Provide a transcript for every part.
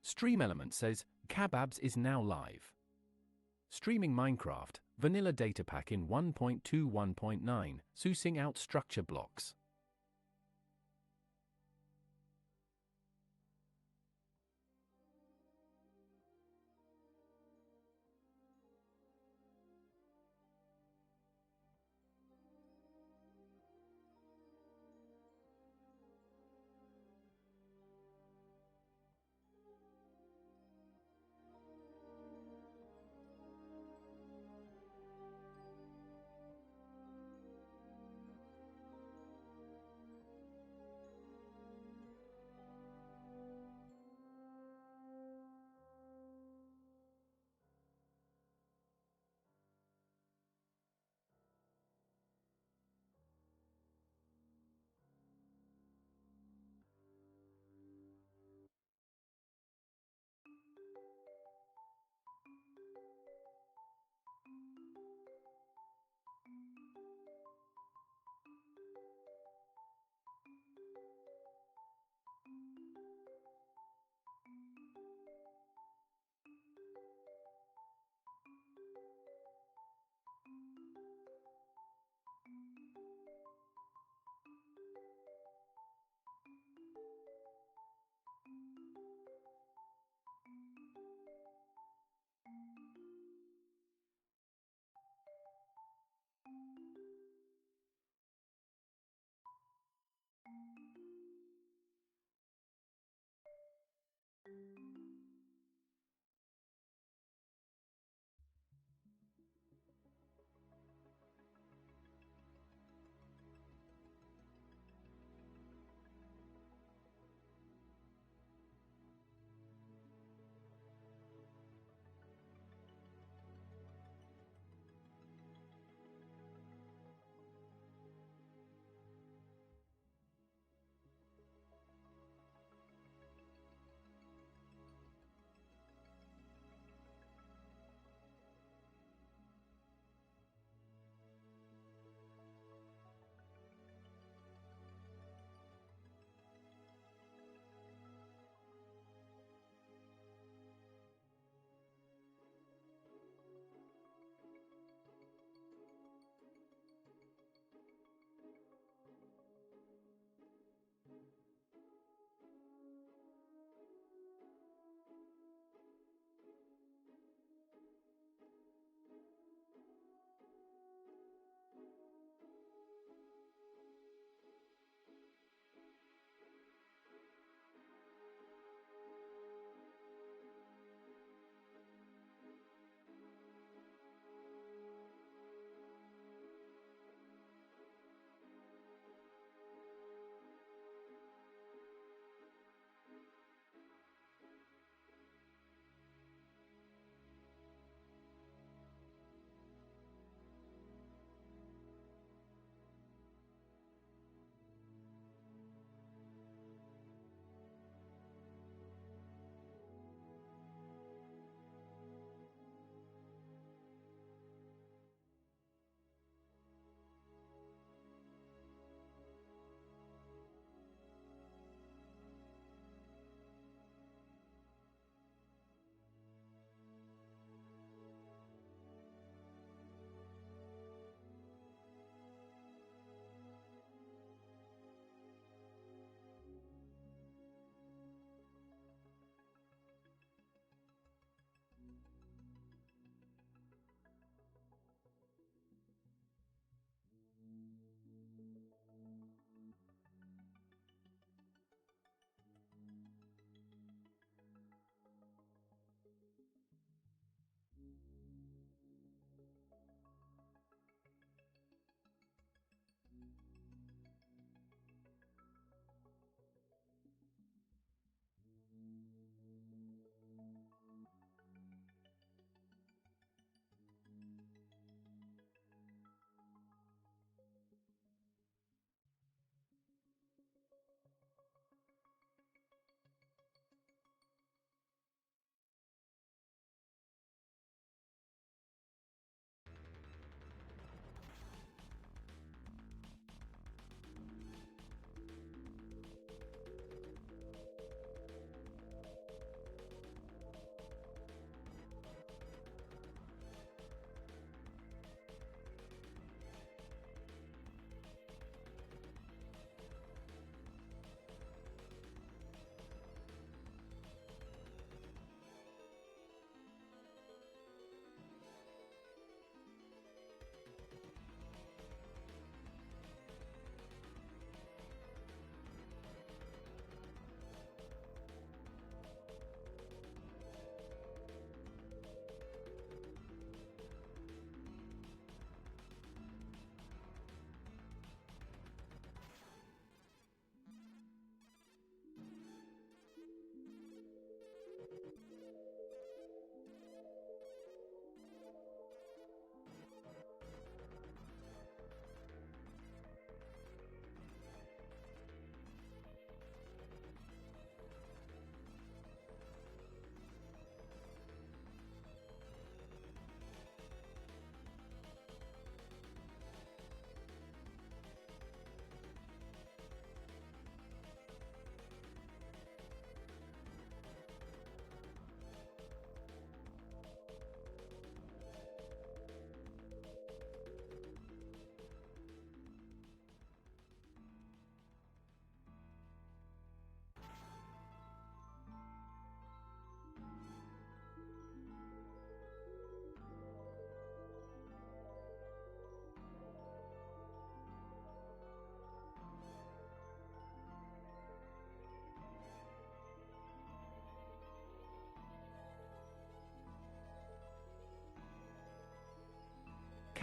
Stream Element says, Kababs is now live. Streaming Minecraft, vanilla datapack in 1.21.9, sourcing out structure blocks.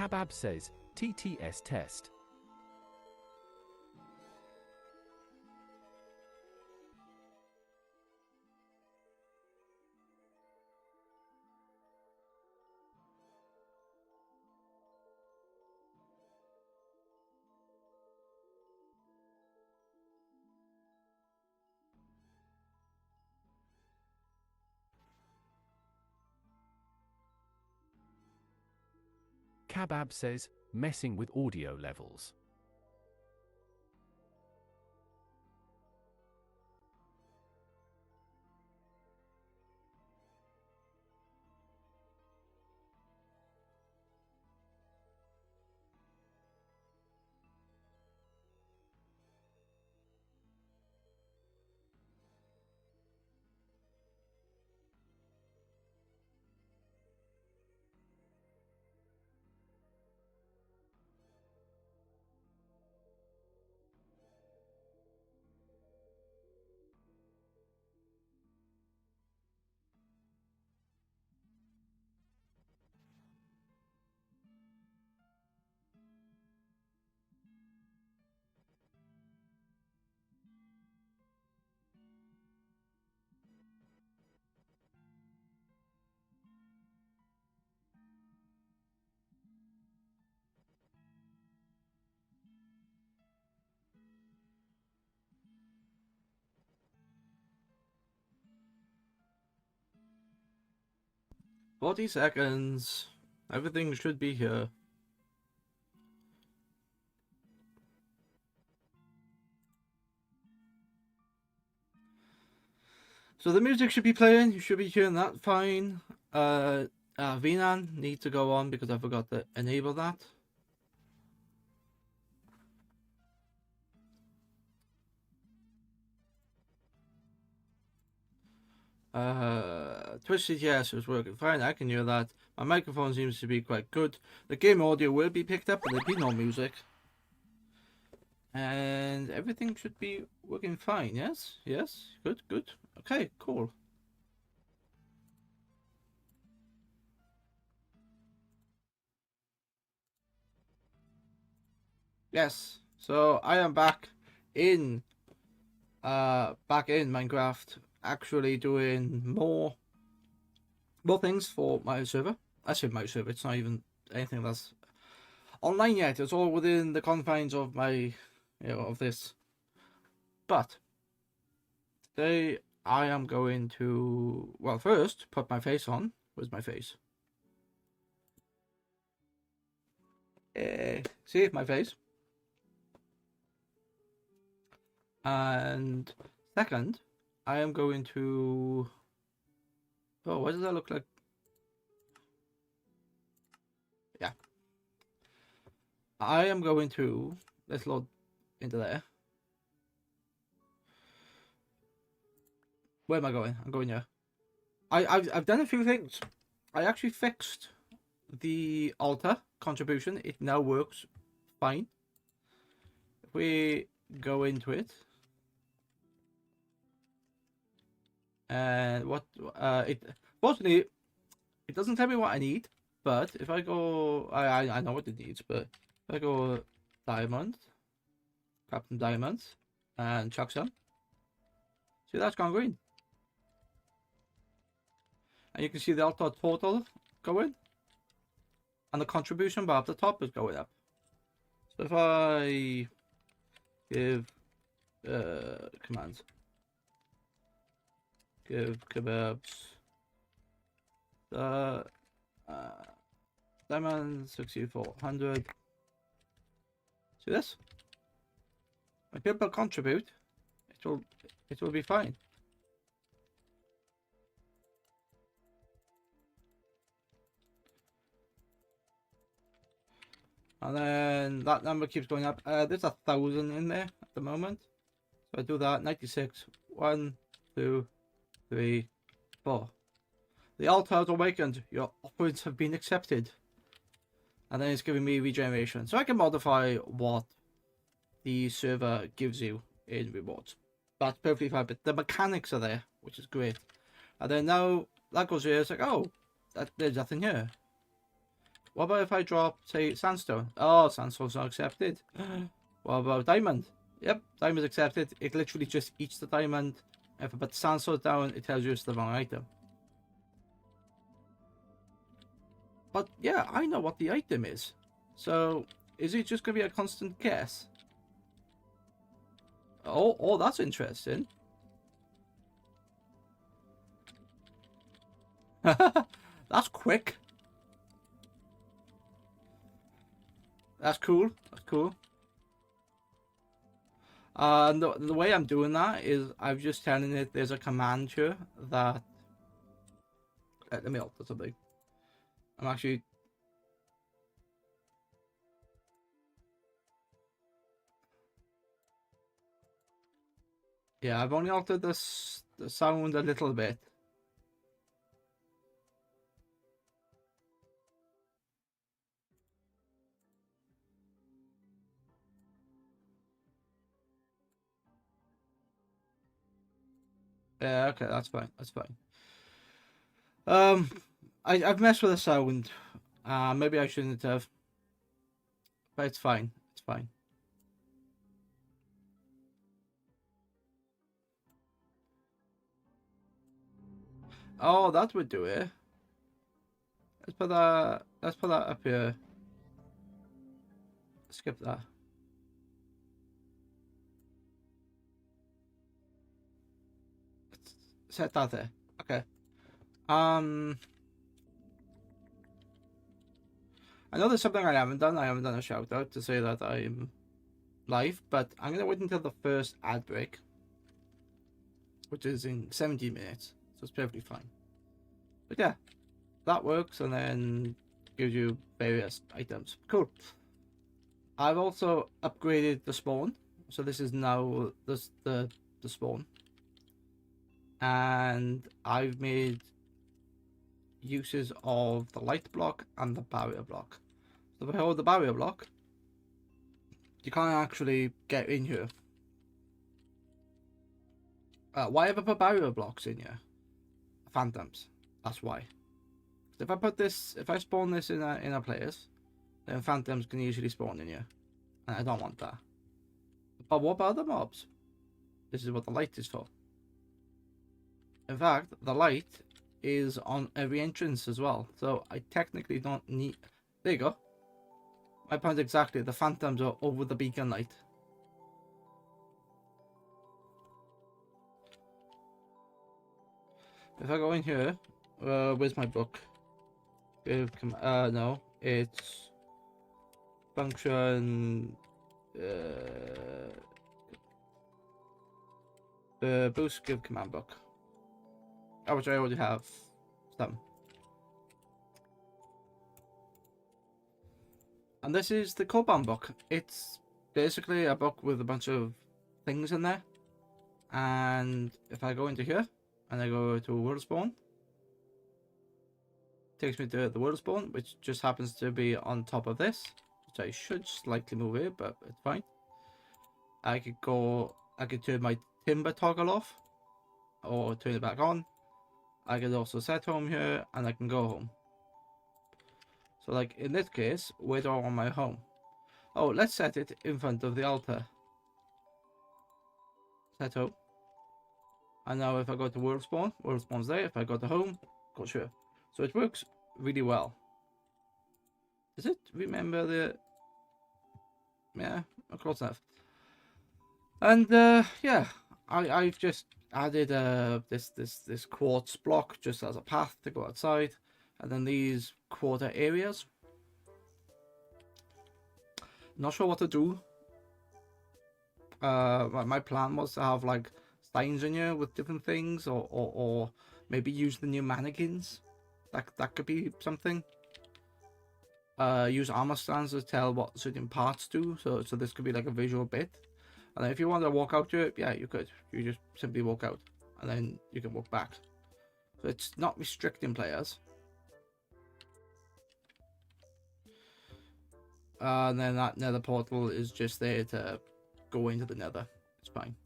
Kabab says, TTS test. Kabab says, messing with audio levels. "40 seconds. Everything should be here." So the music should be playing. You should be hearing that fine. VLAN need to go on because I forgot to enable that. Twitch CTS is working fine. I can hear that. My microphone seems to be quite good. The game audio will be picked up, but there'll be no music. And everything should be working fine. Yes, yes, good, good. Okay, cool. Yes, so I am back in Minecraft, actually doing more things for my server. I say my server, it's not even anything that's online yet. It's all within the confines of my, of this. But today I am going to, well, first put my face on. Where's my face? See my face. And second, I am going to. Oh, what does that look like? Yeah. I am going to. Let's load into there. Where am I going? I'm going here. I've done a few things. I actually fixed the altar contribution. It now works fine. If we go into it, and what fortunately it doesn't tell me what I need. But if I go, I know what it needs. But if I go diamond, grab some diamonds, and chuck some. See, that's gone green. And you can see the altar total going. And the contribution bar at the top is going up. So if I give commands, give kebabs the diamond 6400. See this? When people contribute, it will be fine. And then that number keeps going up. There's 1,000 in there at the moment. So I do that. 96. 1, 2, 3, 4. The altar has awakened. Your offerings have been accepted. And then it's giving me regeneration. So I can modify what the server gives you in rewards. That's perfectly fine. But the mechanics are there, which is great. And then now that goes here. It's like, oh, there's nothing here. What about if I drop, say, sandstone? Oh, sandstone's not accepted. What about diamond? Yep, diamond's accepted. It literally just eats the diamond. If I put sandstone down, it tells you it's the wrong item. But yeah, I know what the item is. So, is it just going to be a constant guess? Oh, that's interesting. That's quick. That's cool. That's cool. The way I'm doing that is I'm just telling it there's a command here that... let me alter something. I'm actually... yeah, I've only altered the sound a little bit. Yeah, okay, that's fine. That's fine. I've messed with the sound. Maybe I shouldn't have. But it's fine. It's fine. Oh, that would do it. Let's put that. Let's put that up here. Skip that. Let's set that there. Okay. I know there's something I haven't done. I haven't done a shout out to say that I'm live, but I'm gonna wait until the first ad break, which is in 17 minutes, so it's perfectly fine. But yeah, that works, and then gives you various items. Cool. I've also upgraded the spawn, so this is now the spawn, and I've made uses of the light block and the barrier block. So if I hold the barrier block, you can't actually get in here. Why have I put barrier blocks in here? Phantoms. That's why. If I put this, if I spawn this in a place, then phantoms can easily spawn in here, and I don't want that. But what about other mobs? This is what the light is for. In fact, the light is on every entrance as well, so I technically don't need... there you go. My point exactly. The phantoms are over the beacon light. If I go in here, where's my book? No, it's function. Boost give command book. Which I already have some. And this is the Koban book. It's basically a book with a bunch of things in there. And if I go into here and I go to world spawn, it takes me to the world spawn, which just happens to be on top of this, which I should slightly move it, but it's fine. I could turn my timber toggle off or turn it back on. I could also set home here and I can go home. So like in this case, where do I want my home? Oh, let's set it in front of the altar. Set home. And now if I go to world spawn's there. If I go to home, go here. So it works really well. Does it remember the... yeah, close enough. And yeah, I've just added this quartz block just as a path to go outside. And then these quarter areas. Not sure what to do. My plan was to have like signs in here with different things, or maybe use the new mannequins. That could be something. Use armor stands to tell what certain parts do. So this could be like a visual bit. And then if you want to walk out to it, yeah, you could. You just simply walk out, and then you can walk back. So it's not restricting players. And then that nether portal is just there to go into the nether. It's fine.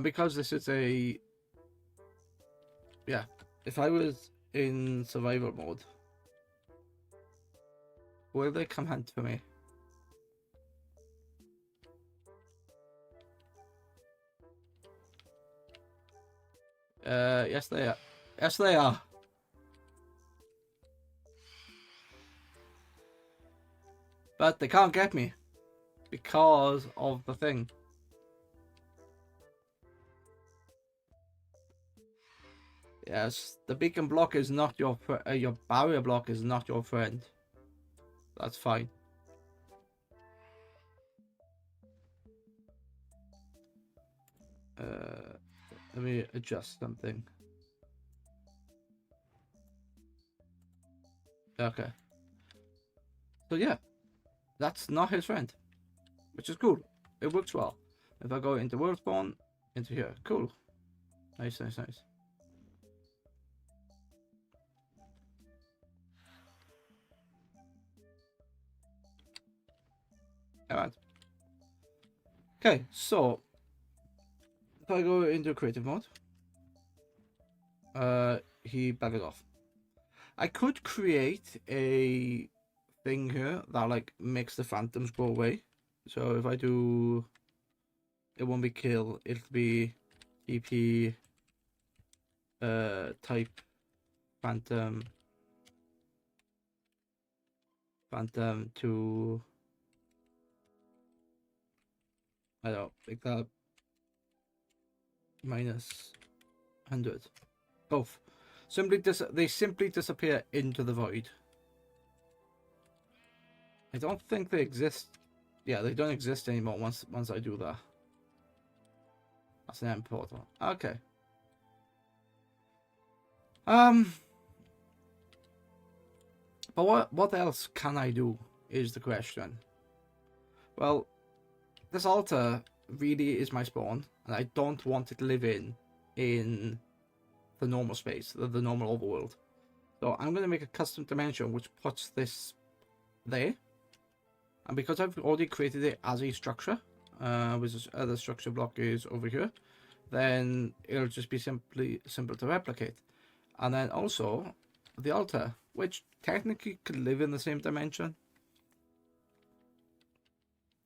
Because this is a... yeah, if I was in survival mode, will they come hunt for me? Yes they are. Yes they are. But they can't get me because of the thing. Yes, the beacon block is not your your barrier block is not your friend. That's fine. Let me adjust something. Okay. So yeah, that's not his friend, which is cool. It works well. If I go into world spawn, into here, cool. Nice, nice, nice. Alright. Okay, so if I go into creative mode, he buggered off. I could create a thing here that like makes the phantoms go away. So if I do, it won't be kill, it'll be TP type phantom to, I don't know, like that minus 100. Both. They simply disappear into the void. I don't think they exist. Yeah, they don't exist anymore once I do that. That's an end portal. Okay. But what else can I do is the question. Well, this altar really is my spawn, and I don't want it to live in the normal space, the normal overworld. So I'm going to make a custom dimension which puts this there. And because I've already created it as a structure, which the structure block is over here, then it'll just be simple to replicate. And then also the altar, which technically could live in the same dimension.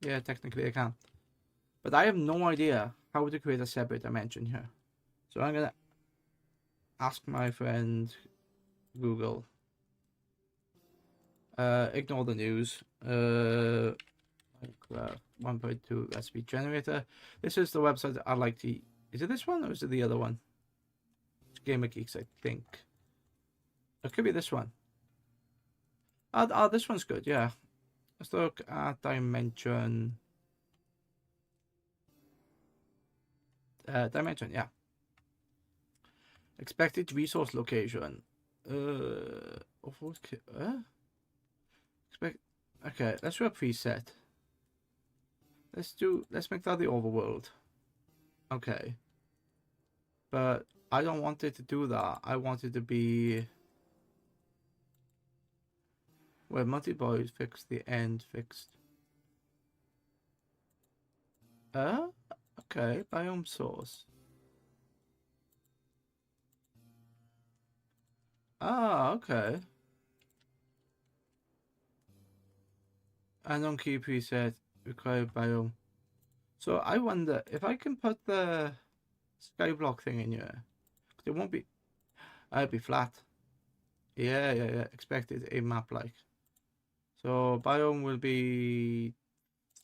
Yeah, technically I can. But I have no idea how to create a separate dimension here. So I'm going to ask my friend Google. Ignore the news. 1.2 recipe generator. This is the website I like to. Is it this one or is it the other one? It's Gamer Geeks, I think. It could be this one. This one's good. Yeah. Let's look at dimension. Dimension. Yeah. Expected resource location. Okay, let's do a preset. Let's make that the overworld. Okay. But I don't want it to do that. I want it to be where multi-boys fixed, the end fixed. Okay, biome source. Okay. Unknown key preset, required biome. So I wonder if I can put the skyblock thing in here. It won't be. It'll be flat. Yeah. Expected a map like. So biome will be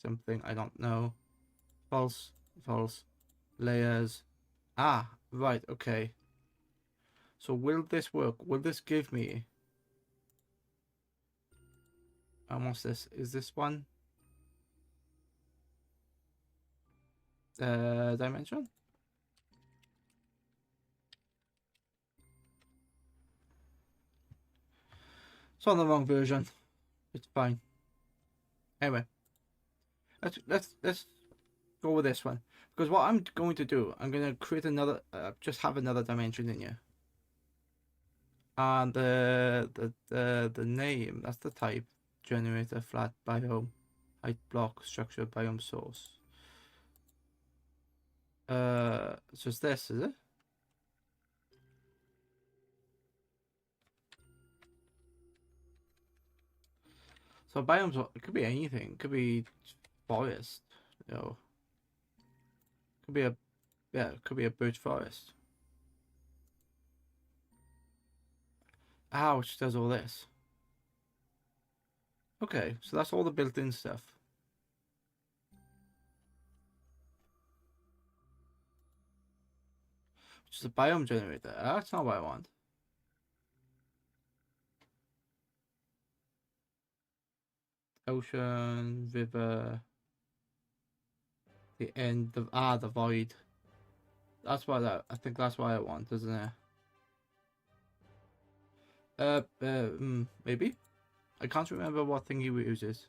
something I don't know. False. Layers. Right. Okay. So will this work? Will this give me? What's this? Is this one? Dimension? It's on the wrong version. It's fine. Anyway, let's go with this one, because what I'm going to do, I'm going to create another, just have another dimension in here, and the name, that's the type, generator, flat, biome, height, block, structure, biome source. So it's this, is it? So biomes, it could be anything. It could be forest, you know. Could be it could be a birch forest. Which does all this. Okay, so that's all the built-in stuff. Which is a biome generator. That's not what I want. Ocean, river, the end of the void. That's what I think that's what I want, isn't it? Maybe. I can't remember what thing he uses.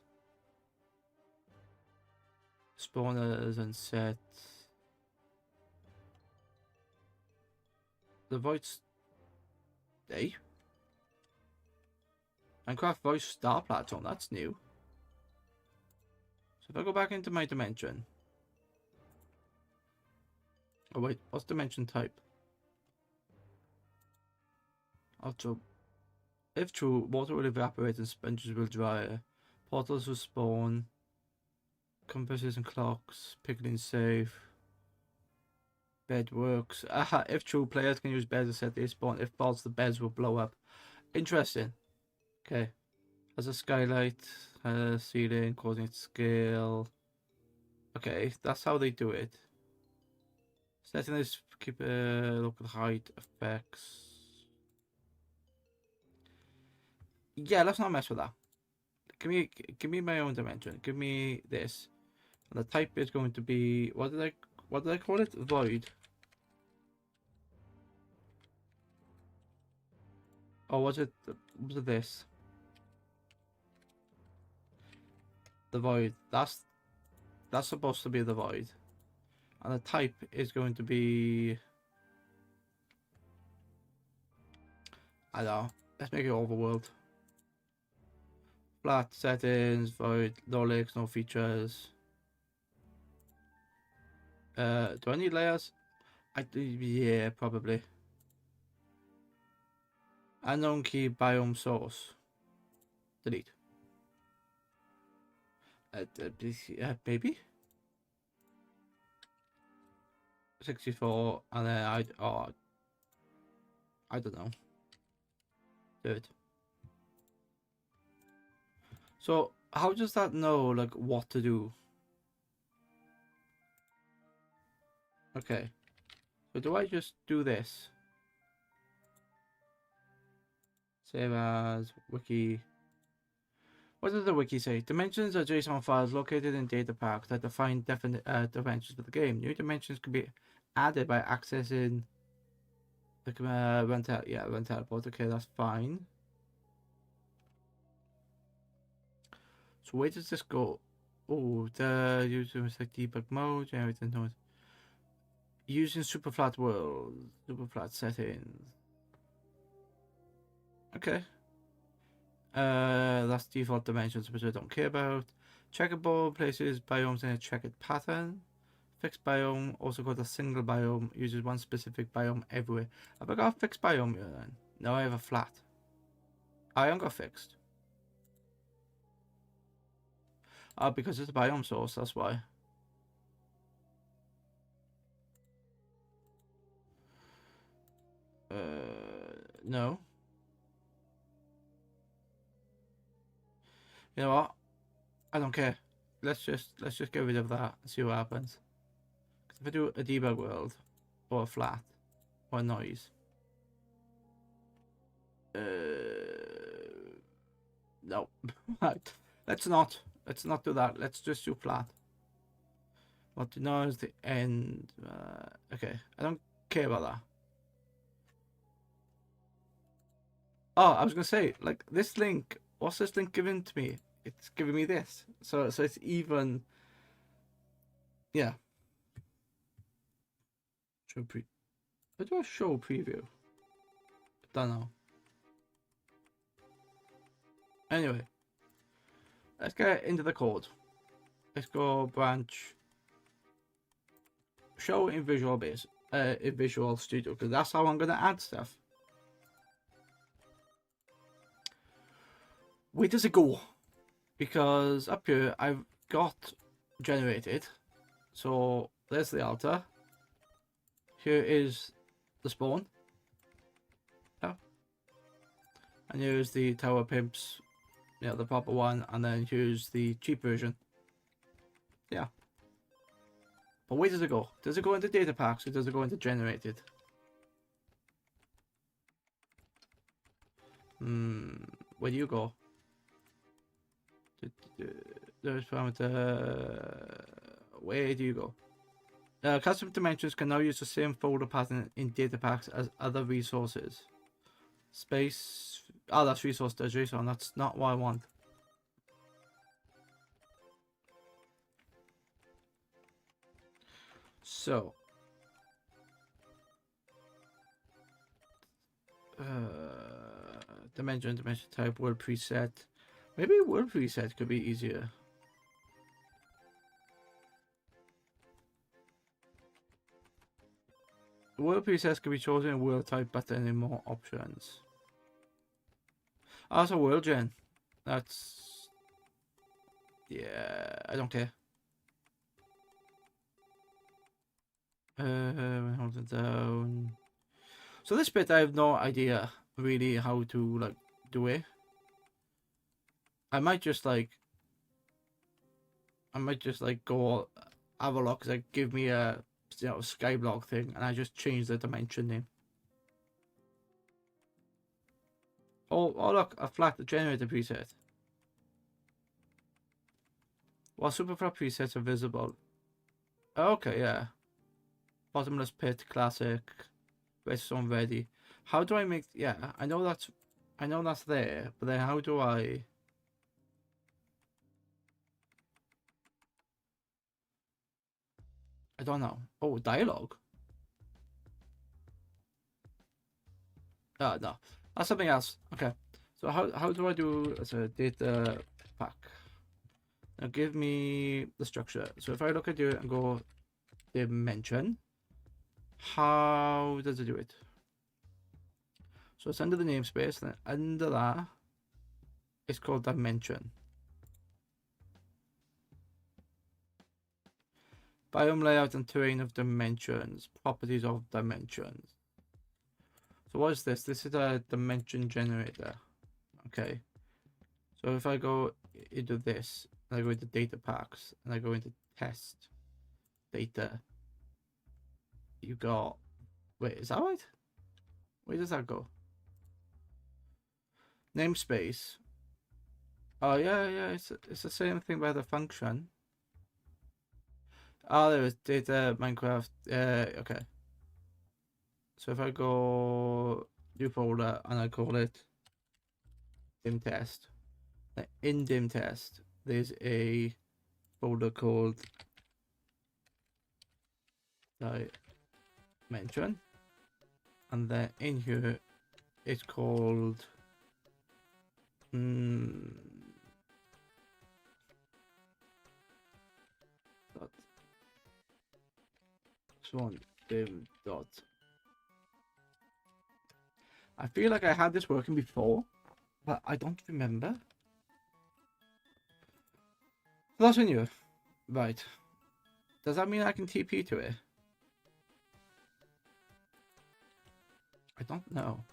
Spawners and sets. The void's Minecraft voice star platform, that's new. So if I go back into my dimension. Oh wait, what's dimension type? Ultra. If true, water will evaporate and sponges will dry. Portals will spawn. Compasses and clocks. Pickling safe. Bed works. If true, players can use beds to set their spawn. If false, the beds will blow up. Interesting. Okay. Has a skylight, ceiling, causing it to scale. Okay, that's how they do it. Setting this, keep local height effects. Yeah, let's not mess with that. Give me my own dimension. Give me this. And the type is going to be what did I call it? Void. Or was it this? The void. That's supposed to be the void. And the type is going to be, I don't know. Let's make it overworld. Flat settings, void, no lakes, no features. Do I need layers? Yeah, probably. Unknown key biome source. Delete. Maybe 64, and then I don't know. Do it. So how does that know like what to do? Okay. So do I just do this? Save as wiki. What does the wiki say? Dimensions are JSON files located in datapack that define definite dimensions for the game. New dimensions can be added by accessing the run teleport. Okay, that's fine. So where does this go? Oh, the user is like debug mode, generating noise. Using super flat world, super flat settings. Okay. That's default dimensions, which I don't care about. Checkerboard places biomes in a checkered pattern. Fixed biome, also called a single biome, uses one specific biome everywhere. Have I got a fixed biome here then? No, I have a flat. I haven't got fixed. Because it's a biome source, that's why. No. You know what? I don't care. Let's just get rid of that and see what happens. If I do a debug world or a flat or a noise. No. Let's not do that. Let's just do flat. What to know is the end. Okay, I don't care about that. Oh, I was gonna say, like this link. What's this link giving to me? It's giving me this. So it's even. Yeah. Show pre. How do I show preview? Don't know. Anyway, let's get into the code. Let's go branch. Show in Visual Basic, in Visual Studio, because that's how I'm gonna add stuff. Where does it go? because up here I've got generated. So there's the altar. Here is the spawn. Yeah. And here's the tower pimps. Yeah, the proper one. And then here's the cheap version. Yeah. But where does it go? Does it go into data packs or does it go into generated? Where do you go? There's parameter. Where do you go? Custom dimensions can now use the same folder pattern in data packs as other resources. Space. Oh, that's resource to JSON. That's not what I want. So. Dimension type, world preset. Maybe world preset could be easier. World presets can be chosen in world type button in more options. Oh, that's a world gen. That's... yeah, I don't care. Hold it down. So this bit I have no idea really how to like do it. I might just like go have a look, like give me a skyblock thing, and I just change the dimension name. Oh look, a flat generator preset. While superflat presets are visible. Okay, yeah. Bottomless pit, classic, redstone ready. How do I make? Yeah, I know that's there, but then how do I? I don't know. Oh, dialogue. No, that's something else. Okay, so how do I do a data pack? Now give me the structure. So if I look at you and go dimension, how does it do it? So it's under the namespace, then under that, it's called dimension. Biome layout and terrain of dimensions, properties of dimensions. So what is this? This is a dimension generator. Okay. So if I go into this, and I go into data packs, and I go into test data, you got, wait, is that right? Where does that go? Namespace. Oh yeah, it's the same thing by the function. Oh, there is data Minecraft. Okay. So if I go new folder and I call it dim test, in dim test there's a folder called dimension, and then in here it's called swan dim dot. I feel like I had this working before, but I don't remember. So that's in you, right? Does that mean I can TP to it? I don't know.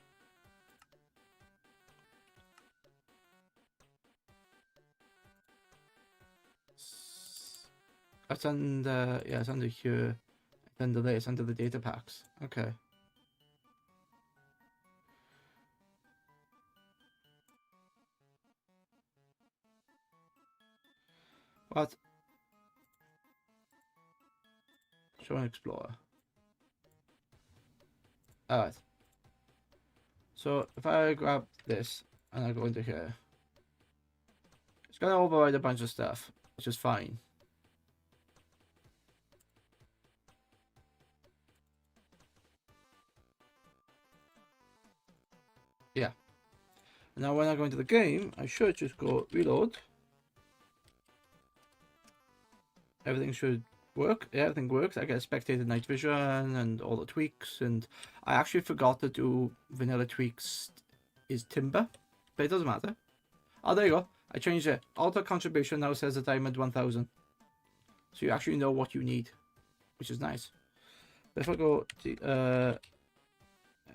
That's under, yeah, it's under here. It's under there, it's under the data packs. Okay. What? Show and Explorer. Alright. So if I grab this and I go into here, it's gonna override a bunch of stuff, which is fine. Yeah. Now when I go into the game, I should just go reload. Everything should work. Yeah, everything works. I get spectator night vision and all the tweaks, and I actually forgot to do vanilla tweaks is timber, but it doesn't matter. Oh, there you go. I changed it. Auto contribution now says a diamond 1000. So you actually know what you need, which is nice. But if I go to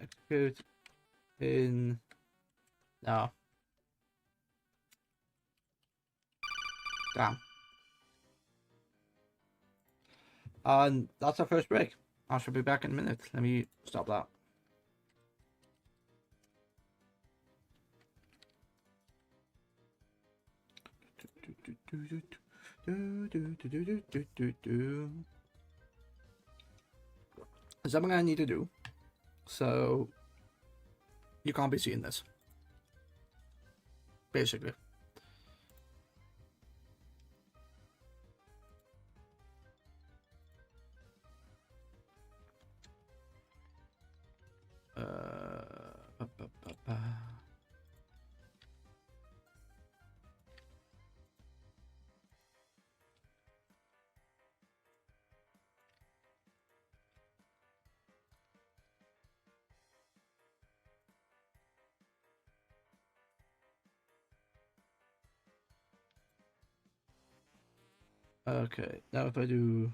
execute in now. Damn. And that's our first break. I shall be back in a minute. Let me stop that. There's something I need to do. So you can't be seeing this. Basically. Okay, now if I do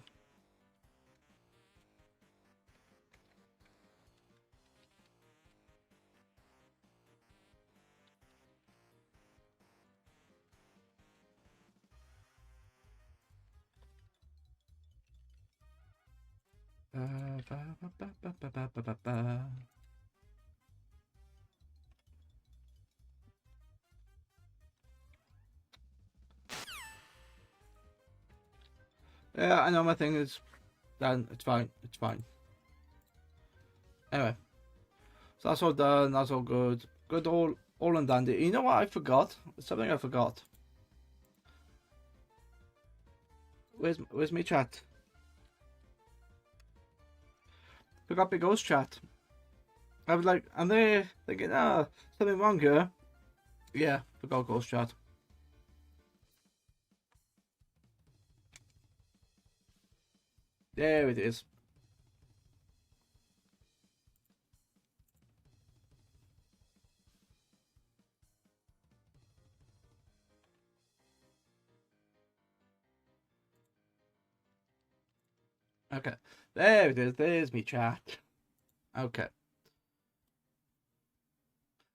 yeah, I know my thing is done. It's fine. It's fine. Anyway, so that's all done. That's all good. Good, all and dandy. You know what I forgot? Something I forgot. Where's my chat? Forgot my ghost chat. I was like, I'm there thinking, something wrong here. Yeah, forgot ghost chat. There it is. Okay, there it is. There's me chat. Okay.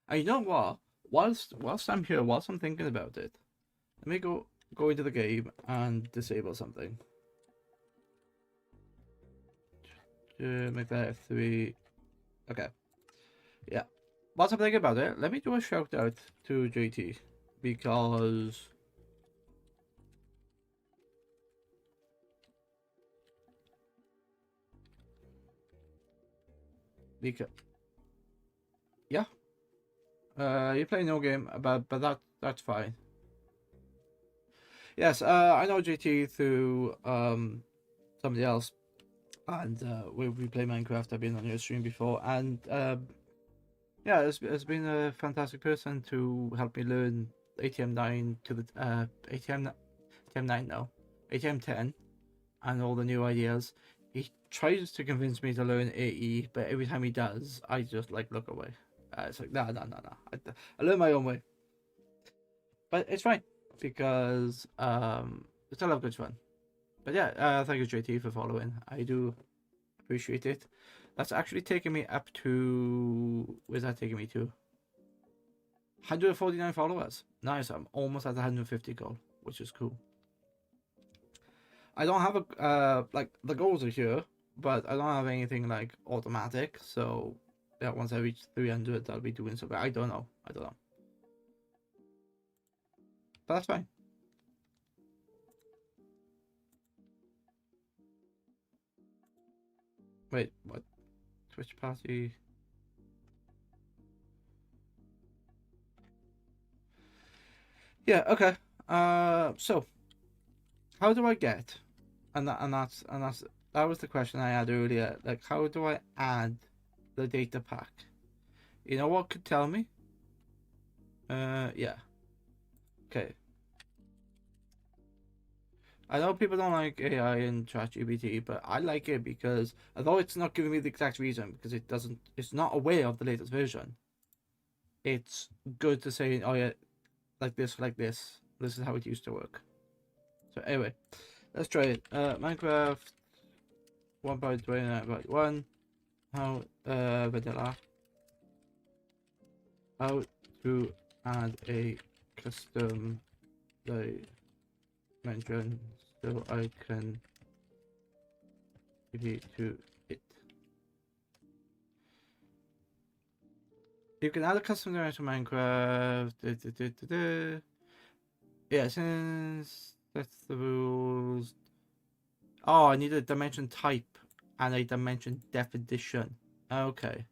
And you know what? Whilst I'm here, whilst I'm thinking about it, let me go into the game and disable something. Make that F3. Okay. Yeah. Whilst I'm thinking about it, let me do a shout out to JT because yeah. You play no game, but that's fine. Yes, I know JT through somebody else, and we play Minecraft. I've been on your stream before, and yeah, it's been a fantastic person to help me learn ATM9 to the ATM9 now, ATM10, and all the new ideas. He tries to convince me to learn AE, but every time he does, I just like look away. It's like no. I learn my own way, but it's fine because it's a lot of good fun. But yeah, thank you JT for following. I do appreciate it. That's actually taking me up to where's that taking me to? 149 followers. Nice. I'm almost at the 150 goal, which is cool. I don't have a like the goals are here, but I don't have anything like automatic. So yeah, once I reach 300, I'll be doing something. I don't know. But that's fine. Wait, what? Twitch party. Yeah. Okay. So how do I get? That was the question I had earlier. Like, how do I add the data pack? You know what could tell me? Yeah. Okay. I know people don't like AI and ChatGPT, but I like it because although it's not giving me the exact reason because it's not aware of the latest version. It's good to say, oh yeah, like this, like this. This is how it used to work. So anyway, let's try it. Minecraft 1.29.1. How vanilla. How to add a custom dimension so I can give it to it. You can add a custom dimension to Minecraft. Yeah, since that's the rules. Oh, I need a dimension type and a dimension definition. Okay.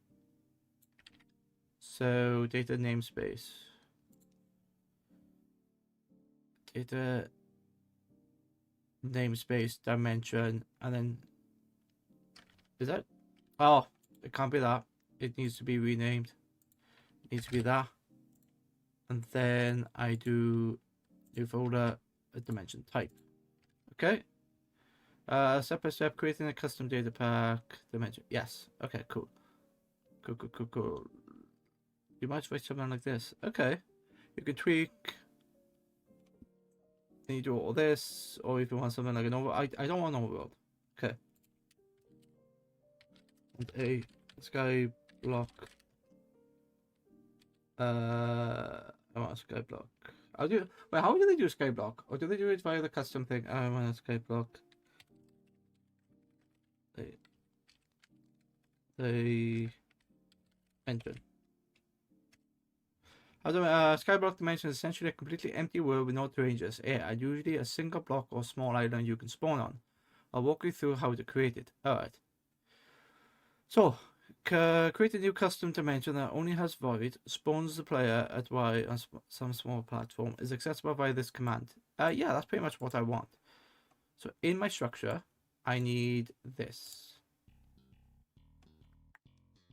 So data namespace. Data namespace dimension, and then is that? Oh, it can't be that. It needs to be renamed. It needs to be that. And then I do new folder, a dimension type. Okay. Step by step, creating a custom data pack dimension. Yes. Okay. Cool. Cool. You might write something like this. Okay. You can tweak. Then you do all this, or if you want something like an over. I don't want an overworld. Okay. And a sky block. I want a sky block. I'll do. Wait, how do they do sky block? Or do they do it via the custom thing? I want a sky block. The engine. Skyblock dimension is essentially a completely empty world with no ranges, and usually a single block or small island you can spawn on. I'll walk you through how to create it. Alright. So, create a new custom dimension that only has void, spawns the player at Y on some small platform, is accessible via this command. Yeah, that's pretty much what I want. So, in my structure, I need this.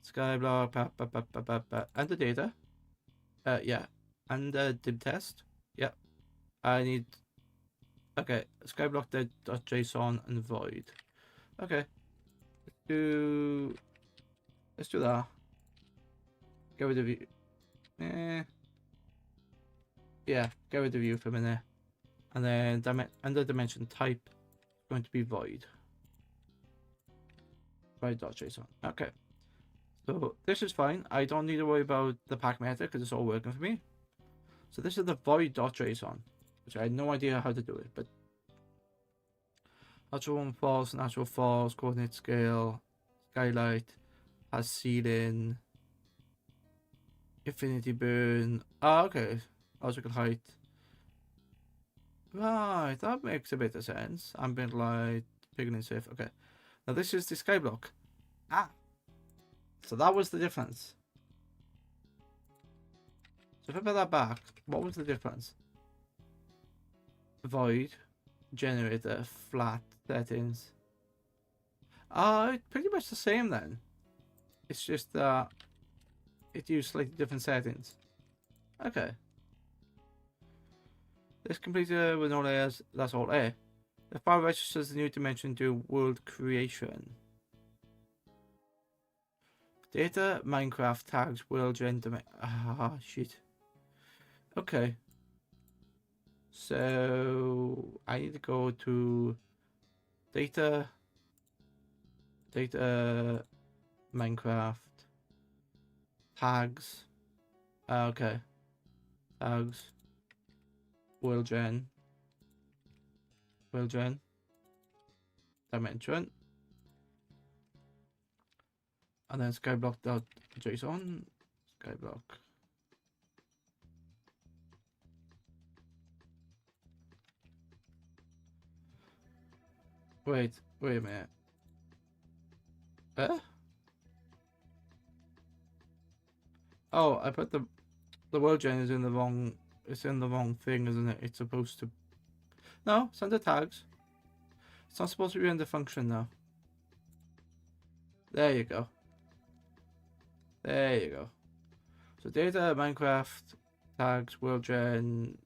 Skyblock, and the data. Yeah, and dim test. Yep. I need. Okay, skyblock.json and void. Okay. Let's do that. Get rid of view. Yeah, get rid of view for a minute. And then under dimension type is going to be void. Void.json. Okay. So this is fine. I don't need to worry about the pack method because it's all working for me. So this is the void.json, which I had no idea how to do it, but natural false, coordinate scale, skylight, has ceiling, infinity burn. Ah, okay. Logical height. Right, that makes a bit of sense. Ambient light, pigment safe. Okay. Now this is the skyblock. Ah. So that was the difference. So if I put that back, what was the difference? Void, generator, flat, settings. Pretty much the same then. It's just that it used slightly different settings. Okay. This completed with no layers, that's all A. The file registers the new dimension to world creation. Data, Minecraft, tags, world gen dimension. Ah, shit. Okay. So I need to go to data, Minecraft, tags. Okay. Tags, world gen, dimension. And then skyblock.json, skyblock. Wait a minute. Oh, I put the world gen is in the wrong. It's in the wrong thing, isn't it? It's supposed to. No, it's under tags. It's not supposed to be under function now. There you go. There you go. So data, Minecraft, tags, world gen,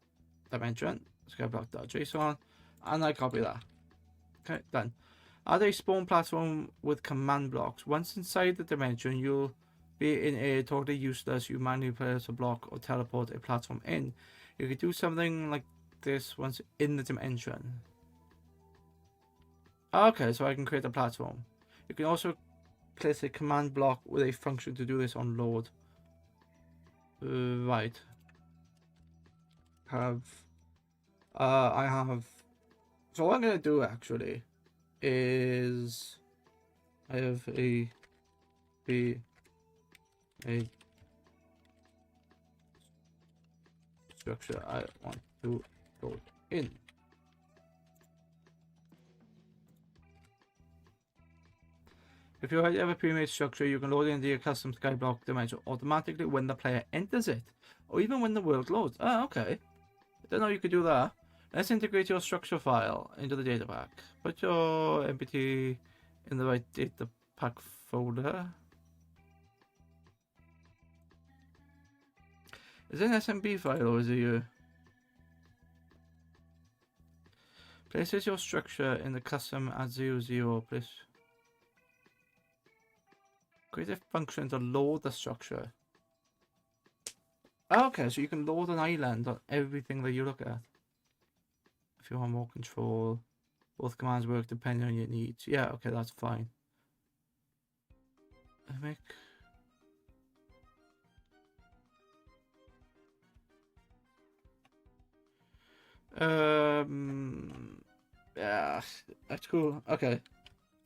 dimension, skyblock.json, and I copy that. Okay, done. Add a spawn platform with command blocks. Once inside the dimension, you'll be in a totally useless. You manually place a block or teleport a platform in. You could do something like this once in the dimension. Okay, so I can create a platform. You can also place a command block with a function to do this on load. Right. I have. So what I'm gonna do actually is I have a structure I want to load in. If you already have a pre-made structure, you can load it into your custom skyblock dimension automatically when the player enters it, or even when the world loads. Ah, okay. I don't know you could do that. Let's integrate your structure file into the datapack. Put your MPT in the right datapack folder. Is it an SMB file or is it your... Places your structure in the custom at 00. Place... Create a function to load the structure. Okay, so you can load an island on everything that you look at. If you want more control, both commands work depending on your needs. Yeah, okay, that's fine. Make... Yeah, that's cool. Okay.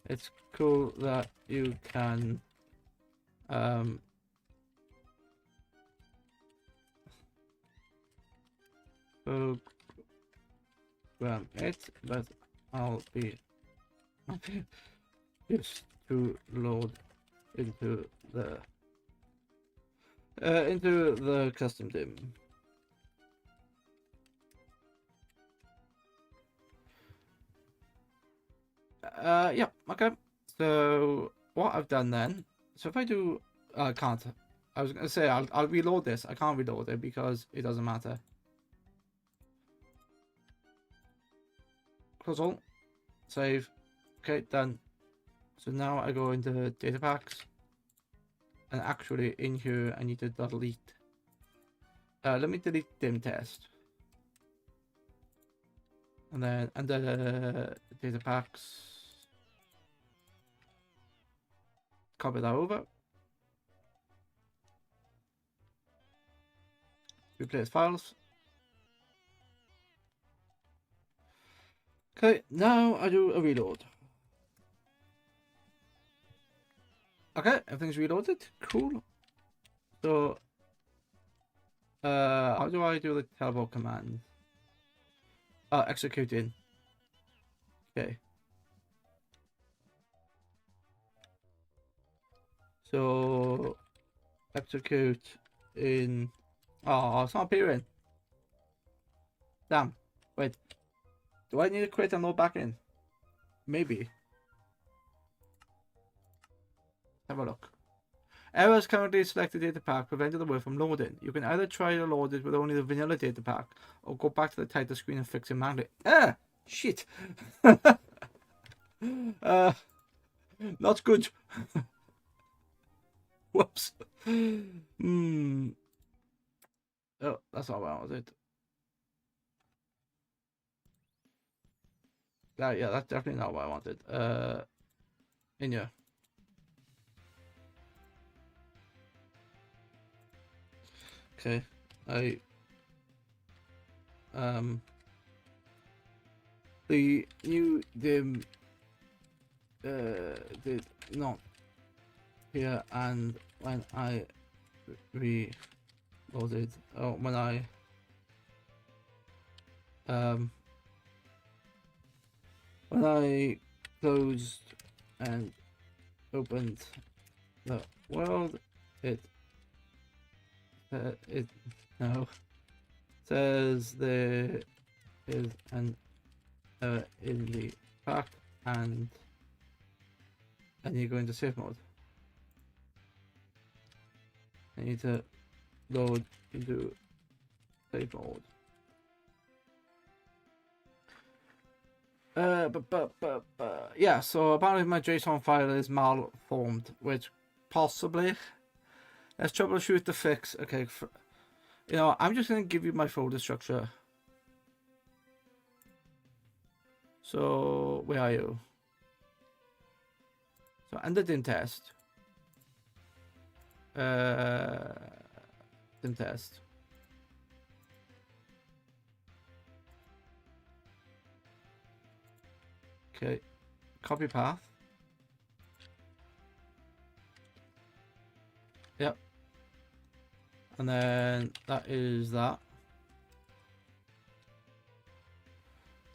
It's cool that you can program it, but I'll be used to load into the custom dim. Yeah, okay. So what I've done then, so if I do, I can't. I was gonna say I'll reload this. I can't reload it because it doesn't matter. Close all, save. Okay, done. So now I go into data packs, and actually in here I need to delete. Let me delete dim test, and then under data packs. Copy that over. Replace files. Okay, now I do a reload. Okay, everything's reloaded. Cool. So, how do I do the teleport command? Executing. Okay. So, execute in... Oh, it's not appearing. Damn. Wait. Do I need to quit and load back in? Maybe. Have a look. Errors currently selected data pack prevented the word from loading. You can either try to load it with only the vanilla data pack, or go back to the title screen and fix it manually. Ah! Shit! Not good. Whoops. Oh, that's not what I wanted. Yeah, that's definitely not what I wanted. In here. Okay, the new dim did not appear, and when I reloaded, when I closed and opened the world, it says there is an error in the pack, and you go into safe mode. I need to load into safe mode. Yeah, so apparently my JSON file is malformed, which possibly... Let's troubleshoot the fix. Okay, You know, I'm just going to give you my folder structure. So, where are you? So, under dim test. Dim test. Okay. Copy path. Yep. And then that is that.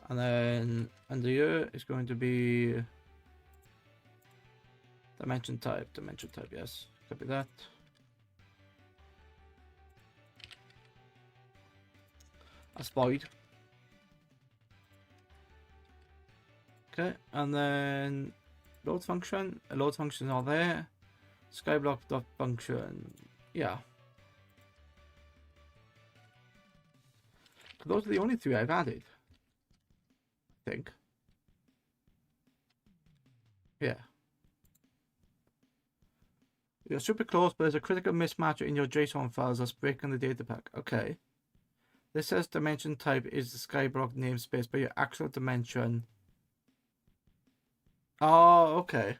And then under here is going to be dimension type, yes. Copy that. That's void. Okay, and then load function. Load functions are there. Skyblock dot function. Yeah. So those are the only three I've added. I think. Yeah. You're super close, but there's a critical mismatch in your JSON files that's breaking the data pack. Okay. This says dimension type is the skyblock namespace, but your actual dimension. Oh, okay.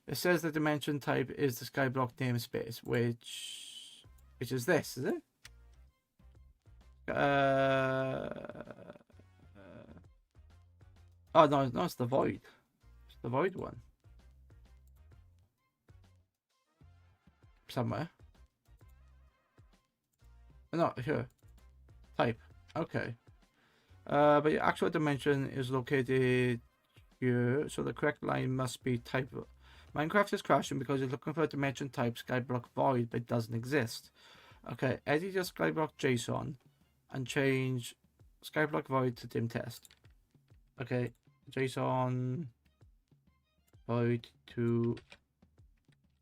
It says the dimension type is the skyblock namespace, which is this, is it? Oh no, it's the void. It's the void one. Somewhere. No, here. Type. Okay. But your actual dimension is located here, so the correct line must be type. Minecraft is crashing because you're looking for a dimension type skyblock void, but it doesn't exist. Okay, edit your skyblock JSON and change skyblock void to dim test. Okay, JSON void to.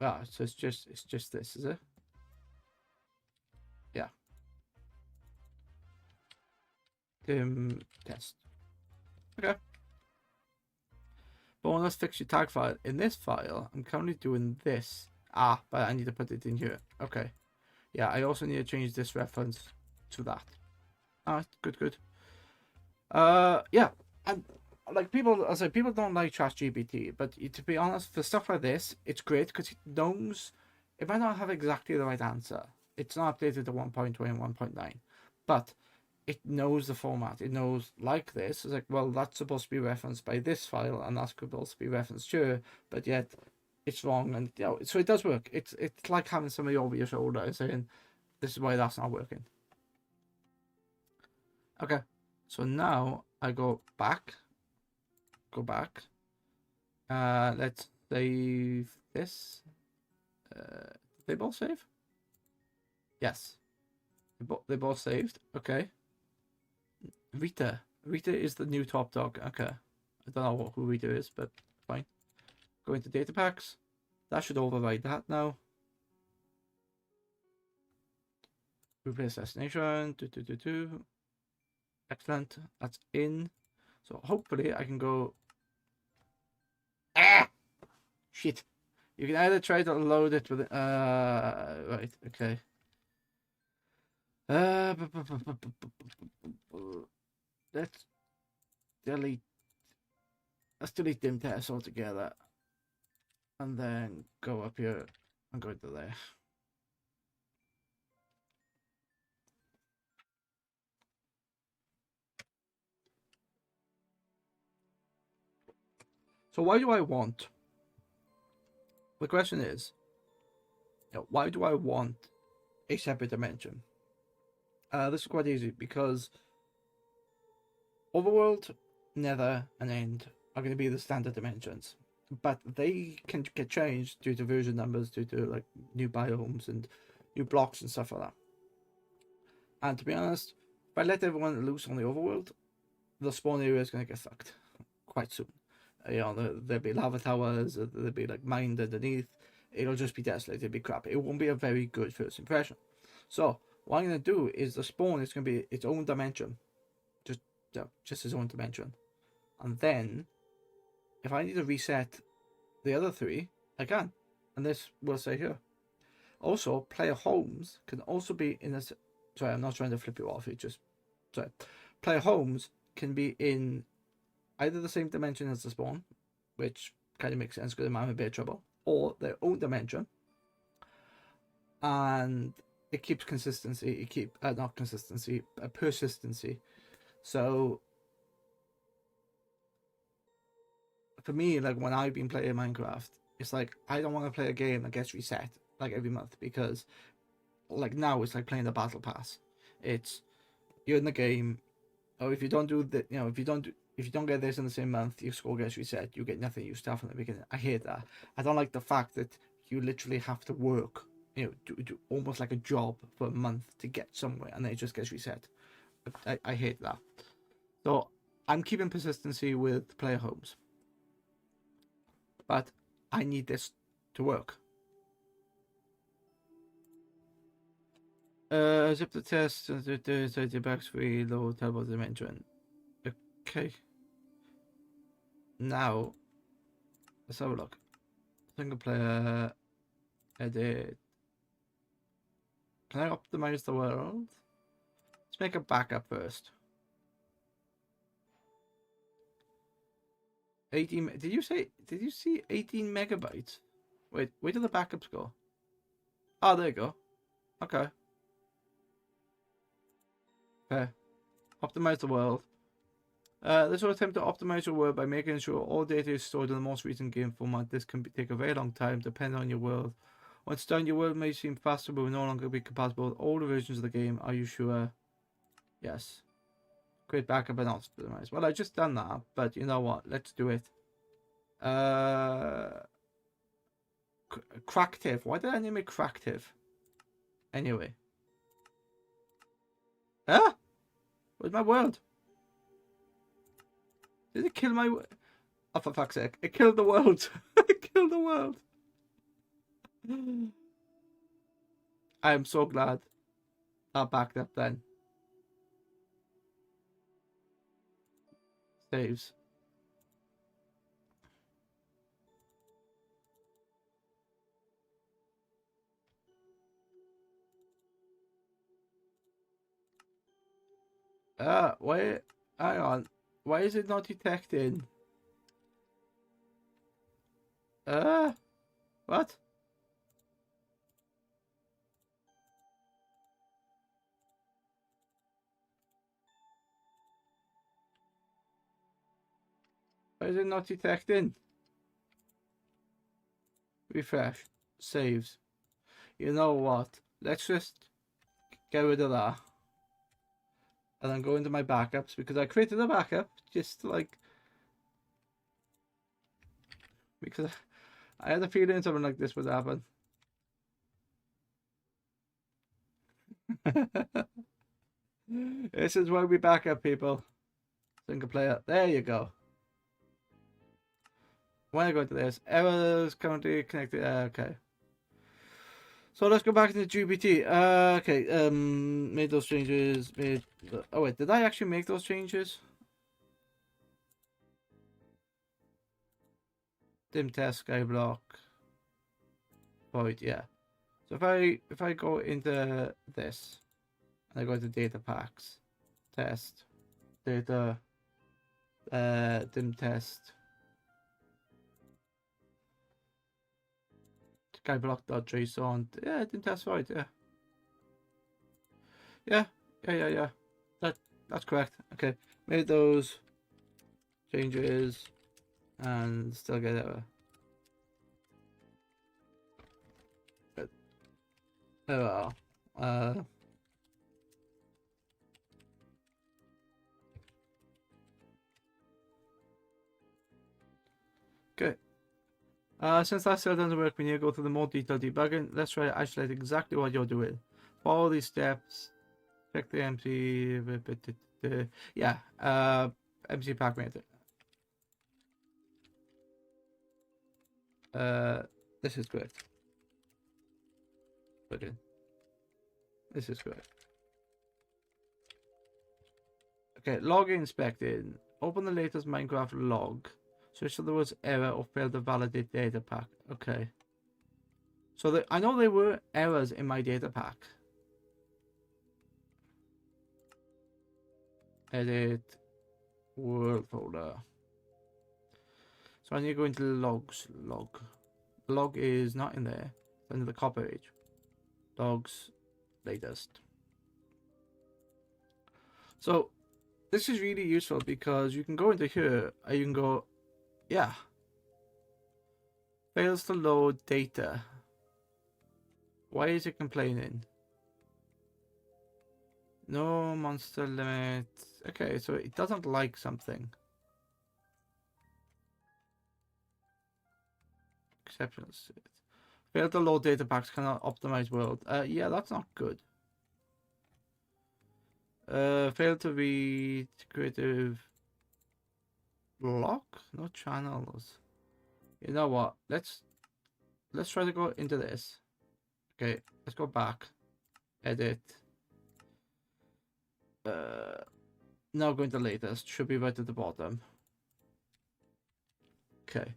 Ah, so it's just this, is it? Yeah. Dim test. Okay. But let's fix your tag file. In this file, I'm currently doing this. Ah, but I need to put it in here. Okay. Yeah, I also need to change this reference to that. Ah, good. Yeah, and like people, I say people don't like ChatGPT, but to be honest, for stuff like this, it's great because it knows it might not have exactly the right answer. It's not updated to 1.20 and 1.9, but it knows the format. It knows like this. It's like, well, that's supposed to be referenced by this file, and that's supposed to be referenced here, but yet it's wrong, and you know, so it does work. It's like having somebody over your shoulder saying, "This is why that's not working." Okay, so now I go back. Let's save this. They both save? Yes. They both saved. Okay. Rita is the new top dog. Okay. I don't know who Rita is, but fine. Go into data packs. That should override that now. Replace destination. Excellent. That's in. So hopefully I can go. Ah! Shit. You can either try to load it with right, okay. Let's delete dim test altogether. And then go up here and go to there. So why do I want? The question is, why do I want a separate dimension? This is quite easy because Overworld, Nether, and End are going to be the standard dimensions, but they can get changed due to version numbers, due to like new biomes and new blocks and stuff like that. And to be honest, if I let everyone loose on the Overworld, the spawn area is going to get fucked quite soon. There'll be lava towers, there'll be like mined underneath. It'll just be desolate, it'll be crap. It won't be a very good first impression. So what I'm going to do is the spawn is going to be its own dimension. Just its own dimension. And then, if I need to reset the other three, I can. And this will say here. Also, player homes can also be in this Sorry, I'm not trying to flip you off. It just sorry. Player homes can be in either the same dimension as the spawn, which kind of makes sense because I'm in a bit of trouble, or their own dimension, and it keeps consistency. It keeps not consistency, persistency. So for me, like when I've been playing Minecraft, it's like I don't want to play a game that gets reset like every month, because like now it's like playing the battle pass. It's you're in the game, or if you don't do the, if you don't get this in the same month, your score gets reset. You get nothing. You start from the beginning. I hate that. I don't like the fact that you literally have to work, do almost like a job for a month to get somewhere, and then it just gets reset. I hate that. So I'm keeping persistency with player homes, but I need this to work. Zip the test, the box free, low table dimension. Okay. Now, let's have a look. Single player, edit. Can I optimize the world? Let's make a backup first. 18. Did you see 18 megabytes? Wait, where do the backups go? Oh, there you go. Okay. Okay. Optimize the world. This will attempt to optimize your world by making sure all data is stored in the most recent game format. This can take a very long time, depending on your world. Once done, your world may seem faster, but will no longer be compatible with older versions of the game. Are you sure? Yes. Create backup and optimize. Well, I just done that, but you know what? Let's do it. Cracktive. Why did I name it Cracktive? Anyway. Ah! Where's my world? Did it kill my... Oh, for fuck's sake. It killed the world. It killed the world. I am so glad I backed up then. Saves. Why? Hang on. Why is it not detecting? What? Why is it not detecting? Refresh. Saves. You know what? Let's just get rid of that. And then go into my backups, because I created a backup just like... Because I had a feeling something like this would happen. This is where we back up, people. Single player. There you go. When I go into this, errors currently connected. Okay. So let's go back into GPT. Okay. Made those changes. Oh wait, did I actually make those changes? Dim test skyblock. Void. Yeah. So if I go into this, and I go to data packs, test, data, dim test, skyblock.json. Yeah, dim test void. Yeah. That's correct. Okay, made those changes and still get error. Good. Oh well. Okay. Since that still doesn't work, we need to go through the more detailed debugging. Let's try to isolate exactly what you're doing. Follow these steps. Check the MC. Yeah. MC pack made it. This is correct. Okay. This is correct. Okay, log inspecting. Open the latest Minecraft log. Search for the words error or fail to validate data pack. Okay. So I know there were errors in my data pack. edit, world folder. So I need to go into logs. Log is not in there. It's under the copy page. Logs, latest. So this is really useful because you can go into here and you can go, yeah, fails to load data. Why is it complaining? No monster limit. Okay, so it doesn't like something. Exceptional. Fail to load data packs, cannot optimize world. Yeah, that's not good. Fail to read creative block, no channels. You know what? Let's try to go into this. Okay, let's go back. Edit. Now going to latest. Should be right at the bottom. Okay.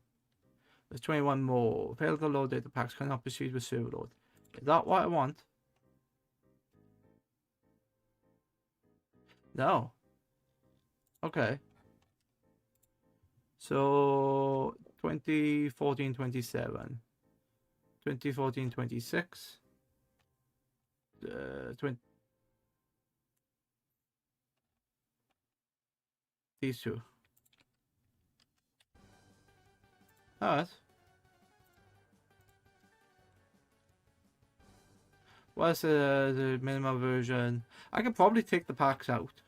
There's 21 more. Fail to load data packs, cannot proceed with server load. Is that what I want? No. Okay. So 2014 27. 2014 26. 20. These two. Alright. What's the minimum version? I can probably take the packs out.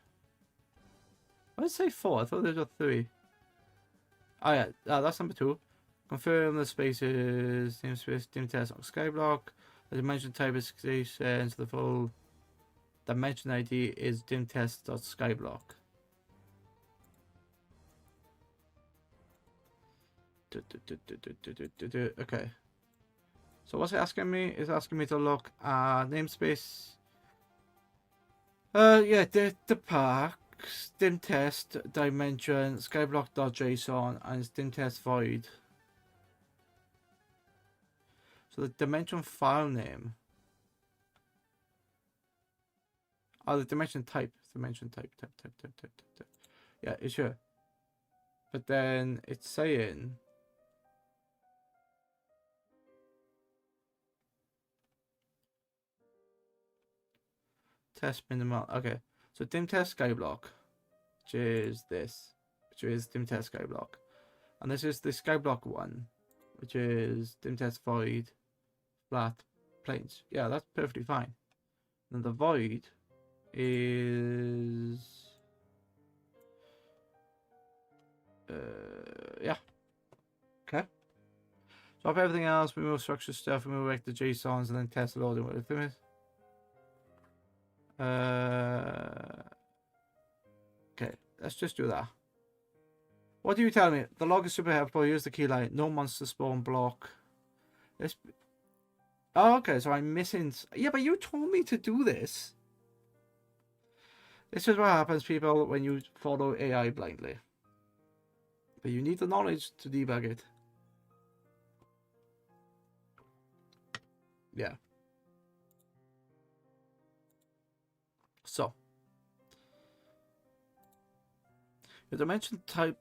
Why did it say 4? I thought there was 3. Oh yeah, that's number 2. Confirm the spaces, namespace, dim test on skyblock. The dimension type is and the full dimension ID is dimtest.skyblock. Okay. So what's it asking me? It's asking me to look at namespace. Yeah, the packs, dim test, dimension, skyblock.json, and dim test void. So the dimension file name. Oh, the dimension type. Type. Yeah, it's here. But then it's saying test minimal. Okay, so dim test skyblock, which is this, which is dim test skyblock, and this is the skyblock one, which is dim test void flat planes. Yeah, that's perfectly fine. And the void is yeah. Okay. Drop everything else, remove structure stuff, remove vector JSONs, and then test loading with it. Okay, let's just do that. What do you tell me? The log is super helpful. Here's the key line. No monster spawn block. Oh, okay, so I'm missing. Yeah, but you told me to do this. This is what happens, people, when you follow AI blindly. But you need the knowledge to debug it. Yeah. So. Your dimension type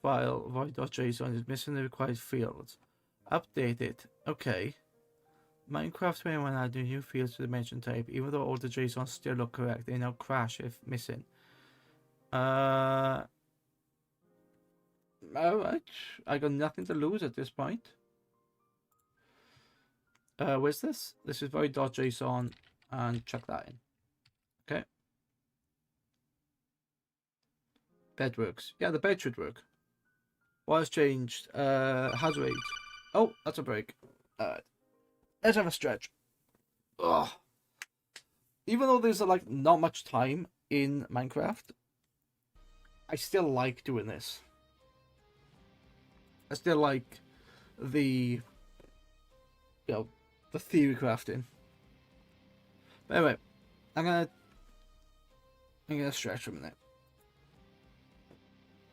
file void.json is missing the required fields. Update it. Okay. Minecraft 21 added new fields to dimension type. Even though all the JSONs still look correct, they now crash if missing. Alright. I got nothing to lose at this point. Where's this? This is void.json, and chuck that in. Okay. Bed works. Yeah, the bed should work. What has changed? Has rate. Oh, that's a break. Alright. Let's have a stretch. Ugh. Even though there's like not much time in Minecraft, I still like doing this. I still like the the theory crafting. But anyway, I'm gonna stretch for a minute.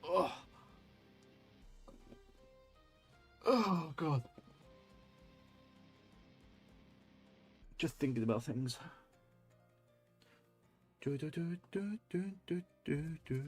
Oh. Oh god. Just thinking about things. Do, do, do, do, do, do, do, do.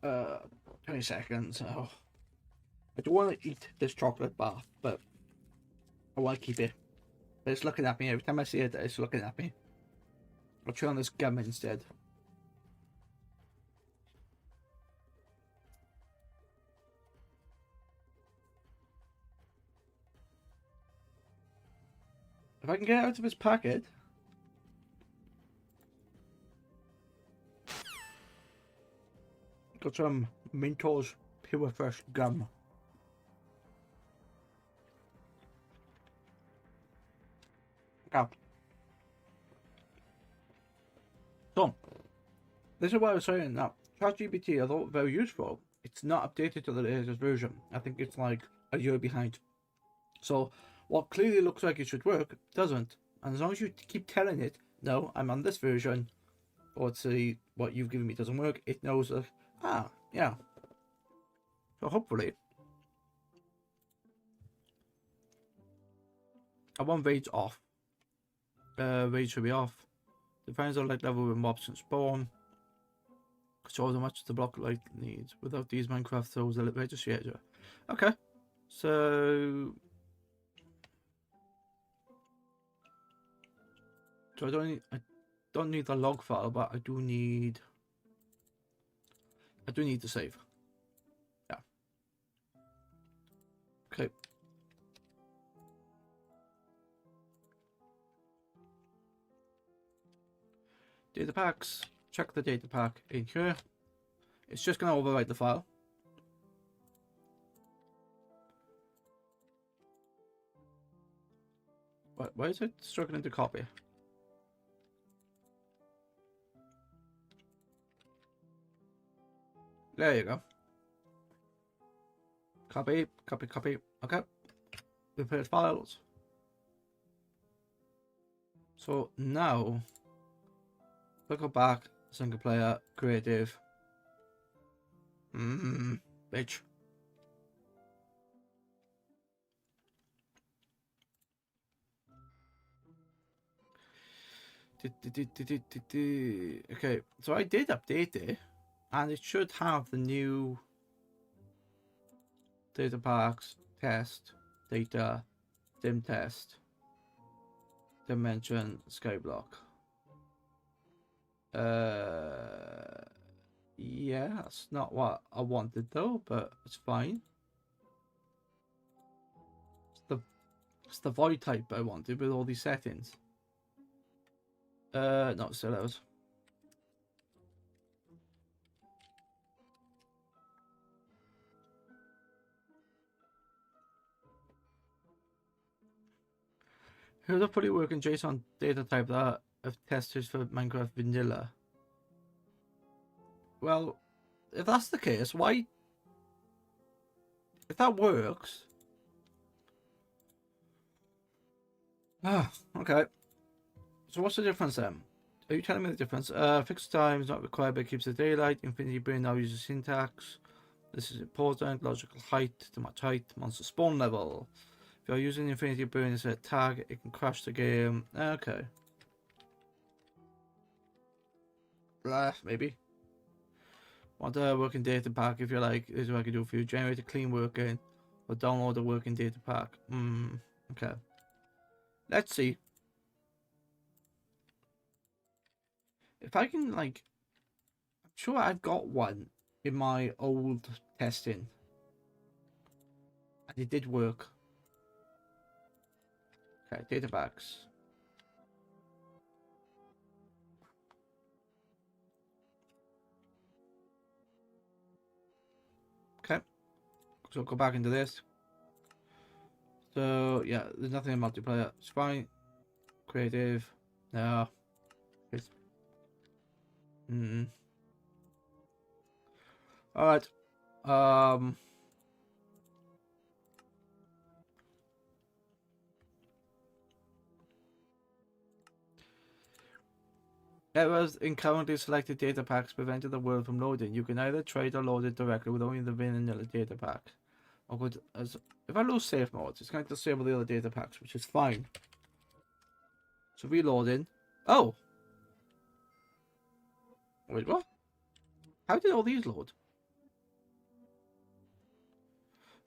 Uh, 20 seconds. Oh. I don't want to eat this chocolate bar, but I want to keep it. But it's looking at me every time I see it. It's looking at me. I'll try on this gum instead. If I can get it out of his packet. Got some Mentos Pure Fresh gum. Okay. So, this is what I was saying now. ChatGPT, I thought very useful. It's not updated to the latest version. I think it's like a year behind. So, what clearly looks like it should work doesn't. And as long as you keep telling it, no, I'm on this version, or say what you've given me doesn't work, it knows that, yeah. So hopefully, I want rage off. Rage should be off. Depends on like level when mobs can spawn. Shows how much the block light needs. Without these, Minecraft throws the register. Okay, so I don't need the log file, but I do need to save. Yeah. Okay. Data packs. Check the data pack in here. It's just going to overwrite the file. Why is it struggling to copy? There you go. Copy. Okay. Replace files. So now, go back, single player, creative. Bitch. Okay, so I did update it, and it should have the new data packs, test, data, dim test, dimension, skyblock. Yeah, that's not what I wanted though, but it's fine. It's the void type I wanted with all these settings. No, still those. Here's a fully working JSON data type that I've tested for Minecraft Vanilla. Well, if that's the case, why? If that works. Okay. So what's the difference then? Are you telling me the difference? Fixed time is not required but keeps the daylight. Infinity Brain now uses syntax. This is important. Logical height to match height. Monster spawn level. If you're using Infinity Brain as a tag, it can crash the game. Okay. Maybe. Want a working data pack if you like. This is what I can do for you. Generate a clean working or download a working data pack. Okay. Let's see. If I can, like, I'm sure I've got one in my old testing. And it did work. Okay, data packs. Okay. So go back into this. So, yeah, there's nothing in multiplayer. It's fine. Creative. No. It's... Alright. Errors in currently selected data packs prevented the world from loading. You can either trade or load it directly with only the vanilla data pack. Or good as if I lose save modes, it's going to disable the other data packs, which is fine. So reloading. Oh! Wait, what? How did all these load?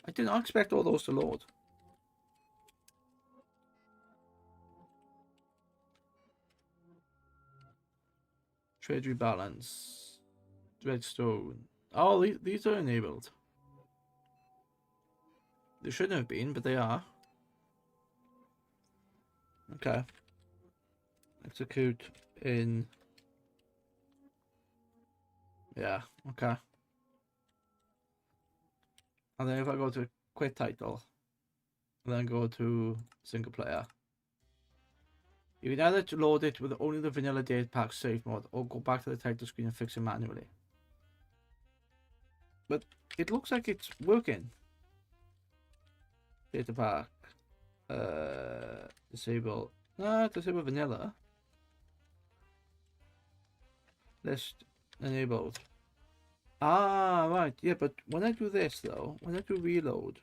I did not expect all those to load. Trade rebalance. Redstone. Oh, these are enabled. They shouldn't have been, but they are. Okay. Execute in. Yeah, okay. And then if I go to quit title, and then go to single player, you can either load it with only the vanilla data pack save mode, or go back to the title screen and fix it manually. But it looks like it's working. Data pack. Disable. Disable vanilla. List enabled. Ah, right. Yeah, but when I do this, though, when I do reload,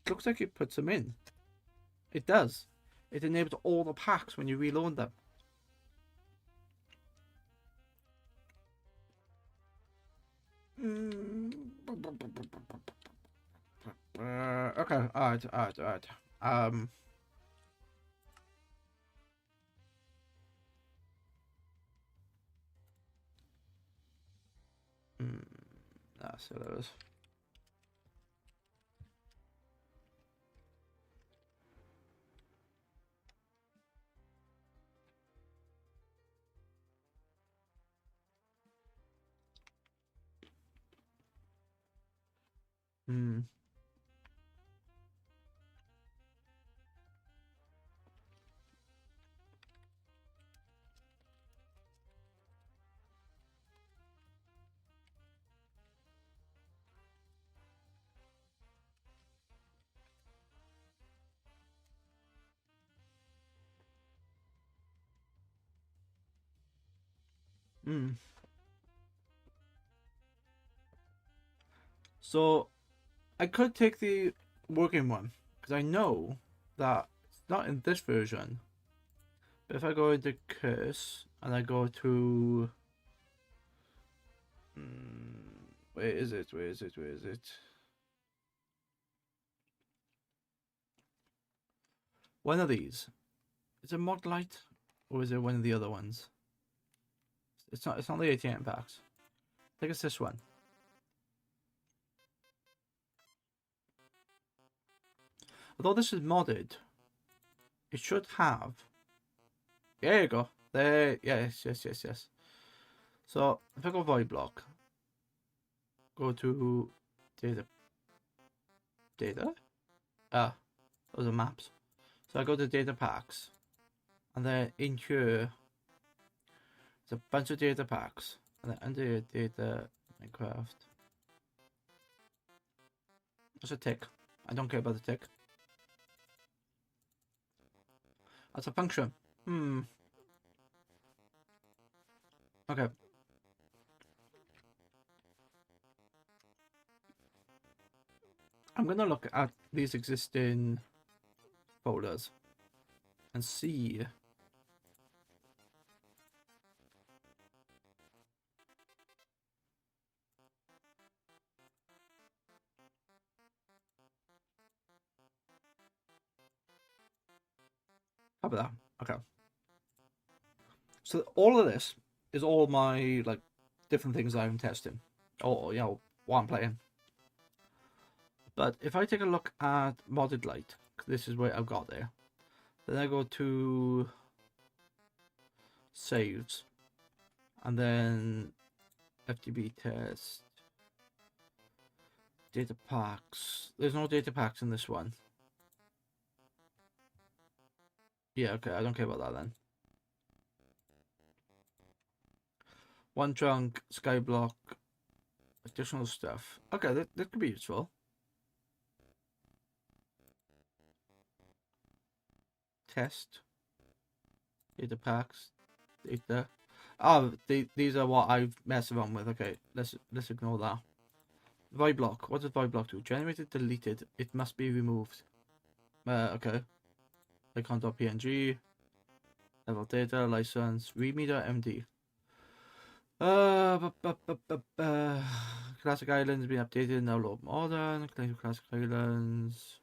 it looks like it puts them in. It does. It enables all the packs when you reload them. Okay, alright. That's what it is. So I could take the working one because I know that it's not in this version. But if I go into curse and I go to where is it? One of these. Is it mod light or is it one of the other ones? It's not the ATM packs. I think it's this one. Although this is modded, it should have. There you go. There, yes. So if I go void block, go to data. Those are maps. So I go to data packs, and then in here, there's a bunch of data packs, and then under data Minecraft. There's a tick. I don't care about the tick. That's a function. Okay. I'm gonna look at these existing folders and see how about that. Okay. So all of this is all my like different things I'm testing, or what I'm playing. But if I take a look at modded light, this is where I've got there. Then I go to saves, and then FTB test, data packs. There's no data packs in this one. Yeah, okay, I don't care about that then. One trunk, skyblock, additional stuff. Okay, that could be useful. Test. Data packs. Data. Oh, these are what I've messed around with. Okay, let's ignore that. Void block. What does void block do? Generated, deleted. It must be removed. Okay. Icon.png. Level data, license, readme.md. Classic Islands being updated, now load modern. Classic Islands.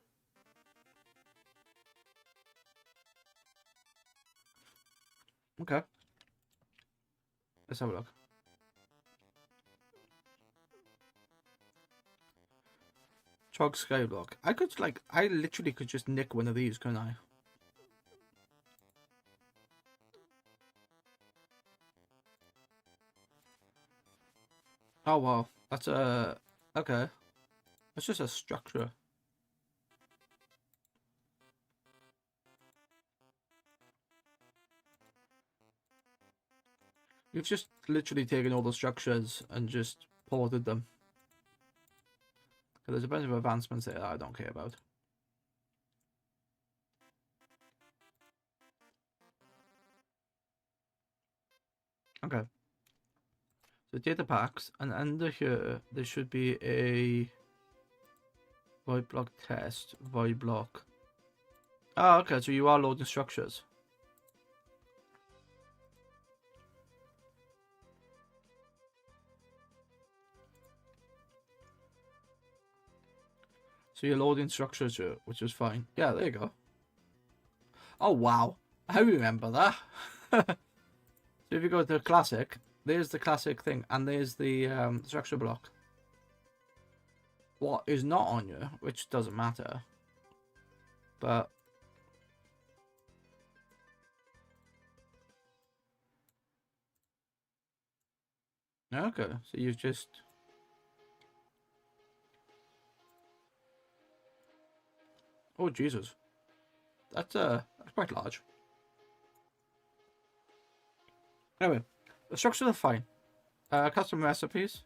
Okay. Let's have a look. Chog Skyblock. I literally could just nick one of these, couldn't I? Oh wow, that's a okay. That's just a structure. You've just literally taken all the structures and just ported them. There's a bunch of advancements there that I don't care about. Okay. So data packs, and under here there should be a void block test, void block. Oh, okay, so you are loading structures. So you're loading structures here, which is fine. Yeah, there you go. Oh wow, I remember that. So if you go to classic, there's the classic thing, and there's the structure block. What is not on you, which doesn't matter, but okay, so you've just oh Jesus, that's quite large. Anyway, the structures are fine. Custom recipes.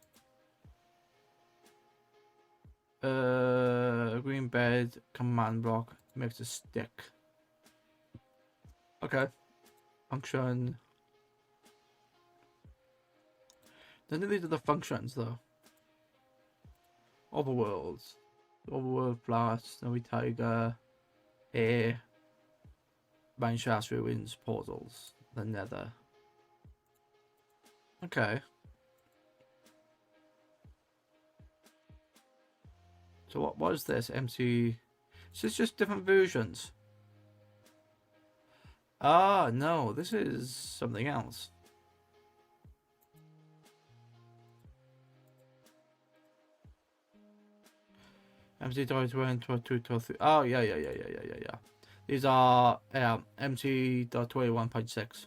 Green bed command block makes a stick. Okay. Function. None of these are the functions though. Overworlds. Overworld blast, snowy tiger, air, mineshaft ruins, portals, the nether. Okay. So what is this? MC. This is just different versions. Ah, no, this is something else. MC.21.22.3. Oh, yeah. These are MC.21.6.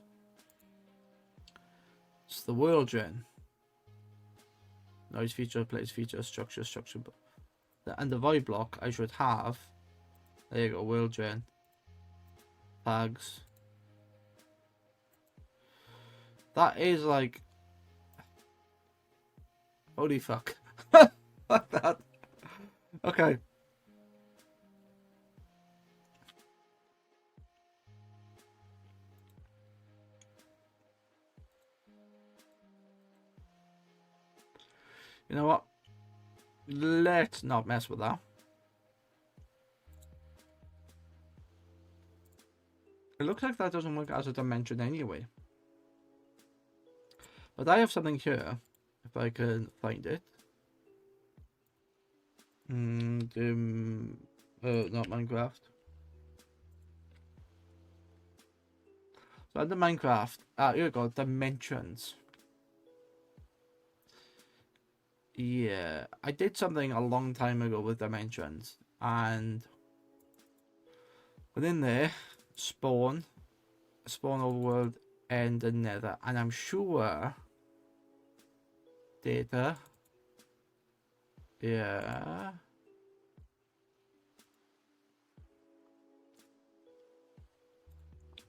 It's the world gen. Noise feature, place feature, structure. And the void block I should have. There you go, world gen. Tags. That is like. Holy fuck. Like that. Okay. You know what? Let's not mess with that. It looks like that doesn't work as a dimension anyway. But I have something here, if I can find it. Not Minecraft. So under Minecraft, here we go, dimensions. Yeah, I did something a long time ago with dimensions, and within there, spawn overworld, and the nether, and I'm sure data. Yeah.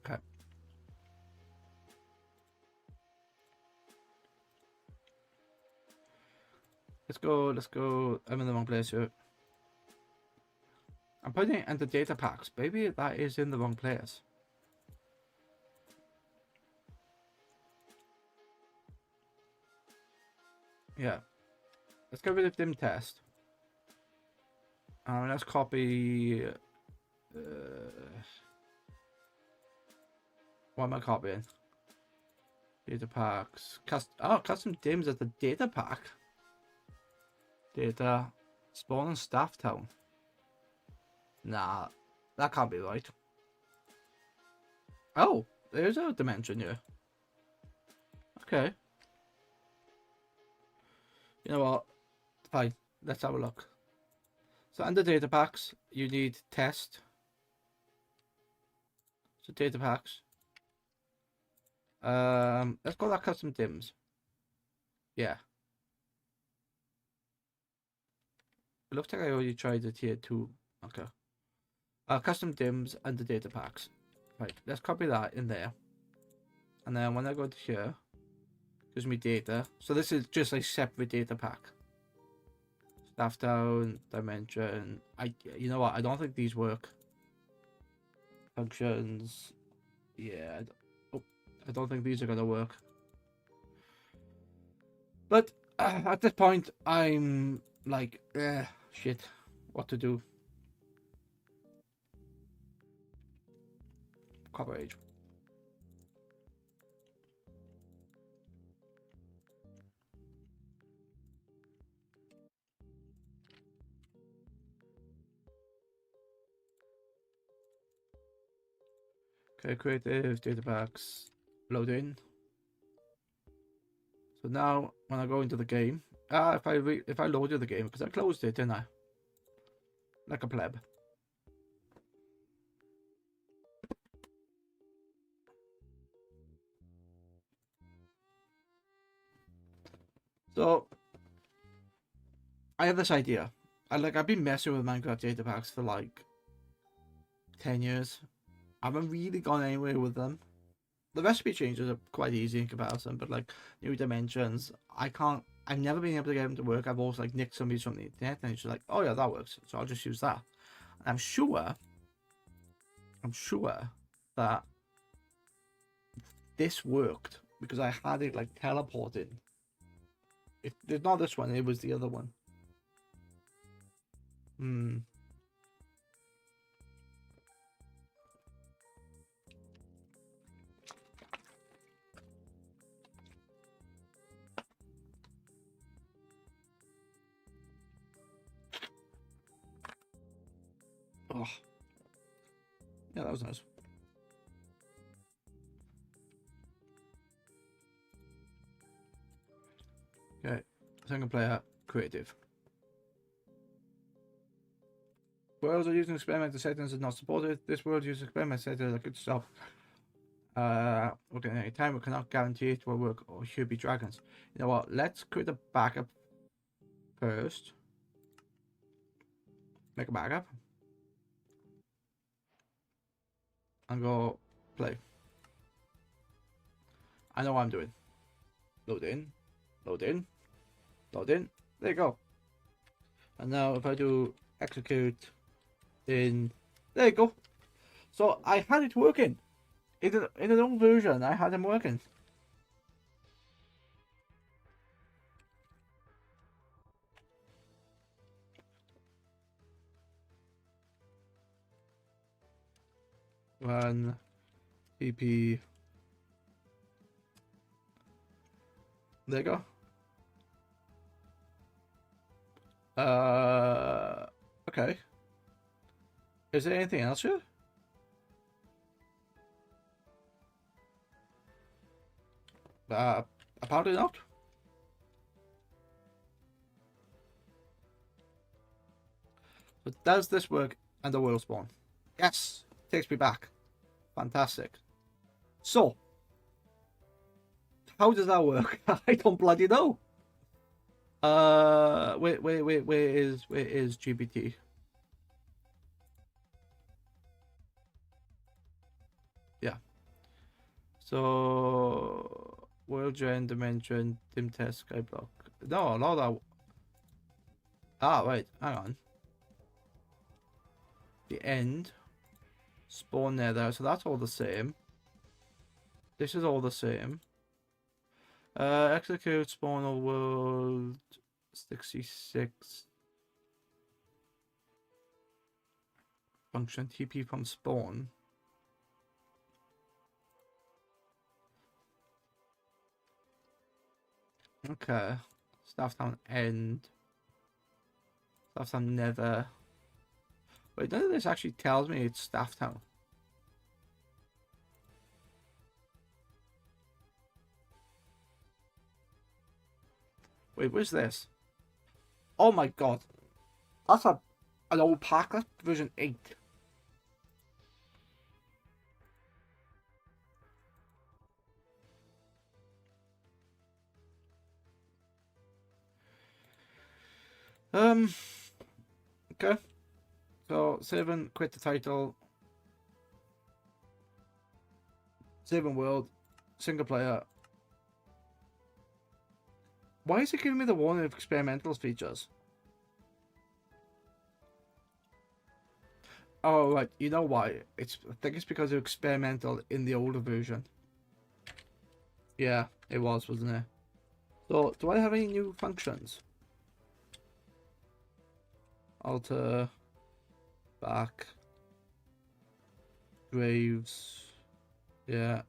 Okay. Let's go. I'm in the wrong place here. I'm putting it into data packs. Maybe that is in the wrong place. Yeah. Let's get rid of dim test. Let's copy. What am I copying? Data packs. Custom dims at the data pack. Data spawn and staff town. Nah, that can't be right. Oh, there's a dimension here. Okay. You know what? Fine. Let's have a look. So under data packs, you need test. So data packs. Let's call that custom dims. Yeah. It looks like I already tried it here too. Okay. Custom dims under data packs. Right. Let's copy that in there. And then when I go to here, gives me data. So this is just a separate data pack. Staff down, dimension. You know what? I don't think these work. Functions. Yeah. I don't think these are gonna work. But at this point, I'm like, shit, what to do? Coverage. Okay, creative data packs, load in. So now when I go into the game, if I loaded the game, because I closed it, didn't I? Like a pleb. So I have this idea. I've been messing with Minecraft data packs for like 10 years. I haven't really gone anywhere with them. The recipe changes are quite easy in comparison, but like new dimensions, I've never been able to get them to work. I've always like nicked somebody's from the internet and it's just like, oh yeah, that works. So I'll just use that. And I'm sure that this worked because I had it like teleported. It's not this one, it was the other one. Oh. Yeah, that was nice. Okay, single player, creative. Worlds are using experimental settings is not supported. This world uses experimental settings that could stop. Okay, any time we cannot guarantee it will work or should be dragons. You know what? Let's create a backup first. Make a backup. And go play. I know what I'm doing. Load in. Load in. Load in. There you go. And now if I do execute in, there you go. So I had it working. In an old version, I had them working. Run pp. There you go. Okay. Is there anything else here? Apparently not. But does this work and the world spawn? Yes! Takes me back. Fantastic. So, how does that work? I don't bloody know. Wait, where is GPT? Yeah. So world gen dimension dim test skyblock. No, not that. Ah, wait, hang on. The end spawn nether, so that's all the same. This is all the same. Execute spawn of world 66. Function TP from spawn. Okay. Staff down end. Staff down nether. Wait, none of this actually tells me it's Staff Town. Wait, where's this? Oh my god. That's an old pack. That's version 8. Okay. So, 7, quit the title. 7 world. Single player. Why is it giving me the warning of experimental features? Oh, right. You know why? I think it's because of experimental in the older version. Yeah, it was, wasn't it? So, do I have any new functions? Alter. Back. Graves. Yeah.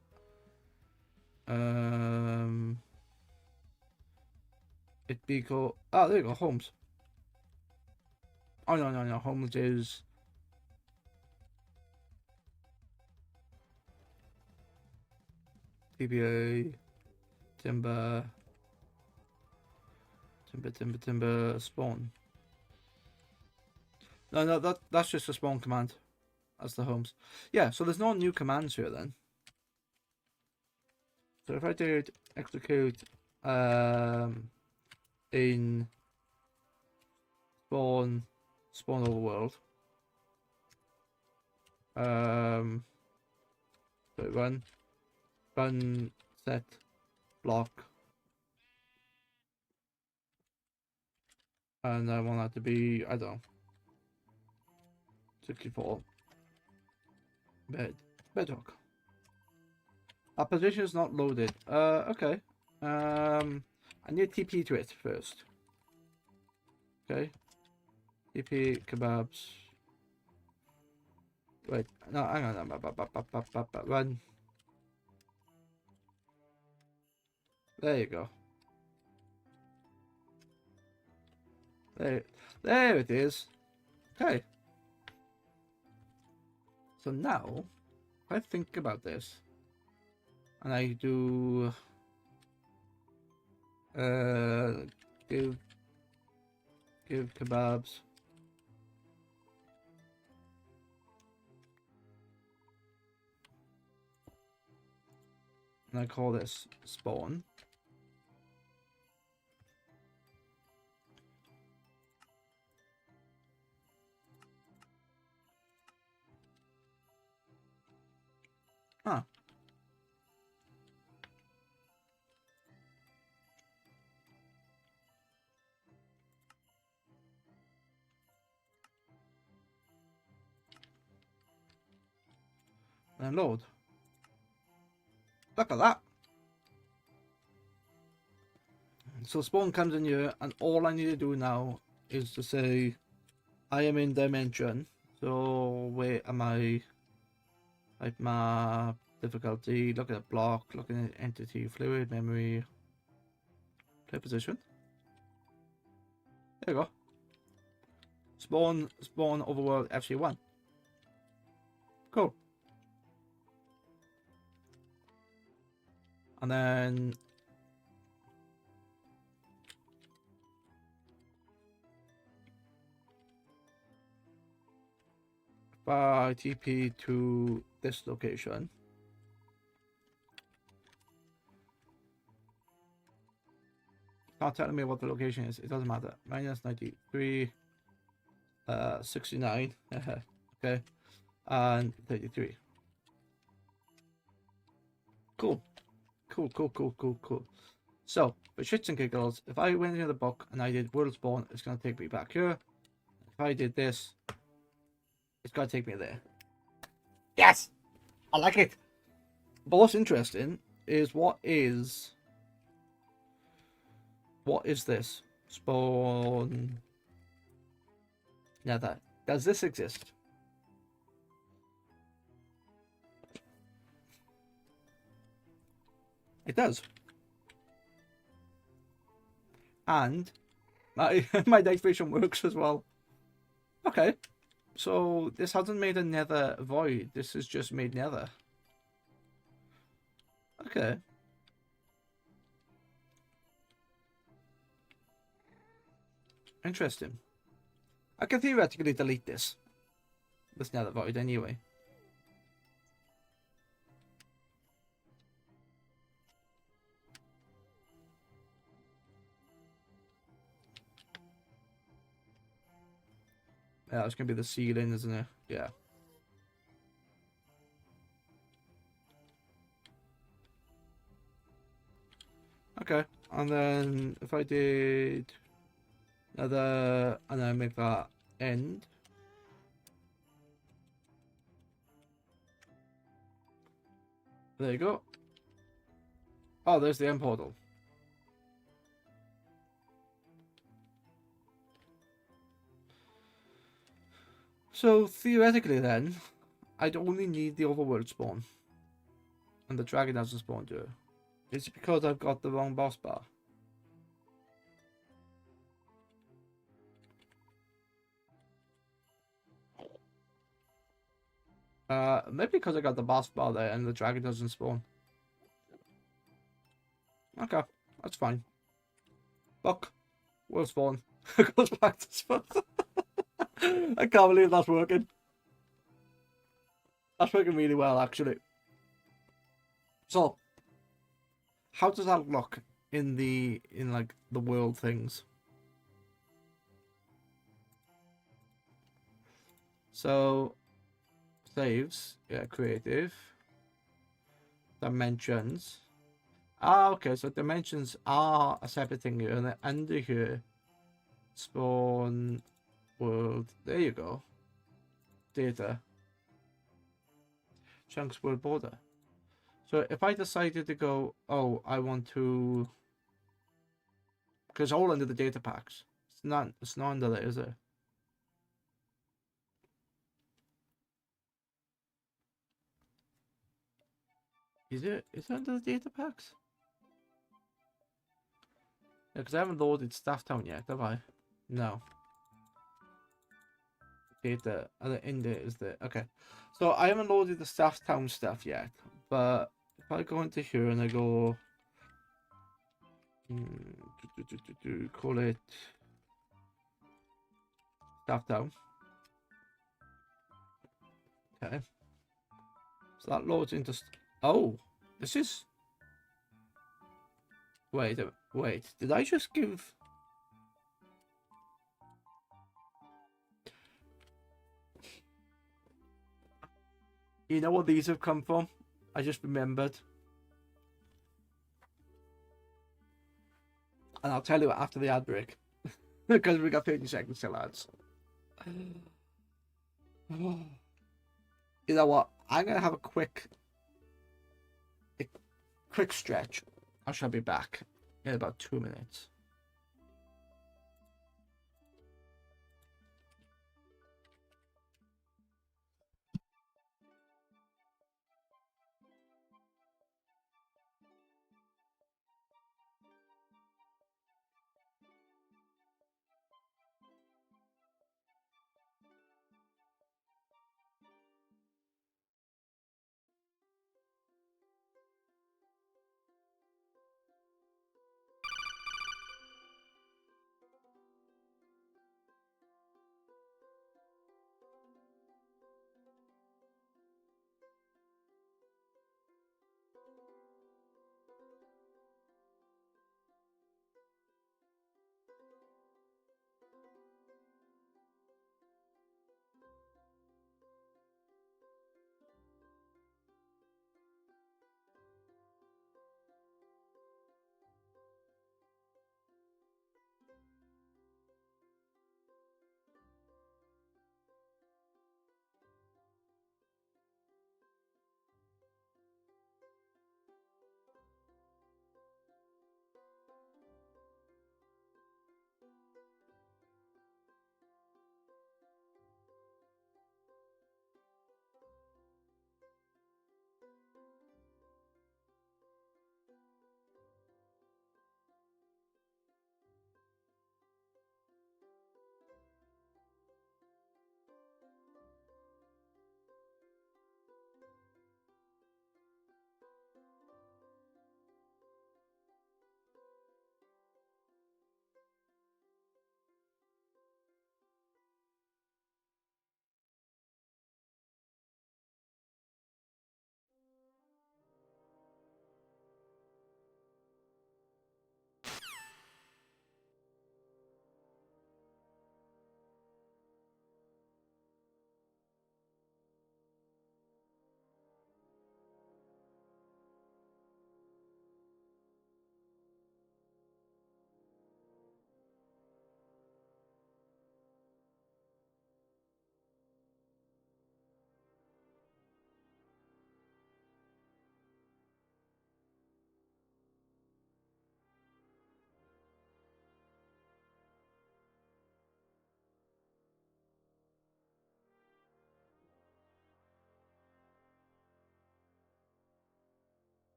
It be called. Oh, there you go. Homes. Oh, no. Homes is. TBA. Timber. Spawn. No, that's just a spawn command. That's the homes. Yeah, so there's no new commands here then. So if I did execute in spawn overworld. So run set block. And I want that to be, I don't know, 64. Bedrock. Our position is not loaded. Okay. I need TP to it first. Okay. TP kebabs. Wait, no, hang on. Run. There you go. There it is. Okay. So now, if I think about this, and I do give kebabs and I call this spawn. Ah. And load. Look at that. So spawn comes in here, and all I need to do now is to say I am in dimension. So where am I? Type map, difficulty, look at block, looking at entity, fluid, memory, play position. There you go. Spawn overworld FC1. Cool. And then if I TP to this location, not telling me what the location is. It doesn't matter. Minus 93, 69. Okay, and 33. Cool. So, for shits and giggles, if I went into the book and I did world spawn, it's going to take me back here. If I did this, it's going to take me there. Yes! I like it! But what's interesting is what is What is this? Spawn nether. Does this exist? It does. And my my night vision works as well. Okay. So this hasn't made a nether void. This has just made nether. Okay. Interesting. I can theoretically delete this nether void anyway. Yeah, it's gonna be the ceiling, isn't it? Yeah. Okay, and then if I did another, and then make that end. There you go. Oh, there's the end portal. So theoretically then, I'd only need the overworld spawn. And the dragon hasn't spawned yet. Is it because I've got the wrong boss bar? Maybe because I got the boss bar there and the dragon doesn't spawn. Okay, that's fine. Look, we'll spawn. It goes back to spawn. I can't believe that's working. That's working really well, actually. So, how does that look in like the world things? So, saves, yeah, creative, dimensions. Ah, okay, so dimensions are a separate thing here, and then under here, spawn world. There you go. Data. Chunks world border. So if I decided to go, oh, I want to, because it's all under the data packs. It's not under there, is it? Is it under the data packs? Yeah, because I haven't loaded Staff Town yet, have I? No. Data, in there is there. Okay. So I haven't loaded the Staff Town stuff yet, but if I go into here and I go, call it Staff Town. Okay. So that loads into. Oh, this is. Wait. Did I just give? You know what these have come from? I just remembered. And I'll tell you after the ad break. Because we got 30 seconds till ads. You know what? I'm going to have a quick stretch. I shall be back in about 2 minutes.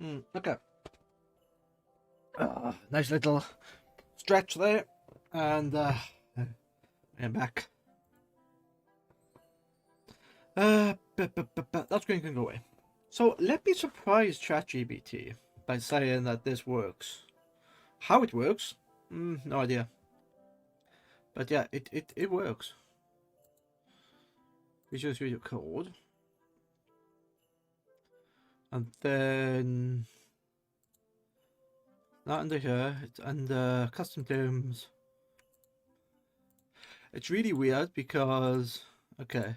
Okay. Nice little stretch there, and I'm back. That's going to go away. So let me surprise ChatGPT by saying that this works. How it works, no idea. But yeah, it works. Visual Studio Code, and then not under here. It's under custom terms. It's really weird because okay,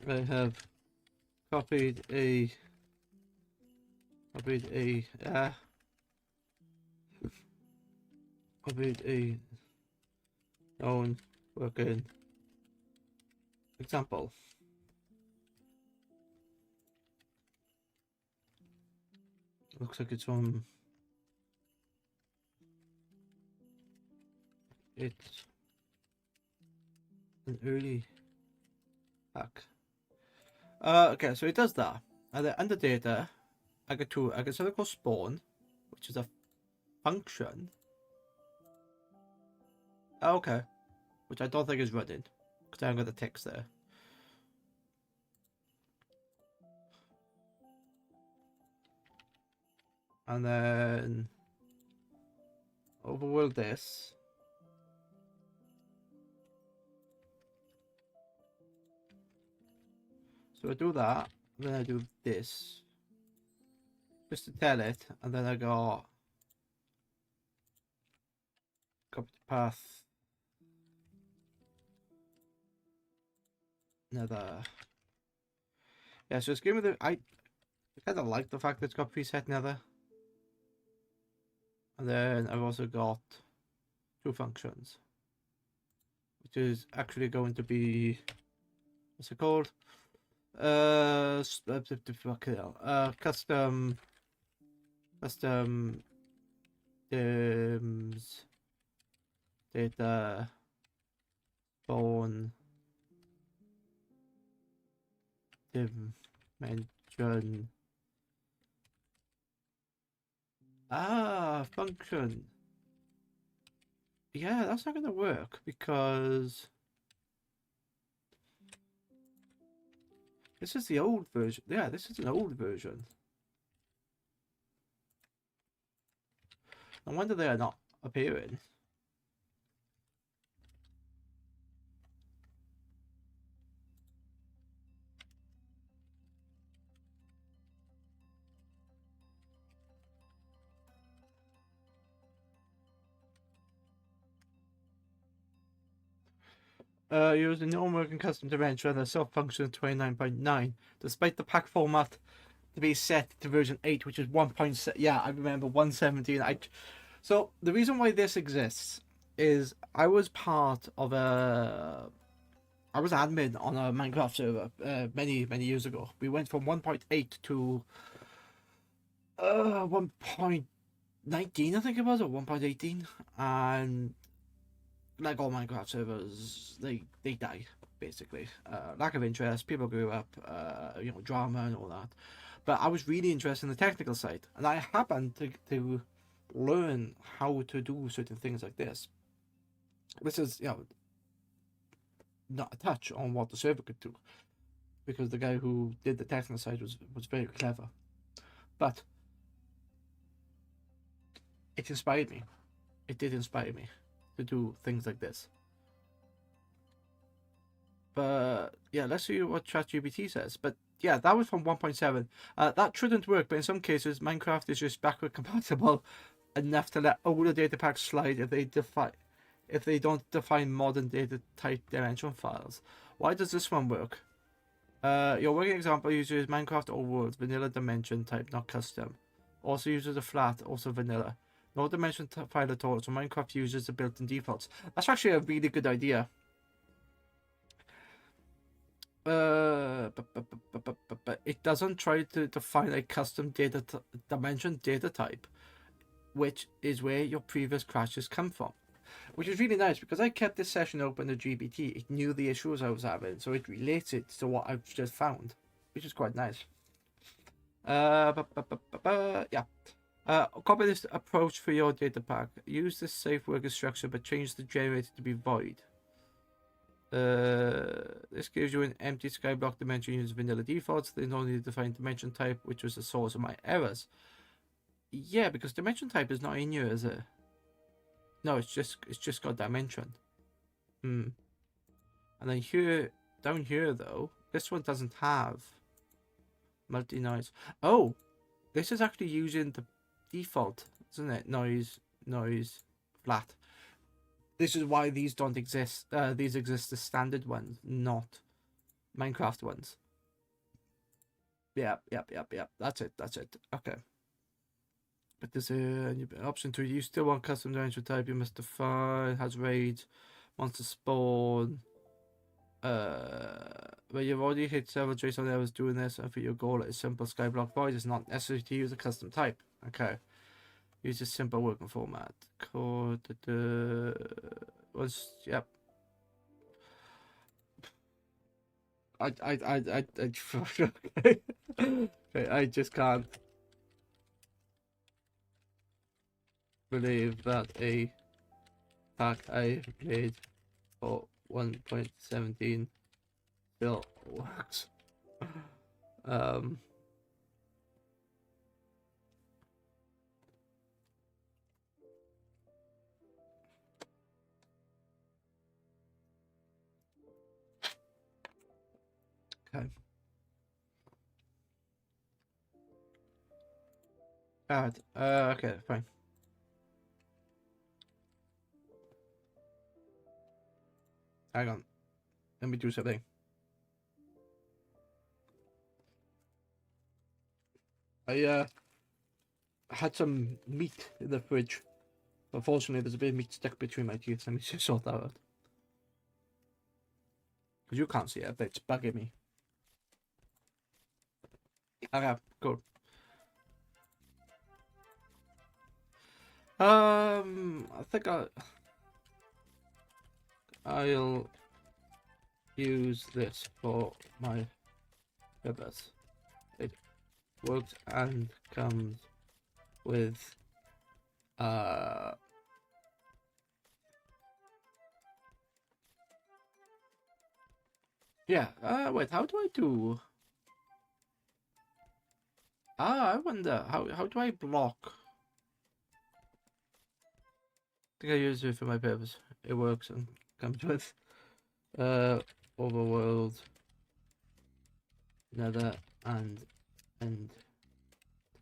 I have copied a known working example. Looks like it's from it's an early hack. Okay, so it does that. And then under data, I get something called spawn, which is a function. Okay, which I don't think is running because I haven't got the text there. And then overworld this. So I do that, then I do this, just to tell it, and then I go copy the path, another. Yeah, so it's giving me I kind of like the fact that it's got preset nether. And then I've also got two functions, which is actually going to be, what's it called? Custom terms data bone dimension function. Yeah, that's not gonna work because this is the old version. Yeah, this is an old version. No wonder they are not appearing. Use the normal working custom dimension and the self-function 29.9, despite the pack format to be set to version 8, which is 1.7. Yeah, I remember 117. So the reason why this exists is I was part of I was admin on a Minecraft server many years ago. We went from 1.8 to 1.19, I think it was, or 1.18, and like all Minecraft servers, they die basically. Lack of interest, people grew up, drama and all that. But I was really interested in the technical side, and I happened to learn how to do certain things like this. This is, not a touch on what the server could do, because the guy who did the technical side was very clever. But it inspired me. It did inspire me to do things like this. But yeah, let's see what ChatGPT says. But yeah, that was from 1.7. That shouldn't work, but in some cases, Minecraft is just backward compatible enough to let older data packs slide if they don't define modern data type dimension files. Why does this one work? Your working example uses Minecraft Overworld vanilla dimension type, not custom. Also uses a flat, also vanilla. No dimension file at all, so Minecraft uses the built-in defaults. That's actually a really good idea. But it doesn't try to define a custom dimension data type, which is where your previous crashes come from. Which is really nice because I kept this session open to GPT. It knew the issues I was having, so it relates it to what I've just found, which is quite nice. Yeah. Copy this approach for your data pack. Use this safe working structure, but change the generator to be void. This gives you an empty skyblock dimension using vanilla defaults. They don't need to define dimension type, which was the source of my errors. Yeah, because dimension type is not in here, is it? No, it's just got dimension. And then here, down here though, this one doesn't have multi-noise. Oh, this is actually using the default, isn't it? Noise, flat. This is why these don't exist. These exist as standard ones, not Minecraft ones. Yep. That's it. Okay. But there's an option to you still want custom dimension type. You must define has raids, monster spawn. But you've already hit several JSON errors doing this, and for your goal it's simple skyblock void. It's not necessary to use a custom type. Okay. Use a simple working format. Code was yep. I just can't believe that a pack I made for 1.17 still works. Okay. Alright, okay, fine. Hang on. Let me do something. I had some meat in the fridge. Unfortunately, there's a bit of meat stuck between my teeth. Let me just sort that out. Because you can't see it, but it's bugging me. Okay, cool. I think I'll use this for my purpose. It works and comes with yeah, wait, how do I do? I wonder, how do I block? I think I use it for my purpose. It works and comes with overworld, nether, and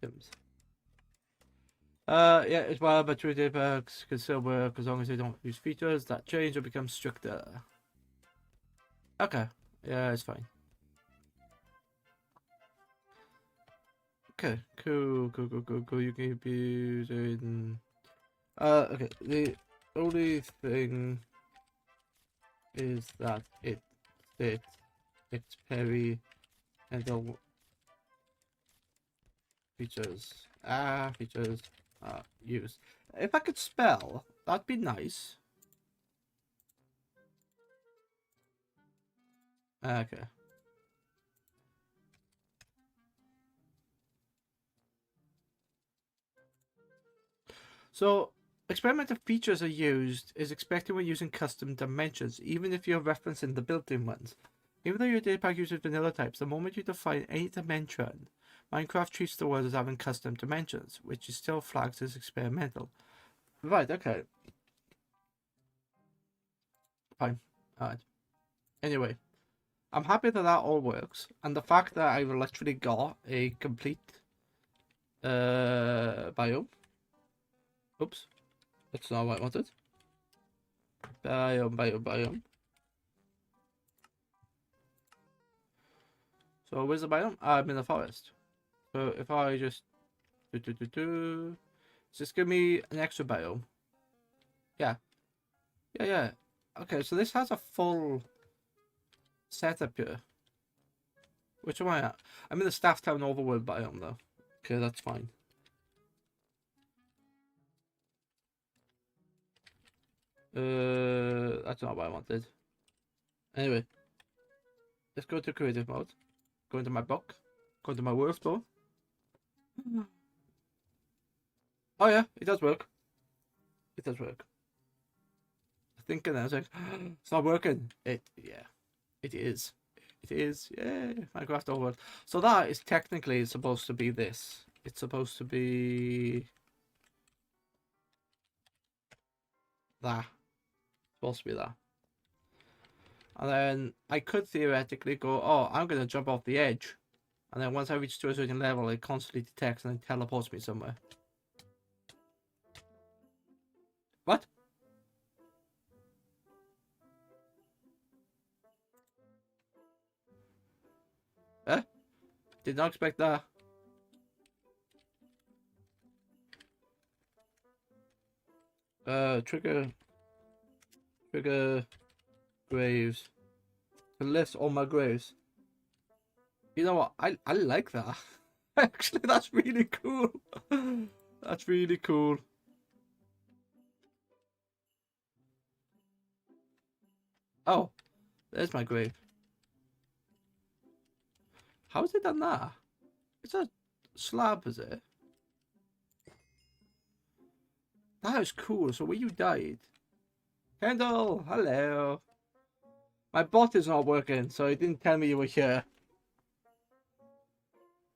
Tims. Yeah, it's wild, but true datapack can still work as long as they don't use features that change or become stricter. Okay, yeah, it's fine. Okay, cool. You can be using. Okay. The only thing is that it states expiry and the features used. If I could spell, that'd be nice. Okay. So, experimental features are used is expected when using custom dimensions, even if you're referencing the built-in ones. Even though your datapack uses vanilla types, the moment you define any dimension, Minecraft treats the world as having custom dimensions, which is still flagged as experimental. Right, okay. Fine. Alright. Anyway, I'm happy that all works, and the fact that I've literally got a complete biome. Oops. That's not what I wanted. Biome. So where's the biome? I'm in the forest. So if I just does this give me an extra biome? Yeah. Yeah. Okay, so this has a full setup here. Which am I at? I'm in the Staff Town Overworld biome though. Okay, that's fine. That's not what I wanted. Anyway, let's go to creative mode. Go into my book. Go into my workflow. Oh yeah, it does work. It does work. Thinking, I was like, it's not working. Yeah, it is. It is. Yeah, Minecraft overworld. So that is technically supposed to be this. It's supposed to be that. It's supposed to be that. And then I could theoretically go, oh, I'm gonna jump off the edge. And then once I reach to a certain level, it constantly detects and then teleports me somewhere. What? Eh? Did not expect that. Trigger graves. To list all my graves. You know what? I like that. Actually, that's really cool. That's really cool. Oh, there's my grave. How has it done that? It's a slab, is it? That is cool. So where you died. Kendall, hello. My bot is not working, so it didn't tell me you were here.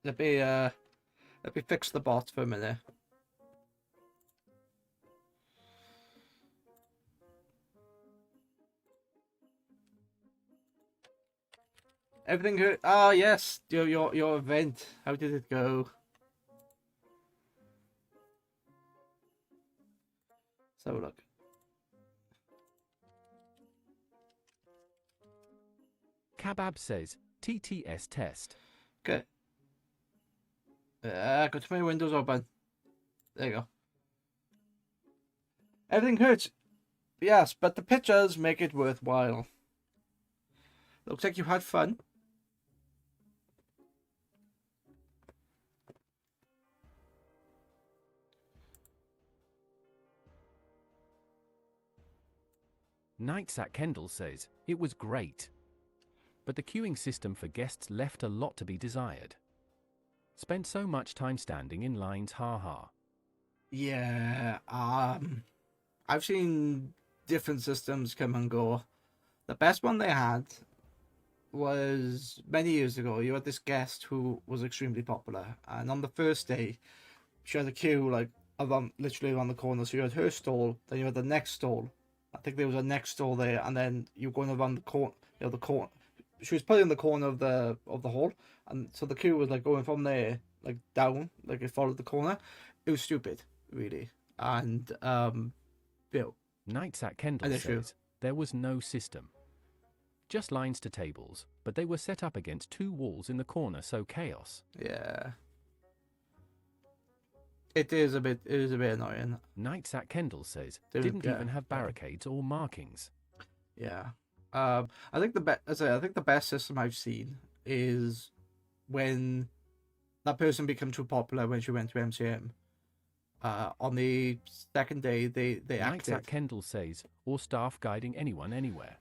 Let me fix the bot for a minute. Everything good? Ah, yes. Your event. How did it go? Let's have a look. Kabab says, TTS test. Okay. Go to my Windows open. There you go. Everything hurts. Yes, but the pictures make it worthwhile. Looks like you had fun. Nights at Kendall says, it was great. But the queuing system for guests left a lot to be desired. Spent so much time standing in lines, haha. Yeah, I've seen different systems come and go. The best one they had was many years ago. You had this guest who was extremely popular, and on the first day, she had a queue like around, literally around the corner. So you had her stall, then you had the next stall. I think there was a next stall there, and then you were going around the corner. You know, the corner. She was put in the corner of the hall, and so the queue was like going from there, like down, like it followed the corner. It was stupid, really, and you know, Nights at Kendall an issue. says, there was no system. Just lines to tables, but they were set up against two walls in the corner, so chaos. Yeah. It is a bit annoying. Nights at Kendall says, didn't even have barricades or markings. Yeah. I think the best system I've seen is when that person became too popular when she went to MCM. On the second day, they Nights acted. at Kendall says, or staff guiding anyone anywhere.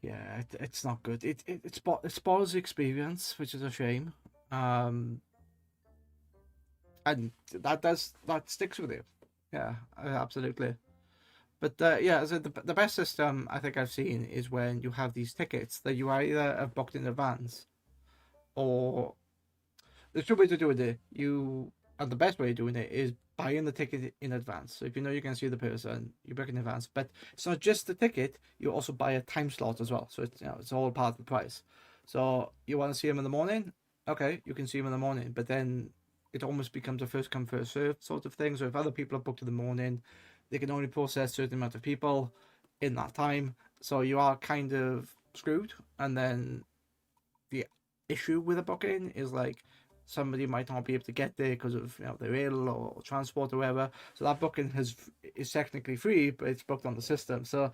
Yeah, it's not good. It spoils the experience, which is a shame. And that sticks with you. Yeah, absolutely. But yeah, so the best system I think I've seen is when you have these tickets that you either have booked in advance, or there's two ways to do it. And the best way of doing it is buying the ticket in advance. So if you know you're going to see the person, you book in advance. But it's not just the ticket; you also buy a time slot as well. So it's all part of the price. So you want to see him in the morning, okay, you can see him in the morning. But then it almost becomes a first come first served sort of thing. So if other people are booked in the morning, they can only process a certain amount of people in that time. So you are kind of screwed. And then the issue with a booking is like somebody might not be able to get there because of they're ill or transport or whatever. So that booking is technically free, but it's booked on the system. So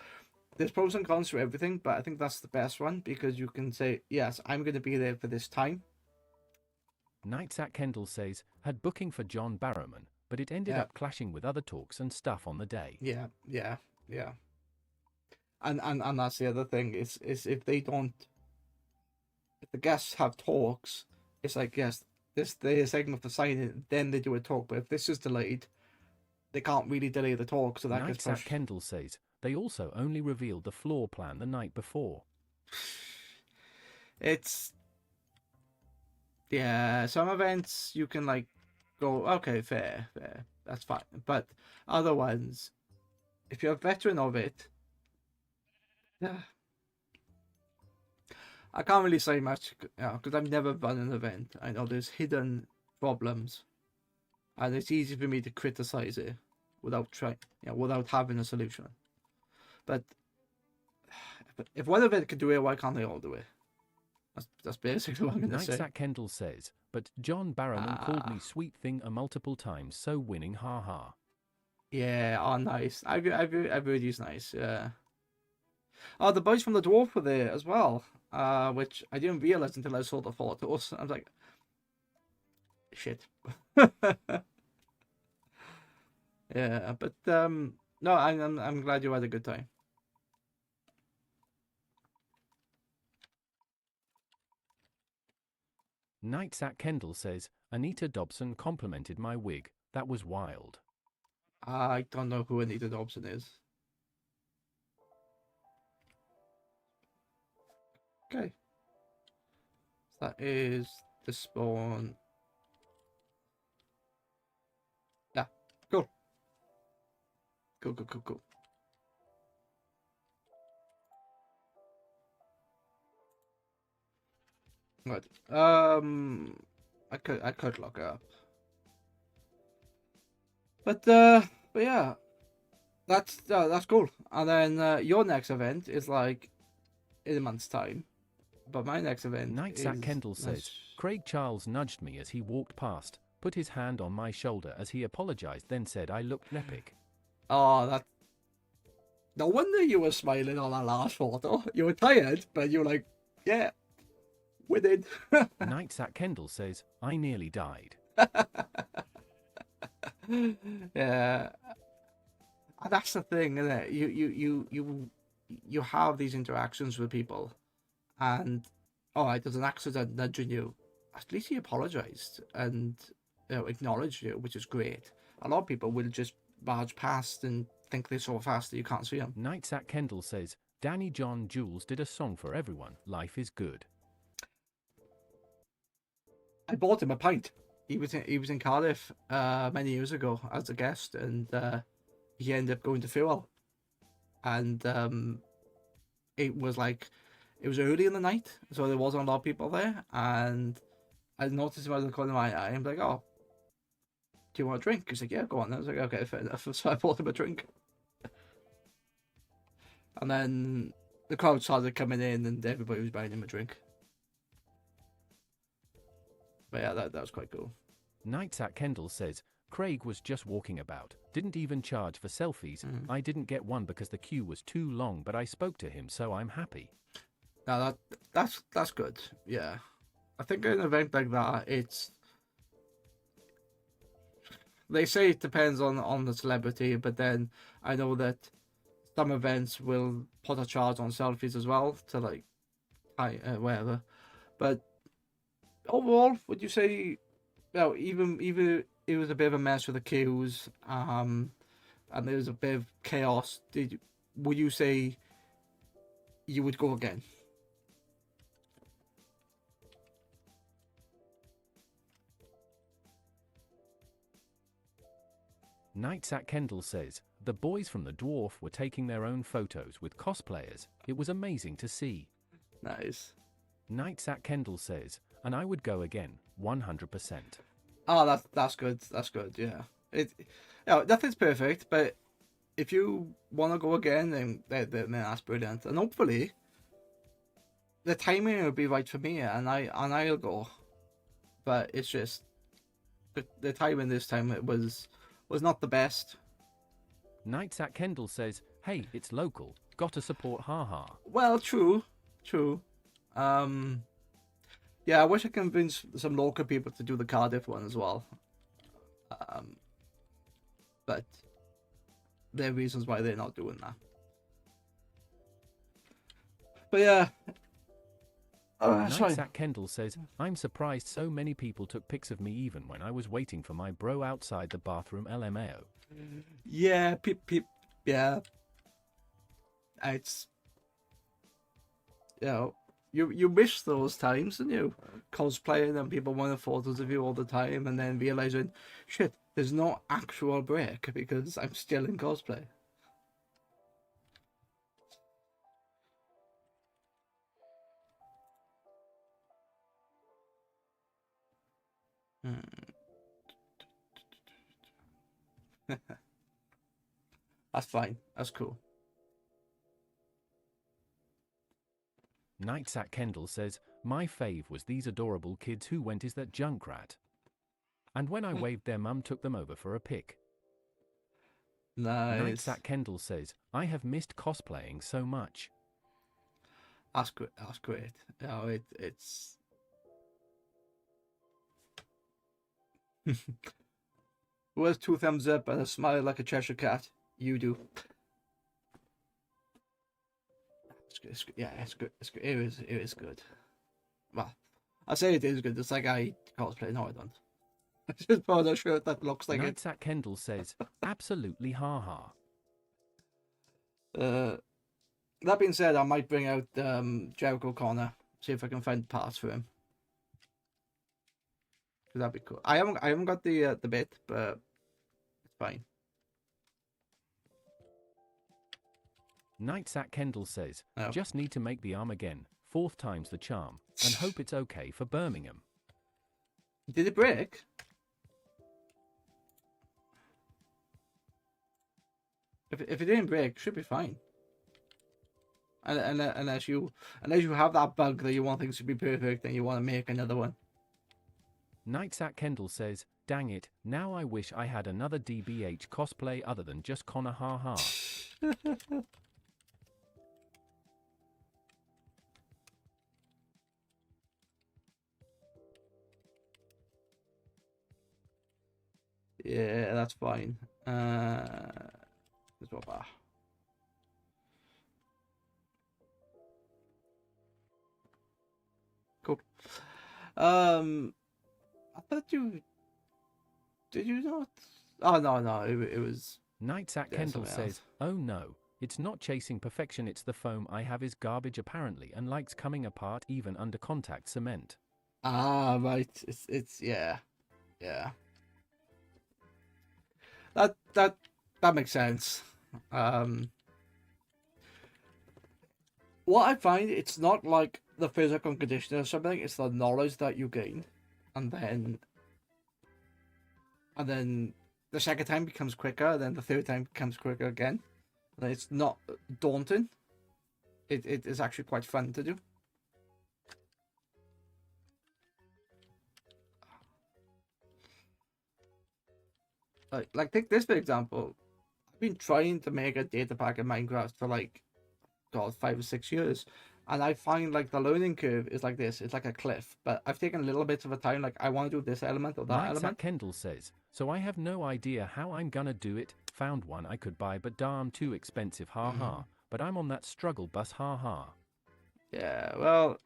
there's pros and cons for everything, but I think that's the best one because you can say, yes, I'm going to be there for this time. Nights at Kendall says, had booking for John Barrowman, but it ended up clashing with other talks and stuff on the day. Yeah. And that's the other thing is if the guests have talks, it's like, yes, the segment for signing, then they do a talk. But if this is delayed, they can't really delay the talk, so that gets Nightsat pushed. Kendall says, they also only revealed the floor plan the night before. It's yeah, some events you can like go, okay, fair, that's fine. But other ones, if you're a veteran of it, yeah, I can't really say much, because I've never run an event. I know there's hidden problems, and it's easy for me to criticize it without without having a solution. But if one event can do it, why can't they all do it? That's basically what I'm gonna say. Nightsat Kendall says, but John Barrowman called me sweet thing a multiple times, so winning, haha. Yeah, oh nice. I've heard he's nice. Yeah. Oh, the boys from the dwarf were there as well. Which I didn't realize until I saw the photos. I was like, shit. Yeah, but no, I'm glad you had a good time. Nightsat Kendall says, Anita Dobson complimented my wig. That was wild. I don't know who Anita Dobson is. Okay. That is the spawn. Yeah, cool. Cool. Right. I could look it up. But yeah, that's cool. And then your next event is like in a month's time. But my next event Nightsat is... Kendall says, Craig Charles nudged me as he walked past, put his hand on my shoulder as he apologized, then said I looked epic. Oh, that... No wonder you were smiling on that last photo. You were tired, but you were like, yeah, winning. Nightsat Kendall says, I nearly died. Yeah. And that's the thing, isn't it? You have these interactions with people, and all right, there's an accident nudging you. At least he apologized and acknowledged you, which is great. A lot of people will just barge past and think they're so fast that you can't see them. Nightsat Kendall says, Danny John Jules did a song for everyone. Life is good. I bought him a pint. He was in Cardiff many years ago as a guest, and he ended up going to fuel. And it was early in the night, so there wasn't a lot of people there. And I noticed him out of the corner of my eye. I'm like, oh, do you want a drink? He's like, yeah, go on. I was like, okay, fair enough. So I bought him a drink. And then the crowd started coming in, and everybody was buying him a drink. But yeah, that was quite cool. Nightsat Kendall says, Craig was just walking about, didn't even charge for selfies. I didn't get one because the queue was too long, but I spoke to him, so I'm happy. Now that's good. Yeah, I think an event like that, they say it depends on the celebrity, but then I know that some events will put a charge on selfies as well to like, whatever. But overall, would you say, well, even it was a bit of a mess with the queues, and there was a bit of chaos. Would you say you would go again? Nightsat Kendall says, the boys from the dwarf were taking their own photos with cosplayers. It was amazing to see. Nice. Nightsat Kendall says, and I would go again, 100%. Oh, that's good. That's good. Yeah. Nothing's perfect, but if you want to go again, then that's brilliant. And hopefully, the timing will be right for me, and I'll go. But it's just the timing this time it was not the best. Nightsat Kendall says, hey, it's local. Gotta support haha. Well, true. Yeah, I wish I convinced some local people to do the Cardiff one as well. But there are reasons why they're not doing that. But yeah, Sorry. Nightsack Kendall says, I'm surprised so many people took pics of me even when I was waiting for my bro outside the bathroom LMAO. Yeah, yeah. It's, you miss those times, and you cosplaying and people wanting photos of you all the time, and then realizing, shit, there's no actual break because I'm still in cosplay. That's fine. That's cool. Nightsack Kendall says, my fave was these adorable kids who went is that Junkrat. And when I waved their mum took them over for a pic. Nice. Nightsack Kendall says, I have missed cosplaying so much. That's great. That's great. It's. Who has 2 thumbs up and a smile like a Cheshire cat? You do. It's good. Yeah, it's good. It's good. It is good. Well, I say it is good. It's like I cosplay. No, I don't. I just bought a shirt that looks like it. Nightsack Kendall says, absolutely haha. That being said, I might bring out Jericho Connor, see if I can find parts for him. That'd be cool. I haven't got the bit, but it's fine. Nightsack Kendall says, Oh. just need to make the arm again, 4th time's the charm, and hope it's okay for Birmingham. Did it break? If it didn't break, it should be fine. Unless you have that bug that you want things to be perfect and you want to make another one. Nightsack Kendall says, dang it, now I wish I had another DBH cosplay other than just Connor haha. Yeah, that's fine. Let's go back. Cool. I thought you. Did you not? Oh no, it was. Nightsack Kendall says, oh no, it's not chasing perfection, it's the foam I have is garbage apparently and likes coming apart even under contact cement. Ah, right. It's yeah. That makes sense. What I find, it's not like the physical condition or something, it's the knowledge that you gain, and then the second time becomes quicker, then the third time becomes quicker again. And it's not daunting. It is actually quite fun to do. Like take this for example. I've been trying to make a data pack in Minecraft for like, God, 5 or 6 years, and I find like the learning curve is like this. It's like a cliff, but I've taken little bits of a time. Like I want to do this element or that element. Kendall says, so I have no idea how I'm gonna do it. Found one I could buy, but darn too expensive, haha. But I'm on that struggle bus, haha. Yeah, well,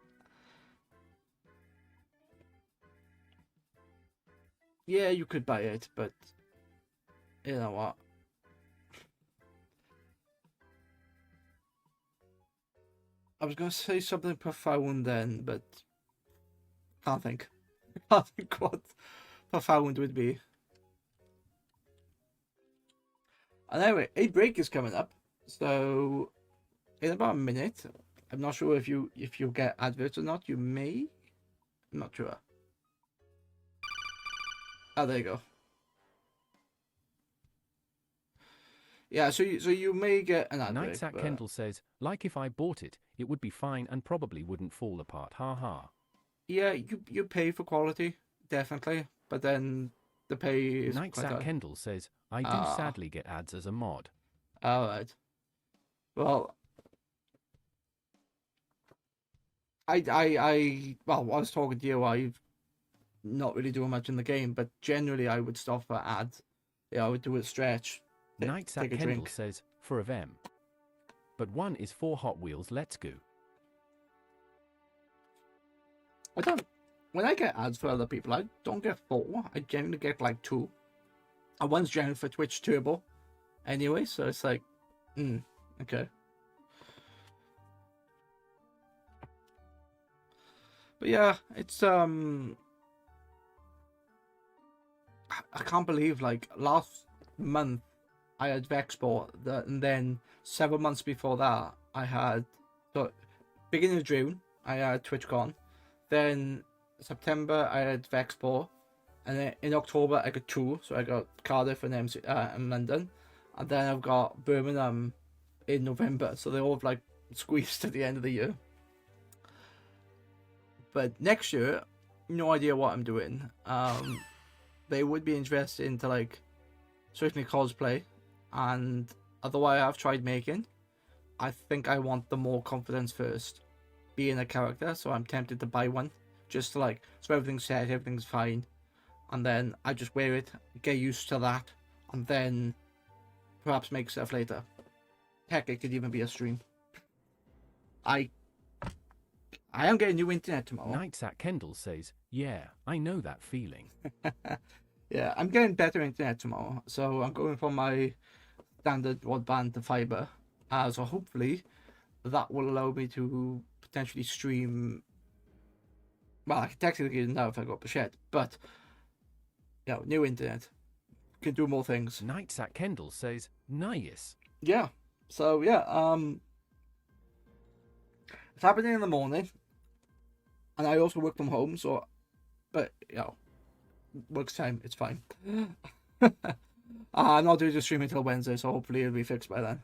yeah, you could buy it, but you know what? I was gonna say something profound then, but can't think. I can't think what profound would be. And anyway, a break is coming up, so in about a minute. I'm not sure if you get adverts or not. You may. I'm not sure. Oh, there you go. Yeah, so you may get an advert. Nightsack Kendall says, like if I bought it, it would be fine and probably wouldn't fall apart, haha. Yeah, you pay for quality, definitely, but then the pay is Nightsack Kendall says, I do sadly get ads as a mod. Alright. Well, well, I was talking to you, I'm not really doing much in the game, but generally I would stop for ads. Yeah, I would do a stretch. Nightsack Kendall says, for a them. But one is for Hot Wheels, let's go. I don't. When I get ads for other people, I don't get 4. I generally get like 2. And one's generally for Twitch Turbo. Anyway, so it's like, okay. But yeah, it's I can't believe like last month I had Vexport, and then 7 months before that I had, so beginning of June I had TwitchCon, then September I had Vexport, and then in October I got 2, so I got Cardiff and MC in London, and then I've got Birmingham in November, so they're all like squeezed to the end of the year. But next year, no idea what I'm doing. They would be interested into like certainly cosplay, and otherwise I've tried making. I think I want the more confidence first, being a character. So I'm tempted to buy one, just to like, so everything's set, everything's fine, and then I just wear it, get used to that, and then perhaps make stuff later. Heck, it could even be a stream. I am getting new internet tomorrow. Nights at Kendall says, yeah, I know that feeling. Yeah, I'm getting better internet tomorrow. So I'm going from my standard broadband to fiber. So hopefully that will allow me to potentially stream. Well, I can technically do it now if I go up a shed. But, you know, new internet. Can do more things. Nights at Kendall says, nice. Yeah. So, yeah, it's happening in the morning. And I also work from home, so, but, you know, works time, it's fine. I'm not doing the stream until Wednesday, so hopefully it'll be fixed by then.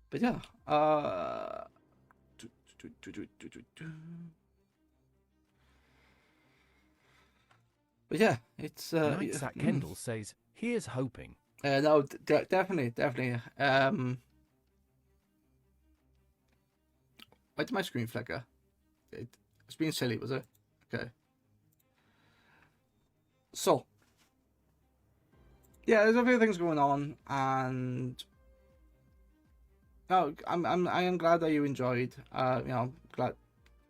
But yeah, but yeah, it's Nights at Kendall says, here's hoping. No, definitely. Why did my screen flicker? It's being silly, was it? Okay. So, yeah, there's a few things going on, and no, I am glad that you enjoyed. You know,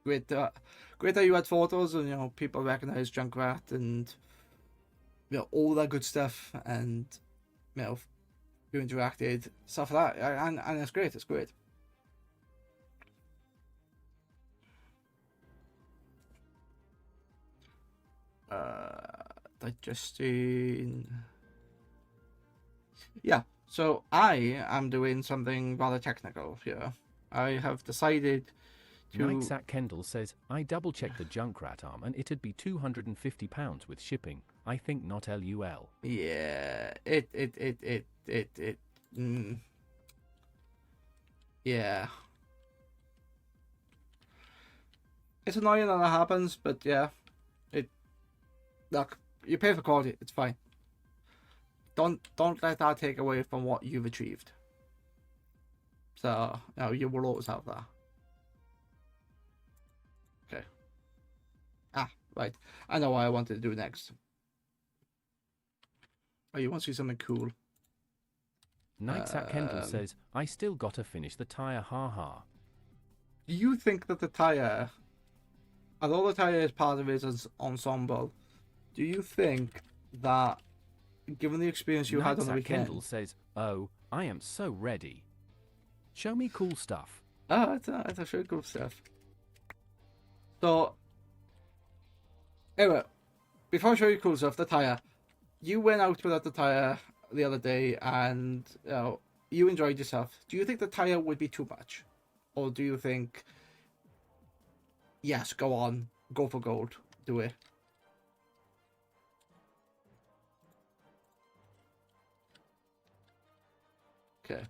great that you had photos, and you know, people recognize Junkrat, and you know, all that good stuff, and you know, you interacted, stuff like that, and it's great. It's great. Digesting. Yeah, so I am doing something rather technical here. I have decided to. Nights at Kendall says, I double checked the Junkrat arm and it'd be £250 with shipping. I think not LUL. Yeah, yeah. It's annoying that happens, but yeah. Look, you pay for quality, it's fine. Don't let that take away from what you've achieved. So, you know, you will always have that. Okay. Ah, right. I know what I wanted to do next. Oh, you want to see something cool? Nights at Kendall says, I still gotta finish the tire, haha. Do you think that the tire, although the tire is part of his ensemble, do you think that, given the experience you had on the weekend... Kendall says, oh, I am so ready. Show me cool stuff. Oh, that's actually cool stuff. So, anyway, before I show you cool stuff, the tire. You went out without the tire the other day, and you know, you enjoyed yourself. Do you think the tire would be too much? Or do you think, yes, go on, go for gold, do it? Okay.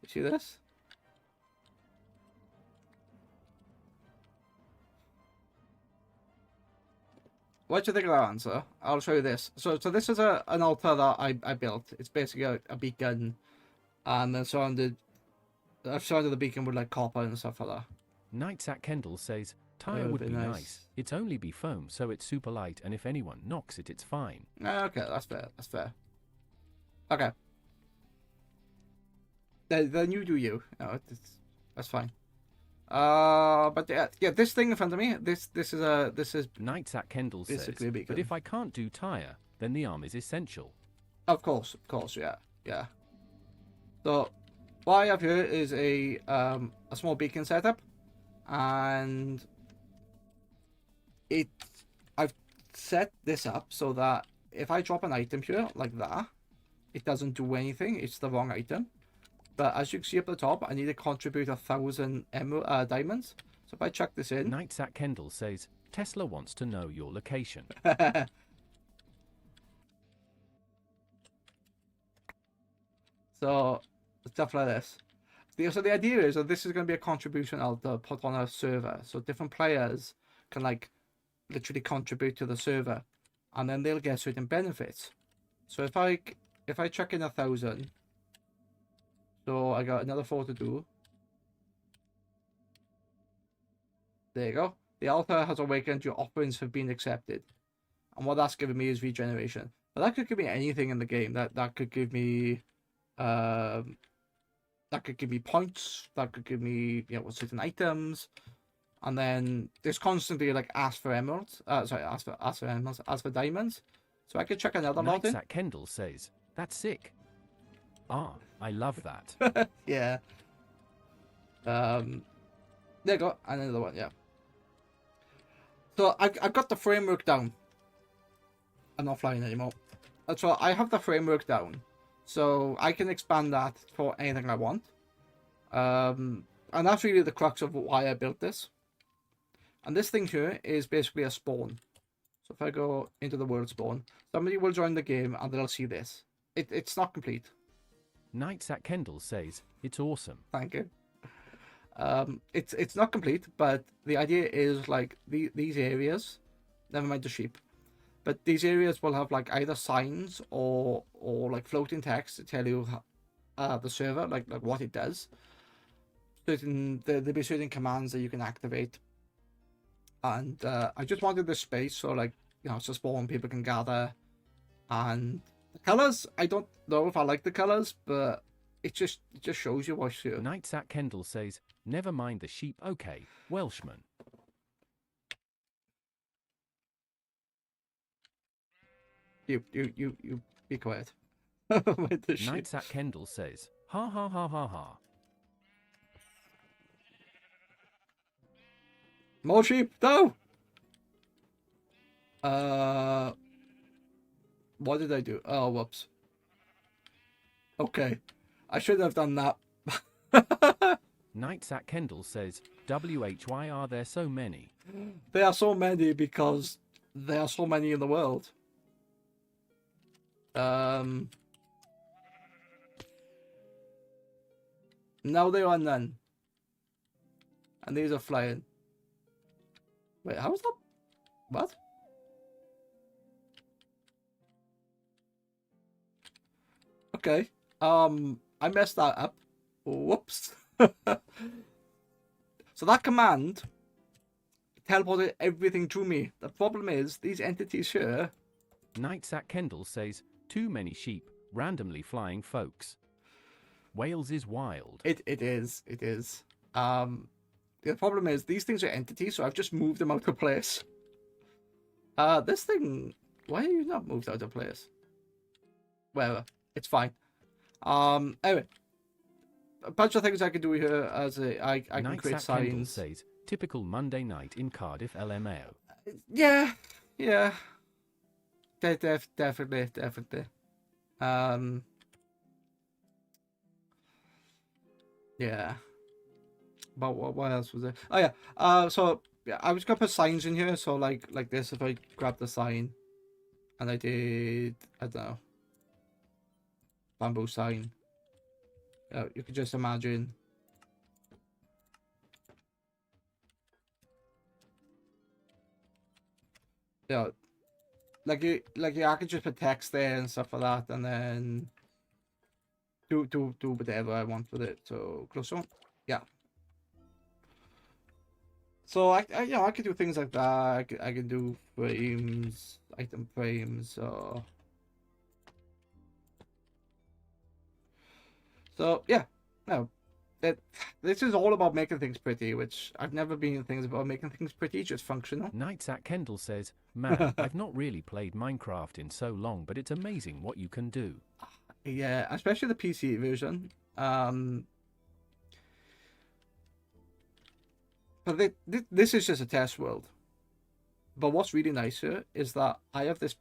You see this? What do you think of that answer? I'll show you this. So this is an altar that I built. It's basically a beacon, and then I've surrounded the beacon with like copper and stuff like that. Nights at Kendall says, tire would be nice. It's only be foam, so it's super light, and if anyone knocks it, it's fine. Okay, that's fair. That's fair. Okay. then you do you. No, that's fine. But yeah, this thing in front of me, this is Knights at Kendall says, basically a beacon. but if I can't do tire, then the arm is essential. Of course, yeah. So what I have here is a small beacon setup, and I've set this up so that if I drop an item here like that, it doesn't do anything. It's the wrong item. But as you can see up the top, I need to contribute 1,000 diamonds. So if I chuck this in, Knights at Kendall says, Tesla wants to know your location. So stuff like this. So the idea is that this is going to be a contribution I'll put on a server, so different players can like literally contribute to the server, and then they'll get certain benefits. So if I chuck in 1,000, so I got another 4 to do. There you go. The altar has awakened. Your offerings have been accepted, and what that's giving me is regeneration. But that could give me anything in the game. That could give me that could give me points, that could give me, certain items, and then there's constantly like ask for emeralds. Ask for emeralds, ask for diamonds. So I could check another lot in. Knights at Kendall says, that's sick. Ah, I love that. Yeah. There you go, and another one, yeah. So I've got the framework down. I'm not flying anymore. So I have the framework down. So I can expand that for anything I want. And that's really the crux of why I built this. And this thing here is basically a spawn. So if I go into the world spawn, somebody will join the game and they'll see this. It's not complete. Knights at Kendall says, it's awesome. Thank you. It's not complete, but the idea is like these areas, never mind the sheep, but these areas will have like either signs or like floating text to tell you the server like what it does. There'll be certain commands that you can activate, and I just wanted this space so like it's a spawn people can gather, and the colors I don't know if I like the colors, but it just shows you what's here. Knights at Kendall says, never mind the sheep, okay, Welshman. You be quiet. Knights at Kendall says, ha ha ha ha ha. More sheep, no! What did I do? Oh, whoops. Okay. I shouldn't have done that. Knights at Kendall says, why are there so many? There are so many because there are so many in the world. Now there are none. And these are flying. Wait, how is that? What? Okay. I messed that up. Whoops. So that command teleported everything to me. The problem is these entities here. Knights at Kendall says, too many sheep, randomly flying folks. Wales is wild. It is. The problem is these things are entities, so I've just moved them out of place. This thing, why are you not moved out of place? Whatever, it's fine. Anyway, a bunch of things I can do here as I can create signs. Says, typical Monday night in Cardiff, LMAO. Yeah. Definitely. Yeah. But what else was there? Oh yeah. So yeah, I was gonna put signs in here. So like this, if I grab the sign, and I did, I don't know, bamboo sign. You could just imagine. Yeah. I could just put text there and stuff like that, and then do whatever I want with it. So close on, yeah. So I could do things like that. I can do frames, item frames. So yeah, no, that this is all about making things pretty, which I've never been in things about making things pretty, just functional. Knights at Kendall says, man, I've not really played Minecraft in so long, but it's amazing what you can do. Yeah, especially the PC version. But this is just a test world. But what's really nice here is that I have this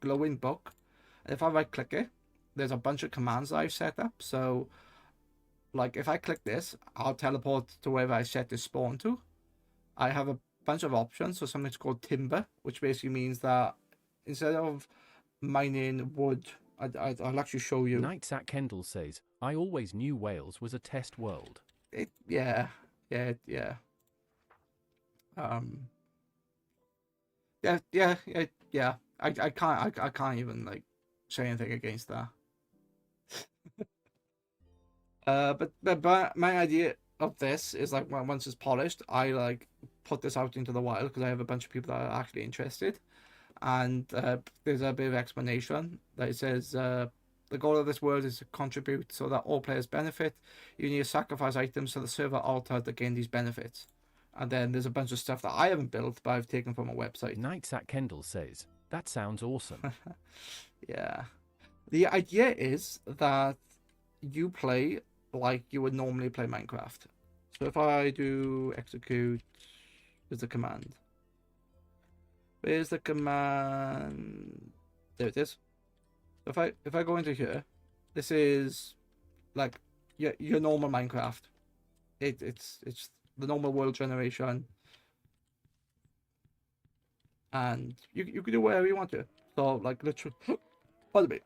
glowing book, and if I right click it, there's a bunch of commands that I've set up. So, like if I click this, I'll teleport to wherever I set this spawn to. I have a bunch of options. So something's called timber, which basically means that instead of mining wood, I'll actually show you. Knights at Kendall says, I always knew Wales was a test world. Yeah. Um. Yeah. I can't even like say anything against that. But my idea of this is like once it's polished, I like put this out into the wild because I have a bunch of people that are actually interested, and there's a bit of explanation that it says the goal of this world is to contribute so that all players benefit. You need to sacrifice items to the server altar to gain these benefits. And then there's a bunch of stuff that I haven't built, but I've taken from a website. Knights at Kendall says, that sounds awesome. Yeah. The idea is that you play like you would normally play Minecraft. So if I do execute, there's the command. Where's the command? There it is. If I go into here, this is like your normal Minecraft. It's the normal world generation, and you can do whatever you want to. So like literally, pardon me.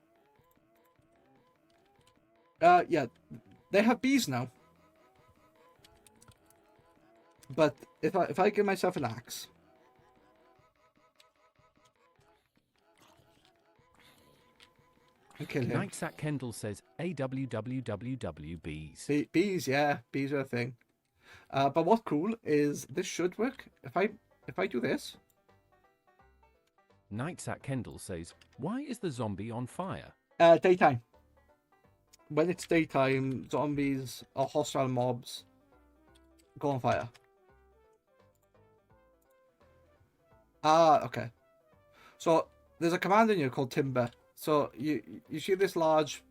Yeah, they have bees now. But if I give myself an axe, and kill him. Knights at Kendall says, AWWWW bees. Bees, yeah, bees are a thing. But what's cool is this should work. If I do this. Knights at Kendall says, why is the zombie on fire? Daytime. When it's daytime, zombies or hostile mobs go on fire. Ah, okay. So there's a command in here called timber. So you see this large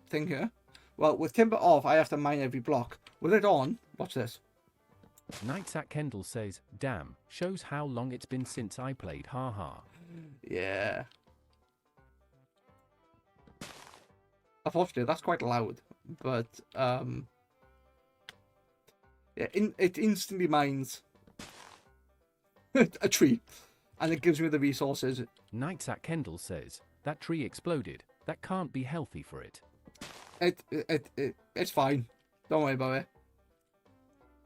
thing here? Well, with timber off, I have to mine every block. With it on, watch this. Knights at Kendall says, damn, shows how long it's been since I played, haha. Yeah. Unfortunately, that's quite loud, but yeah, it instantly mines a tree, and it gives me the resources. Knights at Kendall says, that tree exploded. That can't be healthy for it. It's fine. Don't worry about it.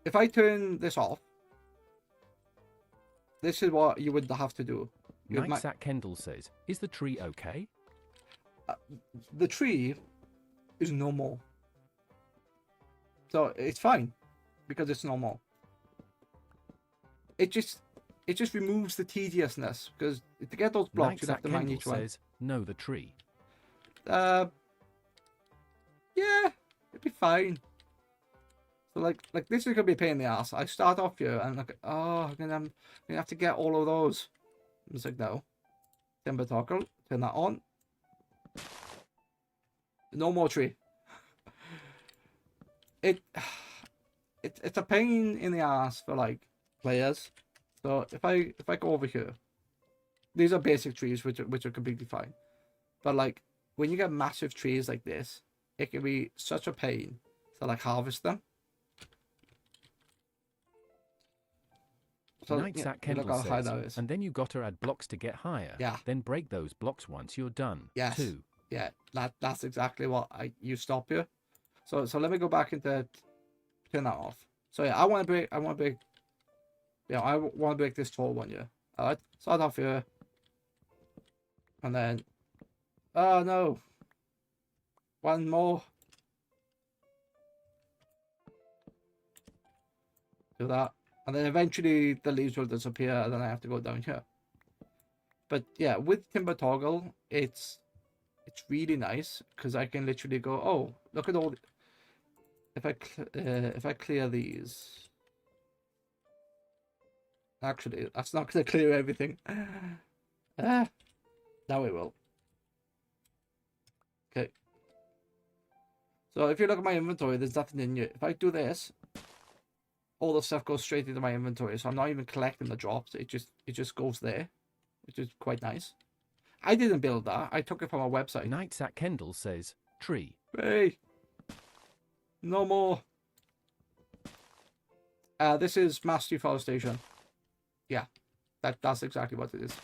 If I turn this off, this is what you would have to do. Knights at Kendall says, is the tree okay? The tree is normal. So it's fine because it's normal. It just removes the tediousness because to get those blocks you'd have to mine each one. Says, no, the tree. Yeah, it'd be fine. So like this is gonna be a pain in the ass. I start off here and like, oh, I'm gonna have to get all of those. It's like no. Timber toggle, turn that on. No more tree. It's a pain in the ass for like players. So if I go over here, these are basic trees which are completely fine. But like when you get massive trees like this, it can be such a pain to like harvest them. So Knights at Kendall says, and then you gotta add blocks to get higher. Yeah. Then break those blocks once you're done. Yes. Too. Yeah, that's exactly what you stop here. So let me go back into turn that off. So yeah, I want to break this tall one here. Alright, start off here. And then oh no. One more. Do that. And then eventually the leaves will disappear and then I have to go down here. But yeah, with timber toggle, it's really nice because I can literally go, oh, look at all if I clear these, actually, that's not going to clear everything. Ah, now it will. Okay. So if you look at my inventory, there's nothing in here. If I do this, all the stuff goes straight into my inventory, so I'm not even collecting the drops. It just goes there, which is quite nice. I didn't build that. I took it from a website. Knights at Kendall says, tree. Hey, no more. This is mass deforestation. Yeah, that's exactly what it is.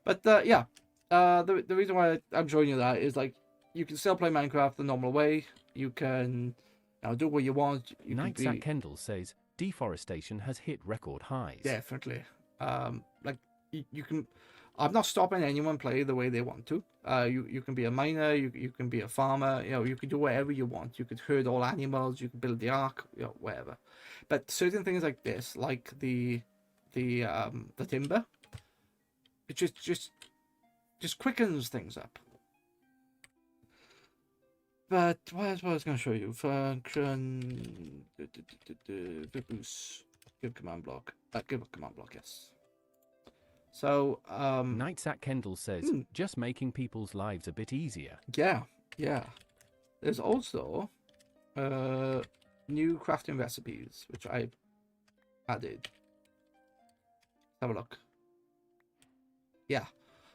But yeah, the reason why I'm showing you that is like you can still play Minecraft the normal way. You can do what you want. Knights at Kendall says deforestation has hit record highs. Definitely. Like you can. I'm not stopping anyone play the way they want to. You can be a miner. You can be a farmer. You can do whatever you want. You could herd all animals. You can build the ark. Whatever. But certain things like this, like the timber, it just quickens things up. But what else was I going to show you? Function. Give command block. Give a command block, yes. So, Knights at Kendall says, just making people's lives a bit easier. Yeah. There's also new crafting recipes, which I added. Have a look. Yeah.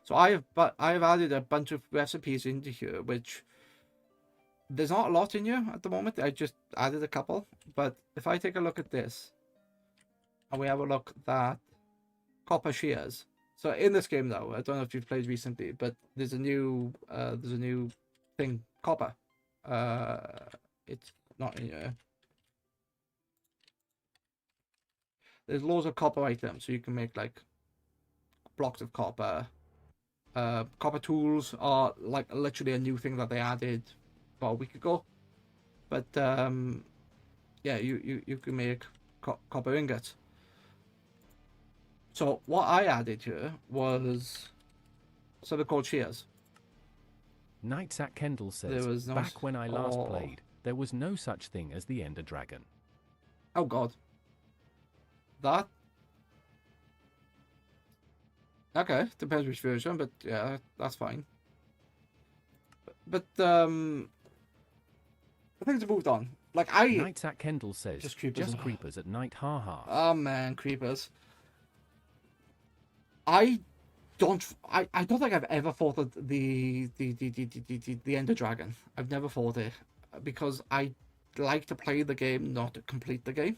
So I have added a bunch of recipes into here, which there's not a lot in here at the moment. I just added a couple. But if I take a look at this, and we have a look at copper shears. So in this game, though, I don't know if you've played recently, but there's a new thing, copper. It's not in here. There's loads of copper items, so you can make like blocks of copper. Copper tools are like literally a new thing that they added about a week ago. But yeah, you can make copper ingots. So what I added here was something called shears. Knights at Kendall says, back when I last played, there was no such thing as the Ender Dragon. Oh god. That? Okay, depends which version, but yeah, that's fine. But things have moved on. Like Knights at Kendall says, just creepers at night, haha. Oh man, creepers. I don't think I've ever fought the Ender Dragon. I've never fought it because I like to play the game, not to complete the game.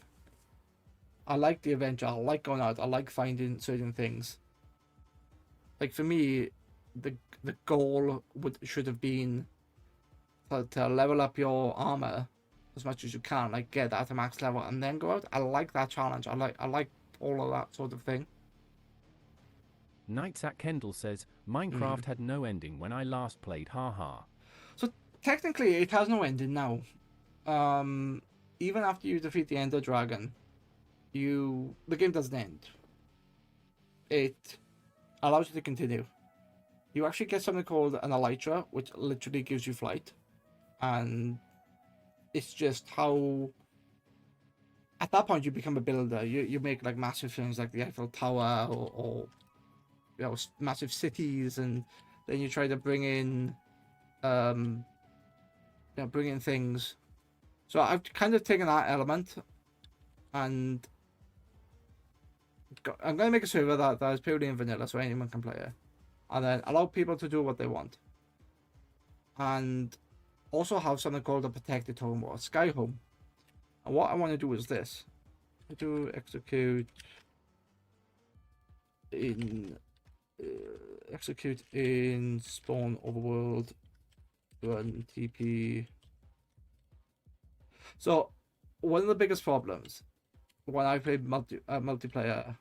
I like the adventure. I like going out. I like finding certain things. Like for me, the goal should have been to level up your armor as much as you can, like get that to max level and then go out. I like that challenge. I like all of that sort of thing. Knights at Kendall says, Minecraft had no ending when I last played, haha. So technically it has no ending now. Even after you defeat the Ender Dragon, the game doesn't end. It allows you to continue. You actually get something called an elytra, which literally gives you flight. And it's just how at that point you become a builder. You make like massive things like the Eiffel Tower or massive cities, and then you try to bring in things. So I've kind of taken that element and I'm going to make a server that is purely in vanilla so anyone can play it, and then allow people to do what they want, and also have something called a protected home or a sky home. And what I want to do is this. I do execute in spawn overworld, run TP. So one of the biggest problems when I play multiplayer,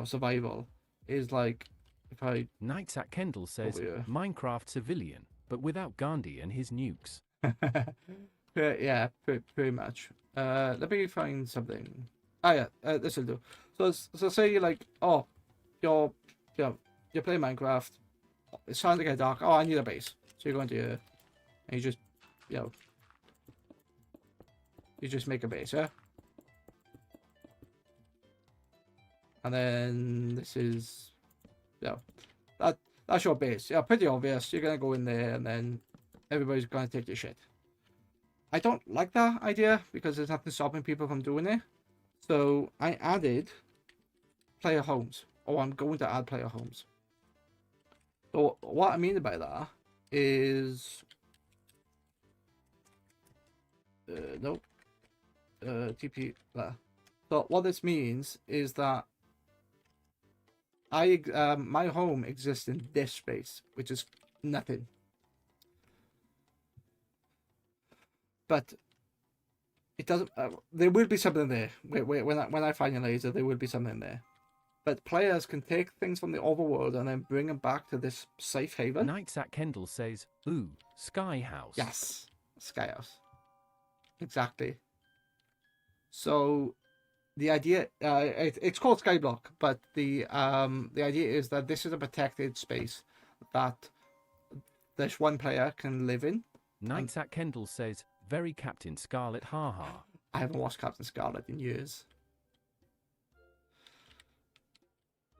survival, is like if I Knights at Kendall says Minecraft civilian, but without Gandhi and his nukes. Yeah, pretty much. Let me find something. This will do. So say you're like, you're playing Minecraft. It's starting to get dark. Oh, I need a base. So you're going to and you just you just make a base, yeah? And then this is, yeah, that's your base. Yeah, pretty obvious. You're gonna go in there and then everybody's gonna take your shit. I don't like that idea because there's nothing stopping people from doing it. So I added player homes, or I'm going to add player homes. So what I mean by that is, nope, TP there. So what this means is that my home exists in this space, which is nothing. But it doesn't. There will be something there. When I find a laser, there will be something there. But players can take things from the overworld and then bring them back to this safe haven. Knights at Kendall says, ooh, Sky House. Yes, Sky House. Exactly. So the idea, it's called Skyblock, but the idea is that this is a protected space that this one player can live in. Knights at Kendall says, very Captain Scarlet, haha. I haven't watched Captain Scarlet in years.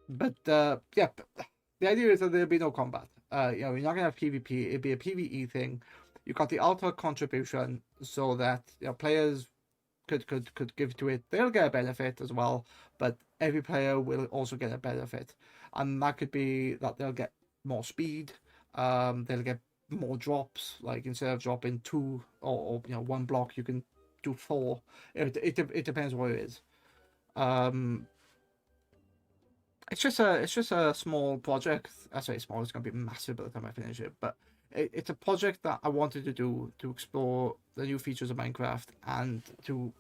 But yeah, the idea is that there'll be no combat. You know, you're not gonna have PvP. It'll be a PvE thing. You got the altar contribution, so that players could give to it. They'll get a benefit as well, but every player will also get a benefit, and that could be that they'll get more speed. They'll get more drops. Like instead of dropping 2 or 1 block, you can do 4. It depends what it is. It's just a small project. I say small. It's gonna be massive by the time I finish it, but it's a project that I wanted to do to explore the new features of Minecraft and to,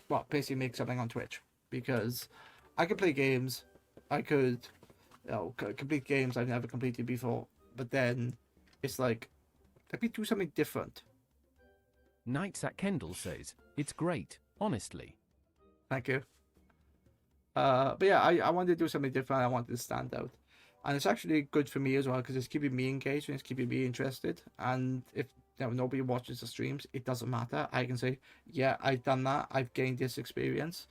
well, basically make something on Twitch, because I could play games, I could, complete games I've never completed before, but then it's like, let me do something different. Knights at Kendall says, it's great, honestly. Thank you. But yeah, I wanted to do something different. I wanted to stand out, and it's actually good for me as well because it's keeping me engaged and it's keeping me interested. And if nobody watches the streams, it doesn't matter. I can say, yeah, I've done that. I've gained this experience.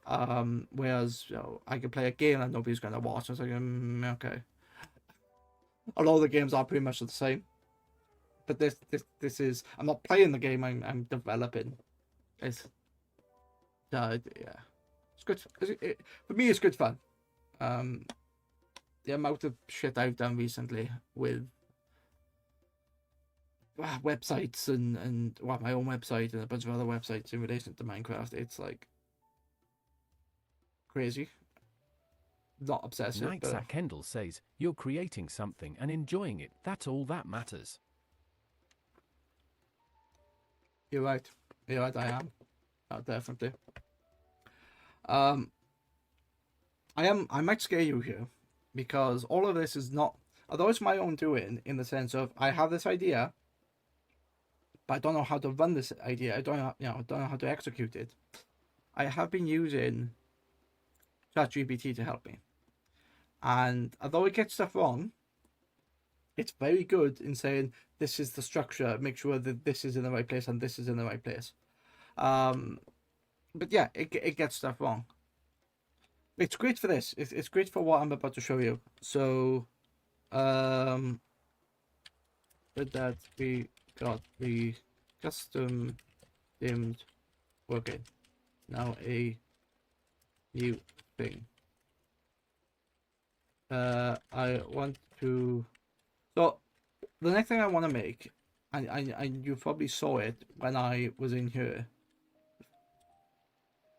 Whereas I can play a game and nobody's gonna watch. I was like, okay. A lot of the games are pretty much the same, but this is, I'm not playing the game. I'm developing. It's yeah. It's good. For me, it's good fun. The amount of shit I've done recently with websites and my own website and a bunch of other websites in relation to Minecraft, it's like crazy. Not obsessive. Knights at Kendall says, you're creating something and enjoying it. That's all that matters. You're right. I am. Definitely. I might scare you here, because all of this is not, although it's my own doing, in the sense of I have this idea, but I don't know how to run this idea. I don't know how to execute it. I have been using ChatGPT to help me, and although it gets stuff wrong, it's very good in saying this is the structure. Make sure that this is in the right place and this is in the right place. But yeah, it gets stuff wrong. It's great for this. It's great for what I'm about to show you. So, with that, we got the custom dimmed working. Now a new thing. I want to. So, the next thing I want to make, and you probably saw it when I was in here.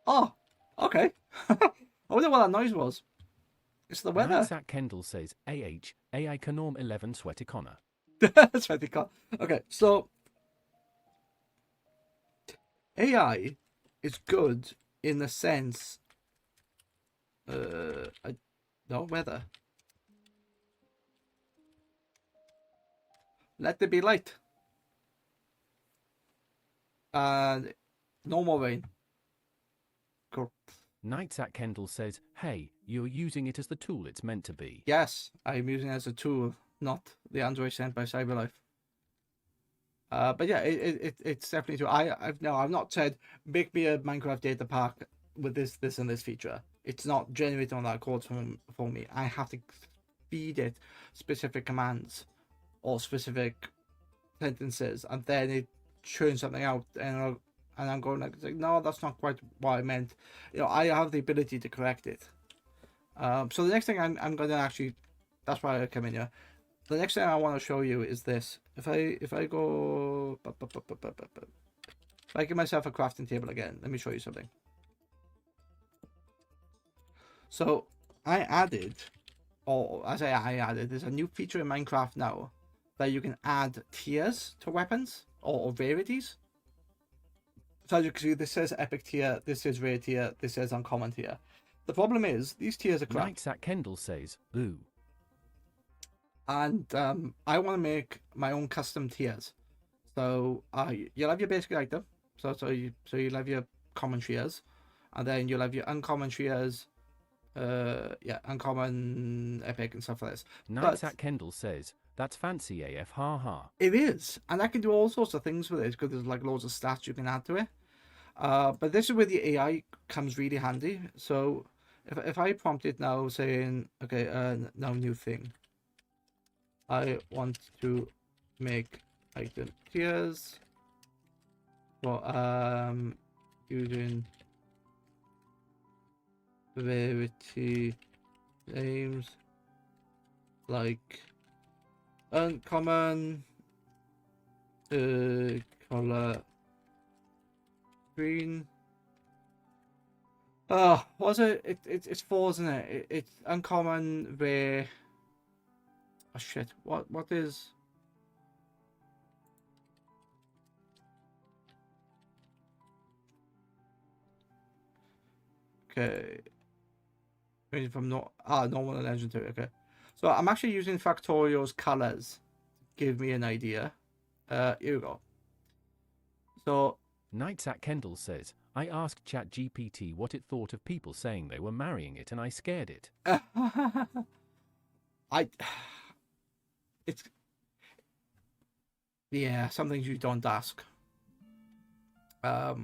Oh, okay. I wonder what that noise was. It's the weather. Knights at Kendall says, AI Canorm 11 Sweaticona. Sweaticona. Okay, so AI is good in the sense. No weather. Let there be light. And no more rain. Cool. Knights at Kendall says, hey, you're using it as the tool it's meant to be. Yes, I'm using it as a tool, not the Android sent by Cyberlife. But yeah, it's definitely true. I've not said make me a Minecraft data pack with this and this feature. It's not generating all that code for me. I have to feed it specific commands or specific sentences, and then it churns something out, and I'm going like, no, that's not quite what I meant. I have the ability to correct it. So the next thing I'm going to actually, that's why I come in here. The next thing I want to show you is this. If I go, if I give myself a crafting table again, let me show you something. So I added, or as I added, there's a new feature in Minecraft now that you can add tiers to weapons or rarities. So as you can see, this says epic tier, this says rare tier, this says uncommon tier. The problem is these tiers are crap. Nights at Kendall says, ooh. And I want to make my own custom tiers. So you'll have your basic item. So you'll have your common tiers, and then you'll have your uncommon tiers. Uncommon, epic, and stuff like this. Nights at Kendall says, that's fancy AF, ha ha. It is, and I can do all sorts of things with it because there's like loads of stats you can add to it. But this is where the AI comes really handy. So if I prompt it now saying, okay, now new thing. I want to make item tiers for using rarity names like uncommon, color green. What's it? It's four, isn't it? It's uncommon, rare. Oh shit! What is? Okay. Ranging from normal and legendary. Okay. So I'm actually using Factorio's colors to give me an idea. Here we go. So Nights at Kendall says, I asked ChatGPT what it thought of people saying they were marrying it and I scared it. It's yeah, some things you don't ask. What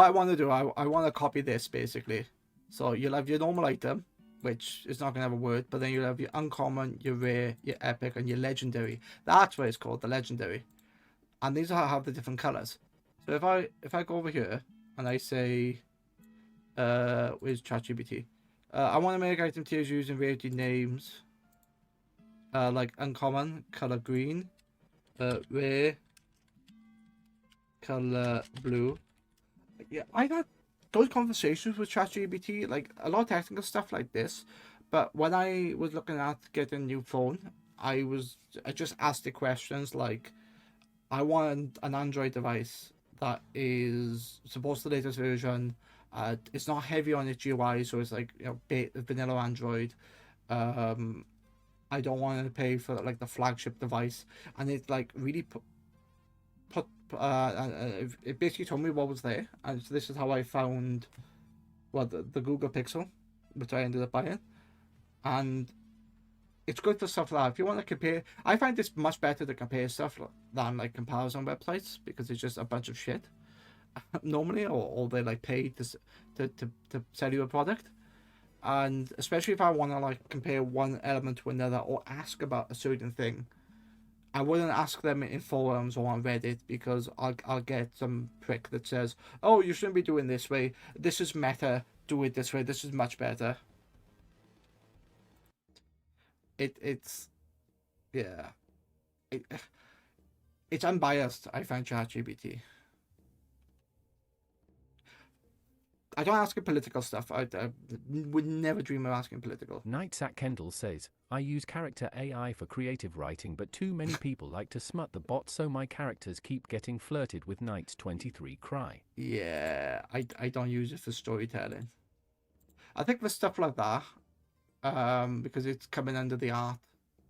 I want to do, I want to copy this basically. So you'll have your normal item, which is not going to have a word, but then you'll have your uncommon, your rare, your epic, and your legendary. That's what it's called, the legendary. And these have the different colors. So if I go over here and I say, where's ChatGPT? I want to make item tiers using rarity names, like uncommon, color green, rare, color blue. Yeah, I had those conversations with ChatGPT, like a lot of technical stuff like this. But when I was looking at getting a new phone, I just asked the questions like, I want an Android device that is supposed to the latest version. It's not heavy on its GUI, so it's like vanilla Android. I don't want to pay for like the flagship device, and it like really it basically told me what was there, and so this is how I found the Google Pixel, which I ended up buying, and it's good for stuff like that. If you want to compare, I find this much better to compare stuff than like comparison websites because it's just a bunch of shit normally, or they like pay to sell you a product. And especially if I want to like compare one element to another or ask about a certain thing, I wouldn't ask them in forums or on Reddit because I'll get some prick that says, "Oh, you shouldn't be doing this way. This is meta. Do it this way. This is much better." It's yeah, it, it's unbiased. I find ChatGPT. I don't ask it political stuff. I would never dream of asking political. Nights at Kendall says, I use character AI for creative writing, but too many people like to smut the bot, so my characters keep getting flirted with Nights 23 cry. Yeah, I don't use it for storytelling. I think for stuff like that, because it's coming under the art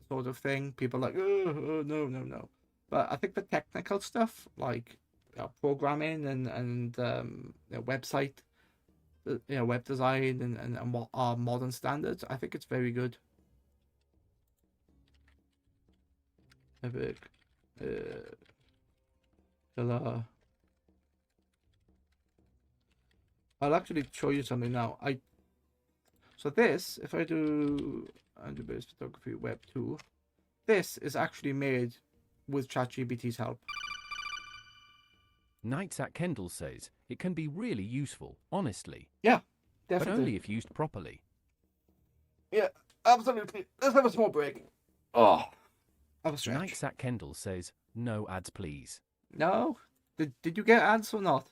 sort of thing, people are like, oh no. But I think for technical stuff like programming and website, web design and what are modern standards, I think it's very good. Epic I'll actually show you something now. So this, if I do Android-based photography web 2, this is actually made with ChatGPT's help. Knights at Kendall says, it can be really useful, honestly. Yeah, But definitely. only if used properly. Yeah, absolutely. Let's have a small break. Oh, have a stretch. Knights at Kendall says, no ads please. No? Did you get ads or not?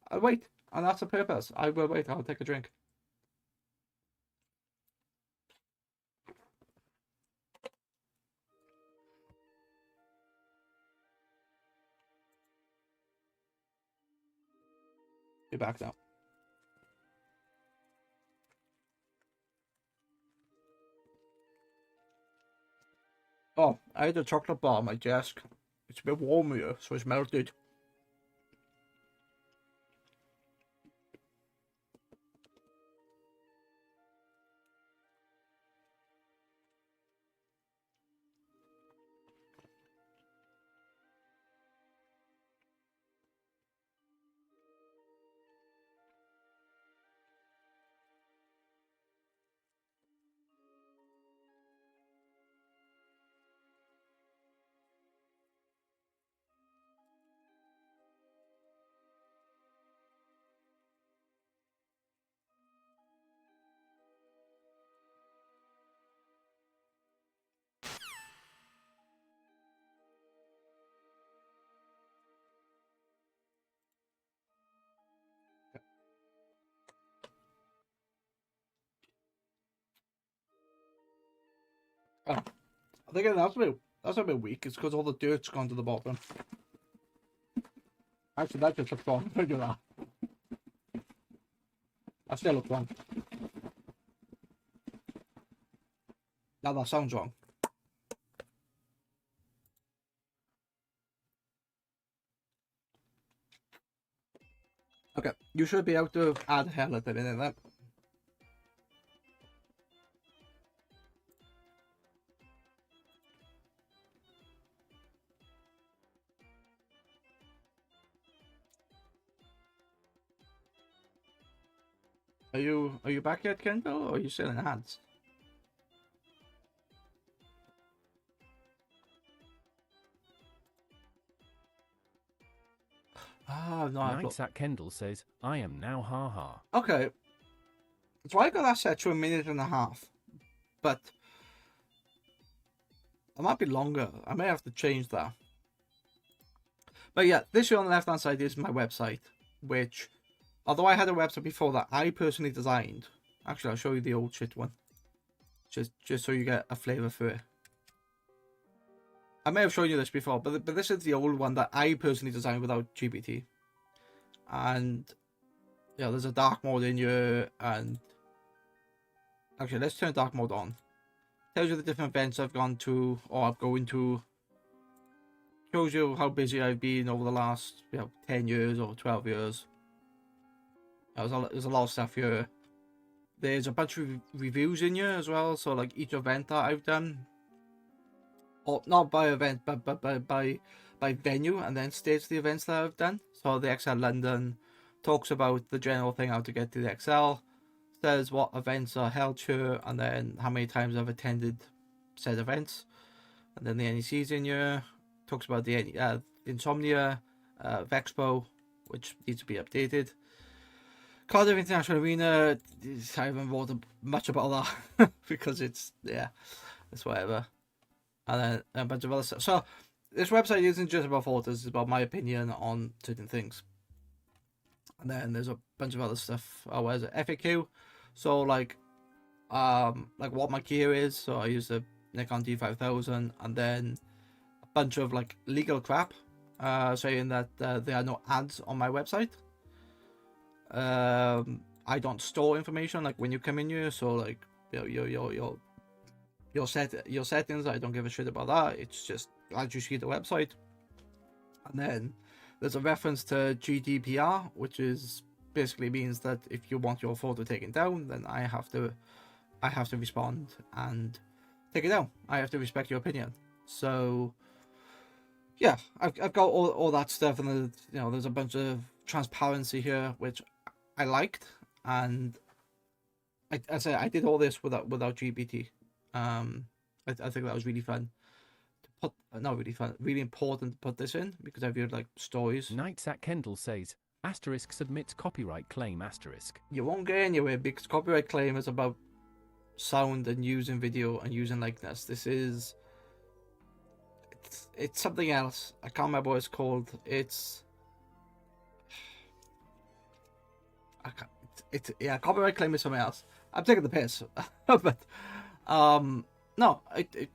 I'll wait, and that's the purpose. I will wait, I'll take a drink. Be back now. Oh, I had a chocolate bar on my desk. It's a bit warm here, so it's melted. Oh, I think that's a bit weak. It's because all the dirt's gone to the bottom. Actually, that just looks wrong. Look at that. That still looks wrong. Now that sounds wrong. Okay, you should be able to add hell at the minute then. Are you back yet, Kendall, or are you still in ads? Ah, no. Knights at Kendall says, I am now haha. Okay. So I got that set to 1.5 minutes, but it might be longer. I may have to change that. But yeah, this here on the left hand side is my website, which, although I had a website before that I personally designed. Actually, I'll show you the old shit one, just so you get a flavour for it. I may have shown you this before, but this is the old one that I personally designed without GPT. And yeah, there's a dark mode in here, and actually, let's turn dark mode on. Tells you the different events I've gone to or I'm going to. Shows you how busy I've been over the last 10 years or 12 years. There's a lot of stuff here. There's a bunch of reviews in here as well. So like each event that I've done, or not by event, but by venue, and then states the events that I've done. So the XL London talks about the general thing, how to get to the XL, says what events are held here, and then how many times I've attended said events. And then the NEC's in here, talks about the Insomnia, Vexpo, which needs to be updated. Cardiff International Arena, I haven't wrote much about that because it's whatever. And then a bunch of other stuff. So this website isn't just about photos; it's about my opinion on certain things. And then there's a bunch of other stuff. Oh, where's it? FAQ. So like what my gear is. So I use the Nikon D5000, and then a bunch of like legal crap, saying that there are no ads on my website. I don't store information like when you come in here. So like your settings, I don't give a shit about that. It's just as you see the website. And then there's a reference to GDPR, which is basically means that if you want your photo taken down, then I have to respond and take it down. I have to respect your opinion. So yeah, I've got all that stuff, and there's a bunch of transparency here which I liked, and I say I did all this without GPT. I think that was really fun to put. Not really fun, really important to put this in because I viewed like stories. Knights at Kendall says, asterisk submits copyright claim asterisk. You won't get anywhere because copyright claim is about sound and using video and using likeness. This is it's something else. I can't remember what it's called. Yeah, copyright claim is something else. I'm taking the piss, but no,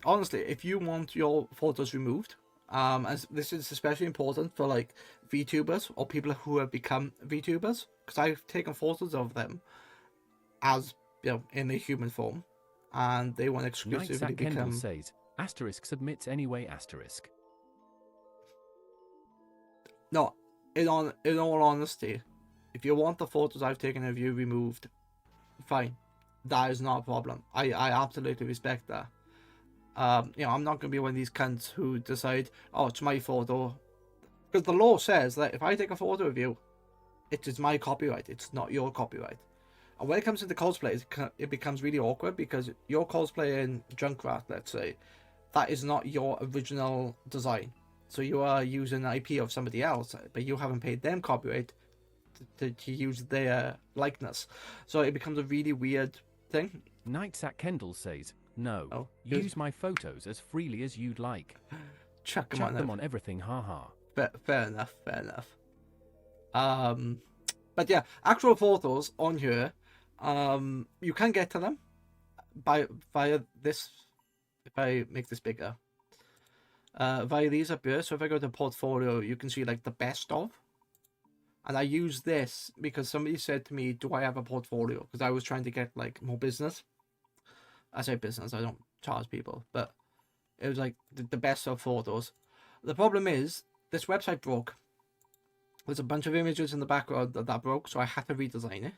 honestly, if you want your photos removed, and this is especially important for like VTubers or people who have become VTubers, because I've taken photos of them as in their human form, and they want exclusively become. Kendall says asterisk submits anyway asterisk. No, in all honesty, if you want the photos I've taken of you removed, fine. That is not a problem. I absolutely respect that. I'm not going to be one of these cunts who decide, oh, it's my photo. Because the law says that if I take a photo of you, it is my copyright. It's not your copyright. And when it comes to the cosplays, it becomes really awkward because you're cosplaying Junkrat, let's say. That is not your original design. So you are using an IP of somebody else, but you haven't paid them copyright to use their likeness. So it becomes a really weird thing. Knights at Kendall says, no, use my photos as freely as you'd like. Chuck them on everything, haha. Fair enough. But yeah, actual photos on here, you can get to them via this. If I make this bigger, via these up here. So if I go to portfolio, you can see like the best of. And I use this because somebody said to me, do I have a portfolio? Because I was trying to get like more business. I say business, I don't charge people, but it was like the best of photos. The problem is this website broke. There's a bunch of images in the background that broke, so I had to redesign it.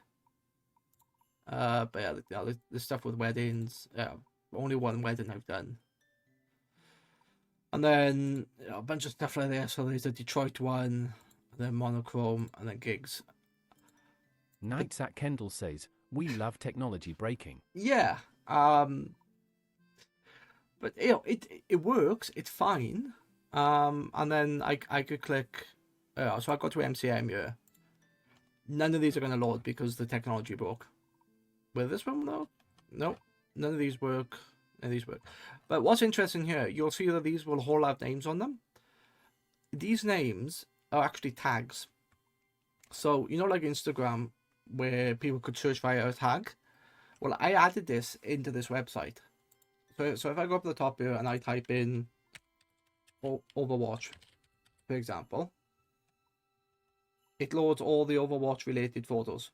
But yeah, the stuff with weddings, only one wedding I've done. And then a bunch of stuff like this. So there's a Detroit one, then monochrome, and then gigs. Knights at Kendall says, we love technology breaking. Yeah. But it works. It's fine. And then I could click. So I go to MCM here. None of these are going to load because the technology broke. Will this one though? No, none of these work. None of these work. But what's interesting here, you'll see that these will all have names on them. These names are actually tags. So like Instagram, where people could search via a tag. Well, I added this into this website. So if I go up to the top here and I type in Overwatch, for example, it loads all the Overwatch related photos.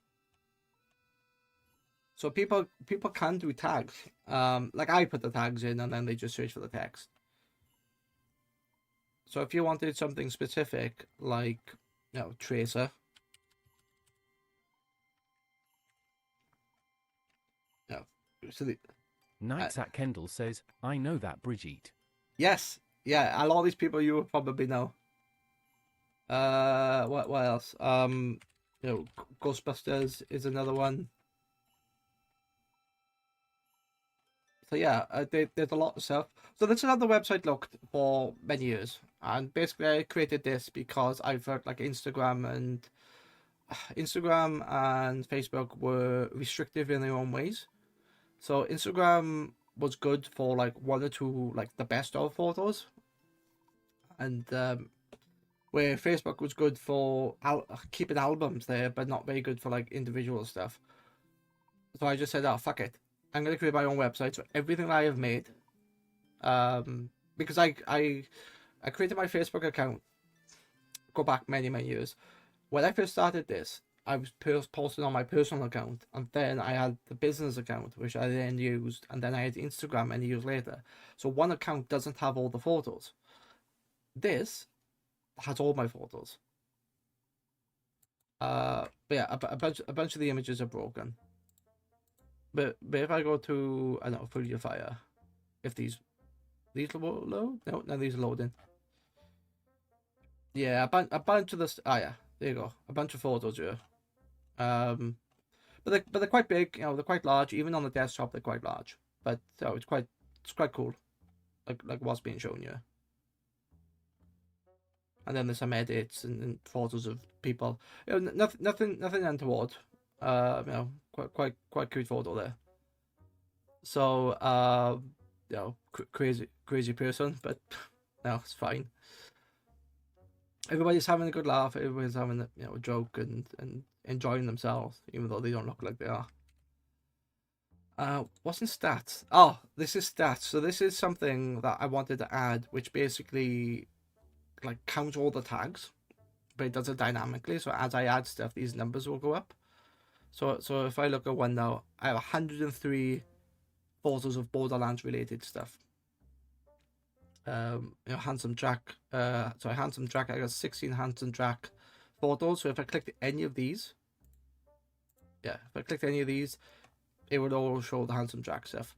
So people can do tags. Like I put the tags in and then they just search for the text. So if you wanted something specific, like Tracer. So Knights at Kendall says, I know that, Brigitte. Yes. Yeah, a lot of these people you will probably know. What else? Ghostbusters is another one. So yeah, there's a lot of stuff. So this is how the website looked for many years. And basically I created this because I felt like Instagram and Facebook were restrictive in their own ways. So Instagram was good for like one or two like the best of photos, and where Facebook was good for keeping albums there, but not very good for like individual stuff. So I just said, oh fuck it, I'm gonna create my own website. So everything that I have made, because I created my Facebook account, go back many years. When I first started this, I was posting on my personal account, and then I had the business account, which I then used, and then I had Instagram many years later. So one account doesn't have all the photos. This has all my photos. But yeah, a bunch of the images are broken. But if I go to, I don't know, Full Fire, If these will load? No, none of these are loading. Yeah, a bunch of this. Ah, yeah, there you go. A bunch of photos here. But they're quite big. You know, they're quite large. Even on the desktop, they're quite large. But it's quite cool. Like what's being shown here. And then there's some edits and photos of people. You know, nothing untoward. You know, quite cute photo there. So, you know, crazy person, but no, it's fine. Everybody's having a good laugh. Everybody's having a joke and enjoying themselves, even though they don't look like they are. What's in stats? Oh, this is stats. So this is something that I wanted to add, which basically like counts all the tags, but it does it dynamically. So as I add stuff, these numbers will go up. So if I look at one now, I have 103 photos of Borderlands related stuff. You know, Handsome Jack. Handsome Jack. I got 16 Handsome Jack photos. So if I clicked any of these, yeah, if I clicked any of these, it would all show the Handsome Jack stuff.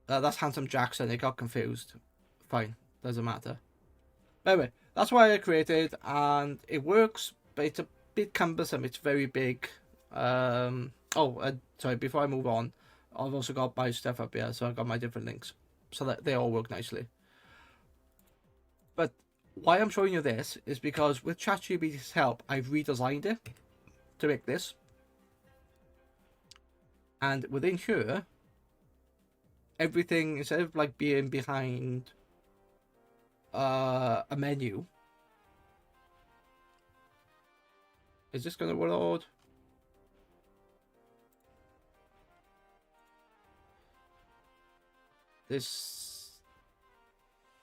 That's Handsome Jackson. It got confused. Fine, doesn't matter. Anyway, that's why I created, and it works, but it's a bit cumbersome. It's very big. Sorry. Before I move on, I've also got my stuff up here, so I've got my different links, so that they all work nicely. But why I'm showing you this is because with ChatGPT's help, I've redesigned it to make this. And within here, everything, instead of like being behind a menu, is this going to load? This,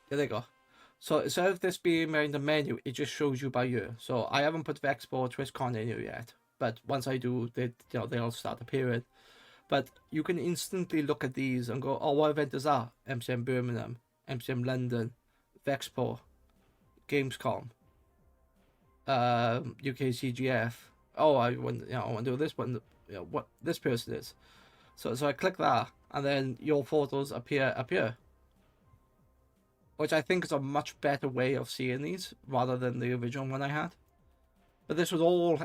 there they go. So instead of this being behind the menu, it just shows you by year. So I haven't put Vexport, TwistCon in here yet, but once I do, they'll start appearing. But you can instantly look at these and go, oh, what event is that? MCM Birmingham, MCM London, Vexpo, Gamescom, UK CGF. Oh, I want to do this one. You know what this person is. So I click that, and then your photos appear, which I think is a much better way of seeing these rather than the original one I had. But this was all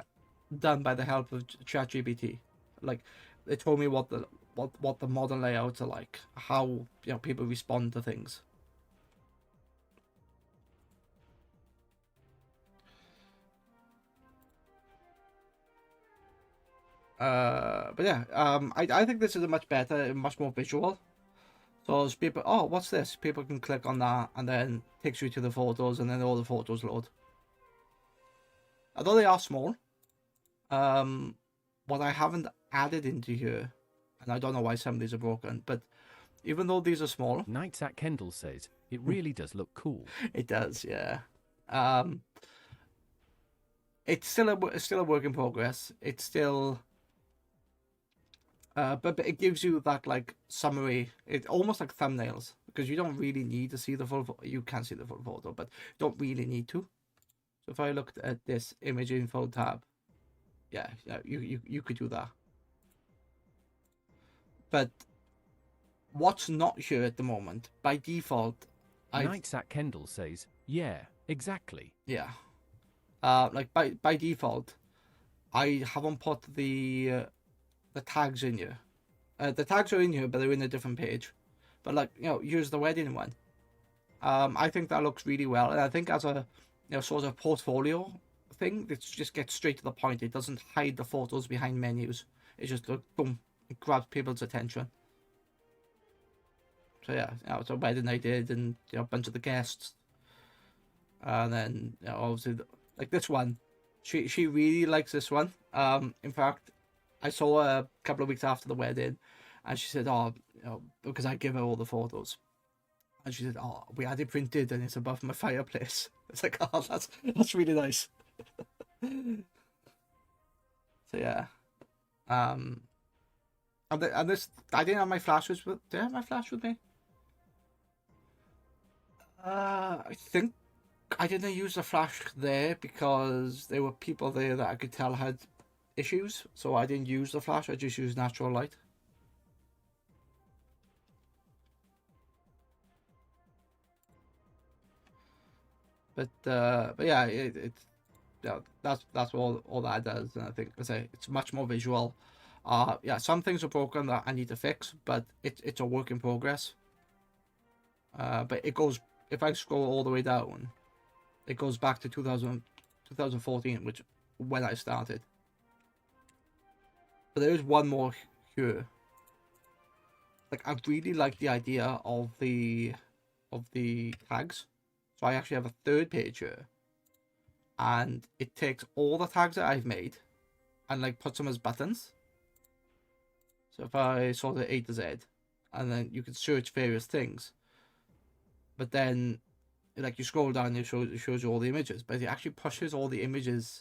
done by the help of ChatGPT. Like, they told me what the modern layouts are like, how people respond to things. But yeah, I think this is a much better, much more visual. So as people, oh, what's this? People can click on that, and then takes you to the photos, and then all the photos load. Although they are small, what I haven't added into here, and I don't know why some of these are broken, but even though these are small, Nights at Kendall says it really does look cool. It does, yeah. It's still a work in progress. It's still, but it gives you that like summary. It almost like thumbnails, because you don't really need to see the full. You can see the full photo, but you don't really need to. So if I looked at this image info tab, yeah, you could do that. But what's not here at the moment, by default, Nights at Kendall says, yeah, exactly. Yeah. Like by default, I haven't put the tags in here. The tags are in here, but they're in a different page. But like, here's the wedding one. I think that looks really well, and I think as a sort of portfolio thing, it just gets straight to the point. It doesn't hide the photos behind menus. It just boom, it grabs people's attention. So yeah, it's a wedding I did, and a bunch of the guests, and then obviously like this one, she really likes this one. In fact, I saw her a couple of weeks after the wedding, and she said, "Oh, because I give her all the photos," and she said, "Oh, we had it printed, and it's above my fireplace." It's like, oh, that's really nice. So yeah, and this, I didn't have my flashes with. Did I have my flash with me? I think I didn't use the flash there because there were people there that I could tell had issues, so I didn't use the flash. I just used natural light. But yeah, it's yeah, that's all that does, and I think I say it's much more visual. Yeah, some things are broken that I need to fix, but it's a work in progress. But it goes, if I scroll all the way down, it goes back to 2014, which when I started. But there is one more here. Like, I really like the idea of the tags. So I actually have a third page here, and it takes all the tags that I've made and like puts them as buttons. So if I sort of A to Z, and then you can search various things. But then, like, you scroll down, it shows you all the images, but it actually pushes all the image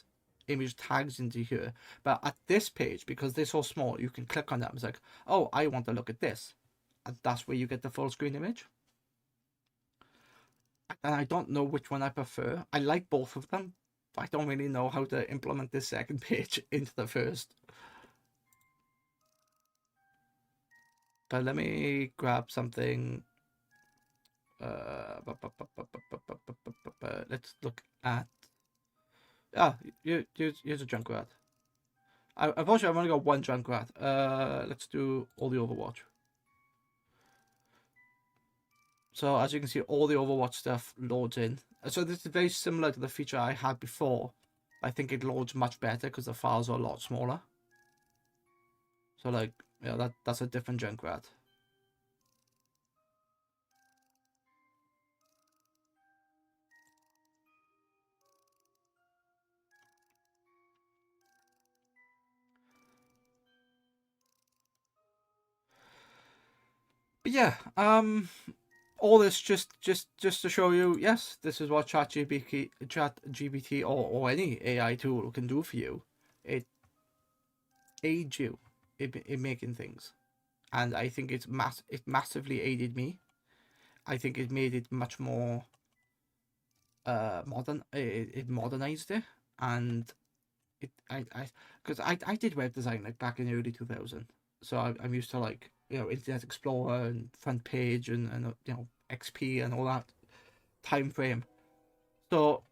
tags into here. But at this page, because they're so small, you can click on them. It's like, oh, I want to look at this, and that's where you get the full screen image. And I don't know which one I prefer. I like both of them, but I don't really know how to implement this second page into the first. But let me grab something. Let's look at. Here's a Junkrat. Unfortunately, I've only got one Junkrat. Let's do all the Overwatch. So as you can see, all the Overwatch stuff loads in. So this is very similar to the feature I had before. I think it loads much better because the files are a lot smaller. So like, yeah, that's a different Junkrat. But yeah, all this just to show you, yes, this is what ChatGPT or any AI tool can do for you. It aids you in making things, and I think it massively aided me. I think it made it much more modern. It modernized it, and because I did web design like back in the early 2000s, so I'm used to like Internet Explorer and front page and XP and all that time frame. So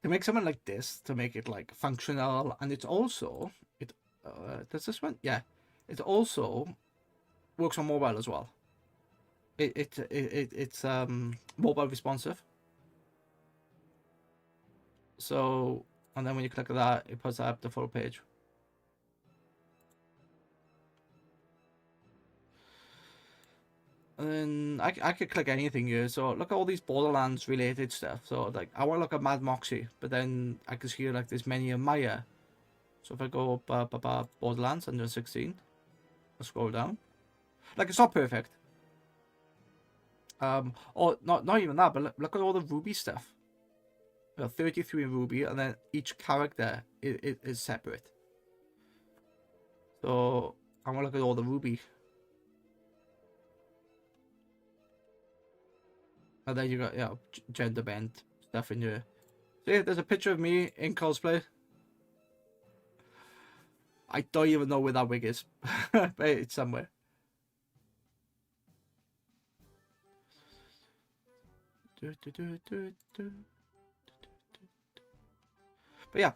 to make something like this, to make it like functional, and it's also does this one? Yeah, it also works on mobile as well. It's mobile responsive. So, and then when you click on that, it puts up the full page. And then I could click anything here. So look at all these Borderlands related stuff. So like I want to look at Mad Moxie, but then I can see like there's many of Maya. So if I go Borderlands under 16, I'll scroll down. Like it's not perfect. Or not even that, but look at all the Ruby stuff. 33 in Ruby, and then each character is separate. So I want to look at all the Ruby. And then you got gender bent stuff in here. See, there's a picture of me in cosplay. I don't even know where that wig is, but it's somewhere. But yeah,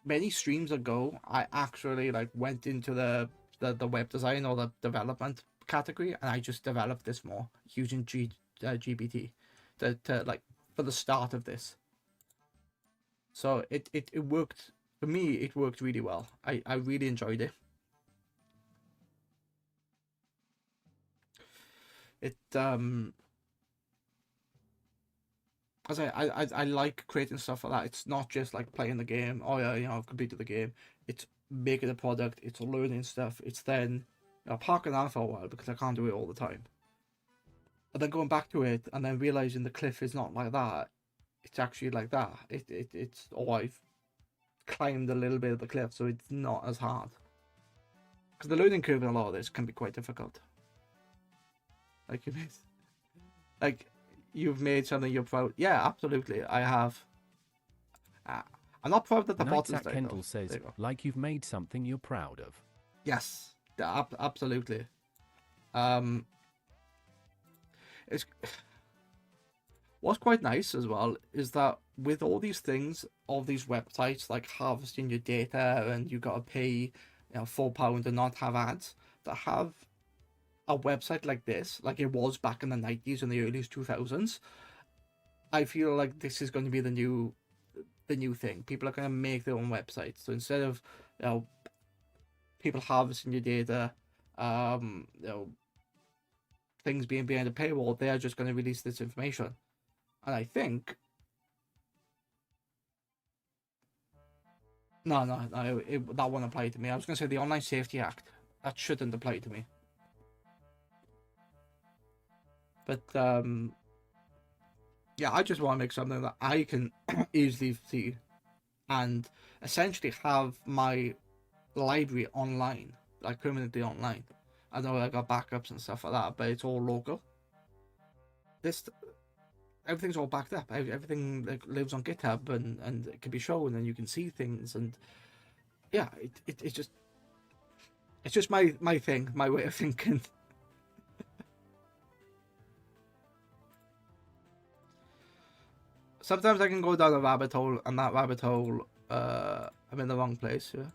many streams ago, I actually like went into the web design or the development category, and I just developed this more using GPT to like for the start of this. So it worked for me. It worked really well. I really enjoyed it. As I like creating stuff like that. It's not just like playing the game. Oh yeah, I've completed the game. It's making a product. It's learning stuff. It's then parking that for a while because I can't do it all the time. And then going back to it and then realizing the cliff is not like that. It's actually like that. It's I've climbed a little bit of the cliff, so it's not as hard. Because the learning curve in a lot of this can be quite difficult. Like you've made something you're proud. Yeah, absolutely. I have. I'm not proud that the bot is there. Kendall says, like you've made something you're proud of. Yes, absolutely. It's what's quite nice as well is that with all these things, all these websites like harvesting your data, and you gotta pay, you know, £4 and not have ads, to have a website like this, like it was back in the 90s and the early 2000s, I feel like this is going to be the new thing. People are going to make their own websites. So instead of, you know, people harvesting your data, you know, things being behind a paywall, they are just going to release this information. And I think no, that won't apply to me. I was going to say the Online Safety Act, that shouldn't apply to me. But yeah, I just want to make something that I can easily see and essentially have my library online, like permanently online. I know I got backups and stuff like that, but it's all local. This everything's all backed up. Everything like lives on GitHub, and it can be shown, and you can see things. And yeah, it's just my thing, my way of thinking. Sometimes I can go down a rabbit hole, and that rabbit hole, I'm in the wrong place. Yeah,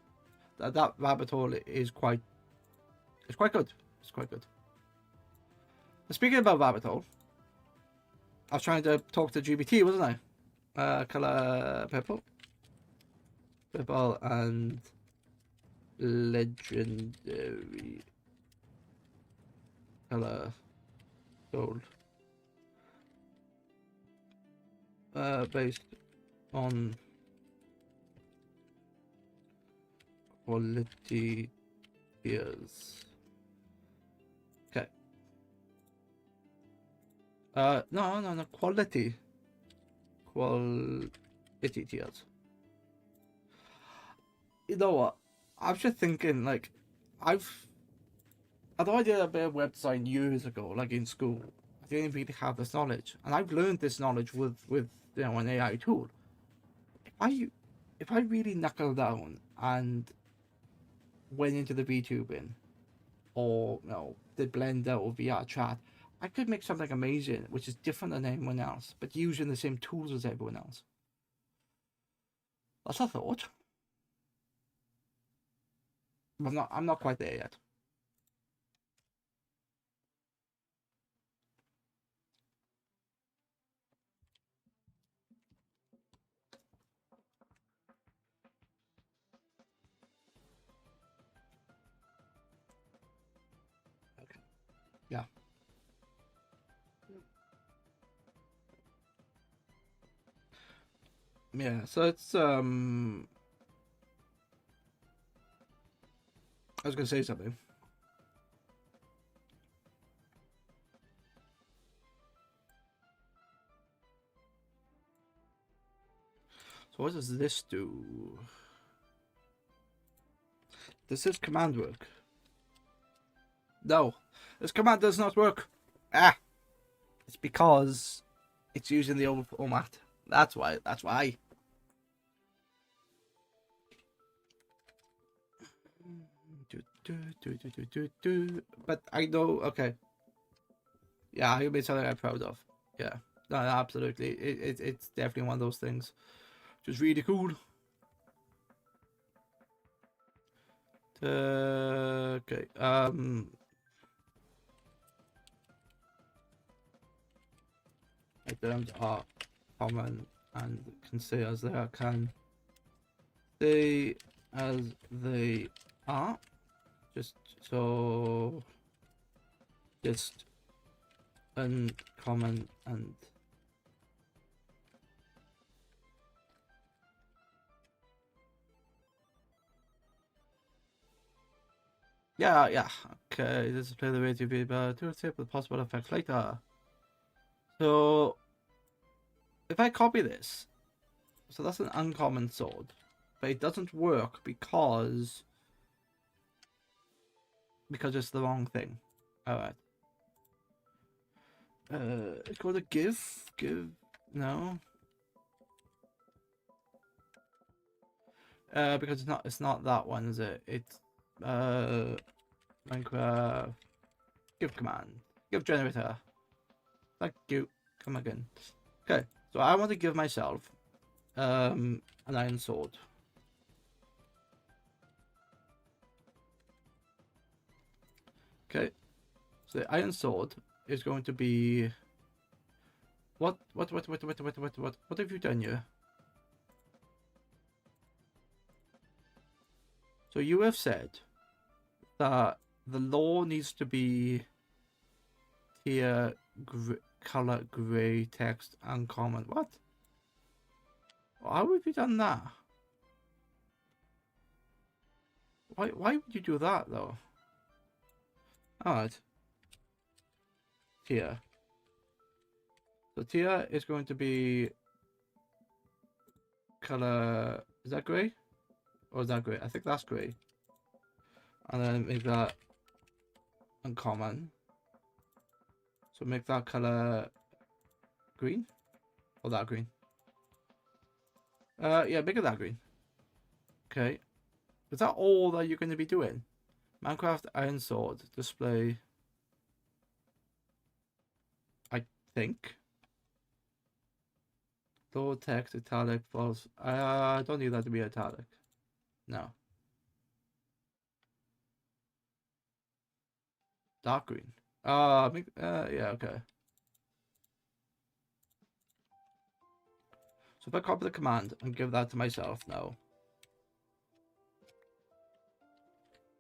that rabbit hole is quite, it's quite good. It's quite good. Speaking about rabbit hole, I was trying to talk to GBT, wasn't I? Color purple, and legendary color gold. Based on quality tiers. Okay. No, quality. Quality tiers. You know what? I was just thinking, like, although I did a bit of web design years ago, like in school, I didn't really have this knowledge, and I've learned this knowledge with you know, an AI tool. If I really knuckle down and went into the VTubing, or you know, did Blender or VR chat, I could make something amazing, which is different than anyone else, but using the same tools as everyone else. That's a thought. But I'm not quite there yet. Okay. Yeah. Yeah, so it's I was gonna say something. So what does this do? Does this command work? No, this command does not work. Ah, it's because it's using the old format. That's why. That's why. But I know. Okay. Yeah, it'll be something I'm proud of. Yeah. No, absolutely. It's definitely one of those things. Just really cool. Okay. Items are common and can stay as they are. Can stay as they are. Just so. Just uncommon and. Yeah. Okay, this is play the way to be, but to tip with possible effects later. So, if I copy this, so that's an uncommon sword, but it doesn't work because it's the wrong thing. All right. It's called a give. No. Because it's not that one, is it? It's Minecraft give command, give generator. Thank you. Come again. Okay, so I want to give myself an iron sword. Okay, so the iron sword is going to be what have you done here? So you have said that the law needs to be tier color gray text uncommon. What? How have you done that? Why would you do that though? Alright. Tier. So tier is going to be color, is that gray? Or is that gray? I think that's gray. And then make that uncommon. So make that color green? Or that green? Yeah, make it that green. Okay. Is that all that you're going to be doing? Minecraft Iron Sword display. I think. Low text, italic, false. I don't need that to be italic. No. Dark green. Yeah, okay. So if I copy the command and give that to myself now.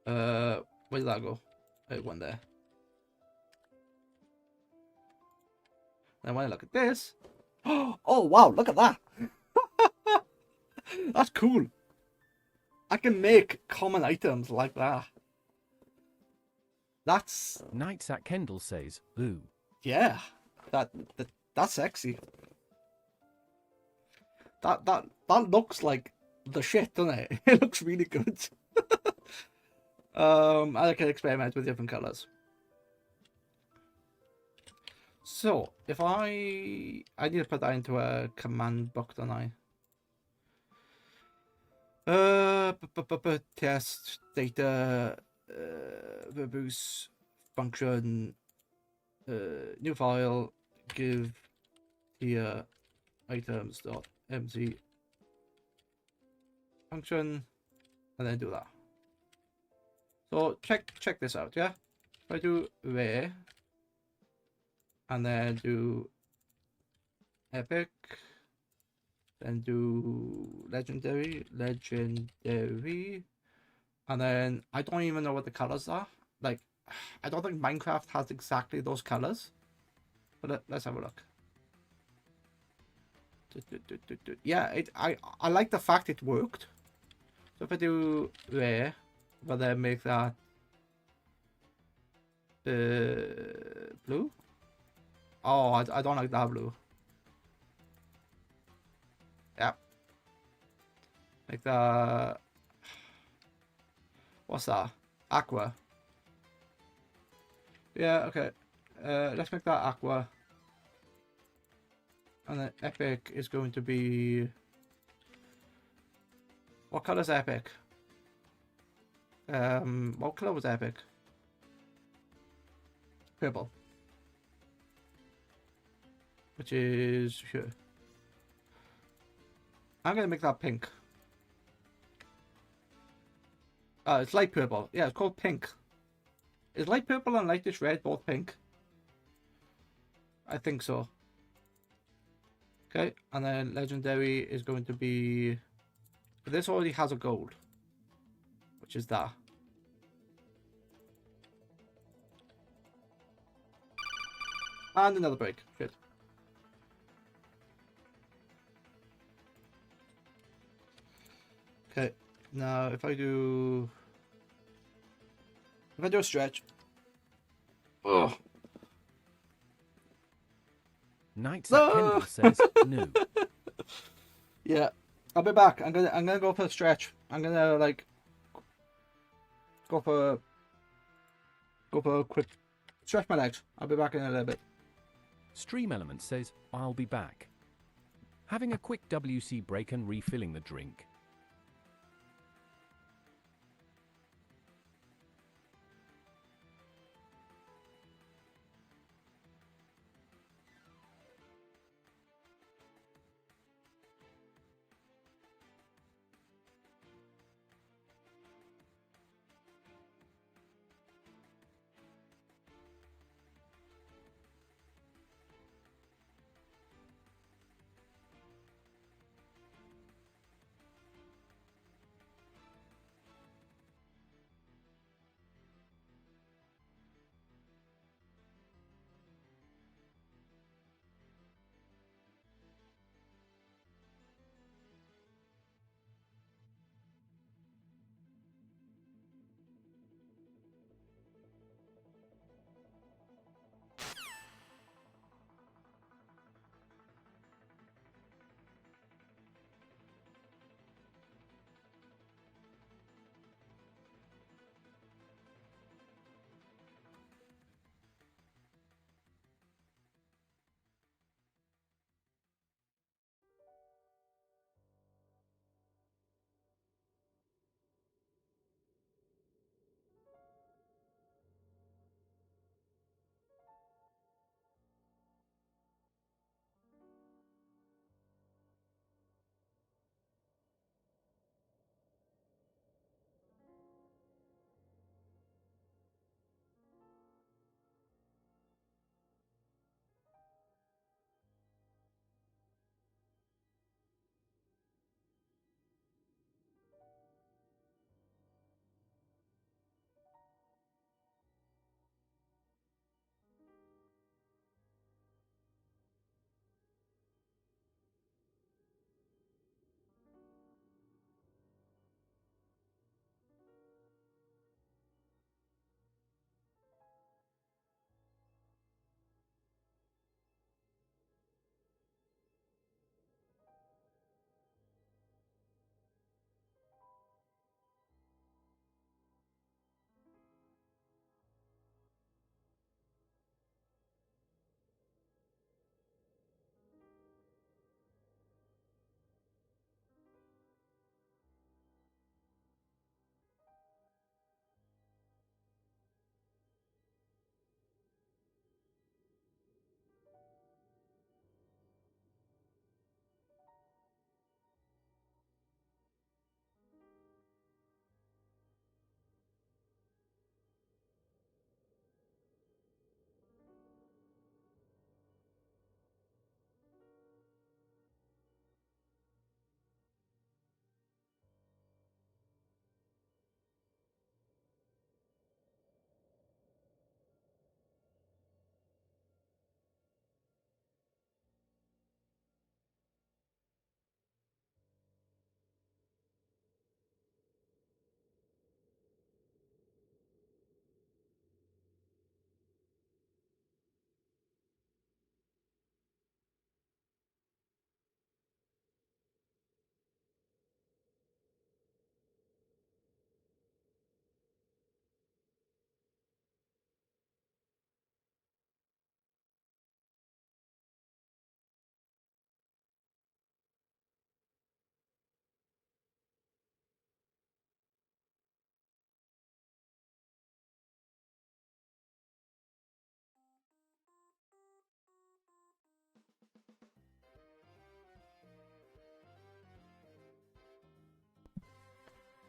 Where did that go? It went there. Then when I look at this. Oh wow, look at that. That's cool. I can make common items like that. That's Knights at Kendall says, ooh. yeah. That's sexy. That looks like the shit, doesn't it? It looks really good. I can experiment with different colors. So if I need to put that into a command book, don't I? Test data verbose function new file give here items dot empty function and then do that. So check this out, yeah. If I do where and then do epic, then do legendary, and then I don't even know what the colors are. Like, I don't think Minecraft has exactly those colors, but let's have a look. Yeah, I like the fact it worked. So if I do rare, but then make that blue. Oh, I don't like that blue. Yeah. Make that. What's that? Aqua. Yeah, okay. Let's make that aqua. And then epic is going to be. What color is epic? What color was epic? Purple. Which is sure. I'm gonna make that pink. It's light purple. Yeah, it's called pink. Is light purple and lightish red both pink? I think so. Okay, and then legendary is going to be. This already has a gold, which is that. And another break. Good. Okay, now if I do a stretch. Oh. Knights at Kendall says, no. Yeah, I'll be back. I'm gonna go for a stretch. I'm gonna like go for a quick stretch my legs. I'll be back in a little bit. Stream Element says, I'll be back. Having a quick WC break and refilling the drink.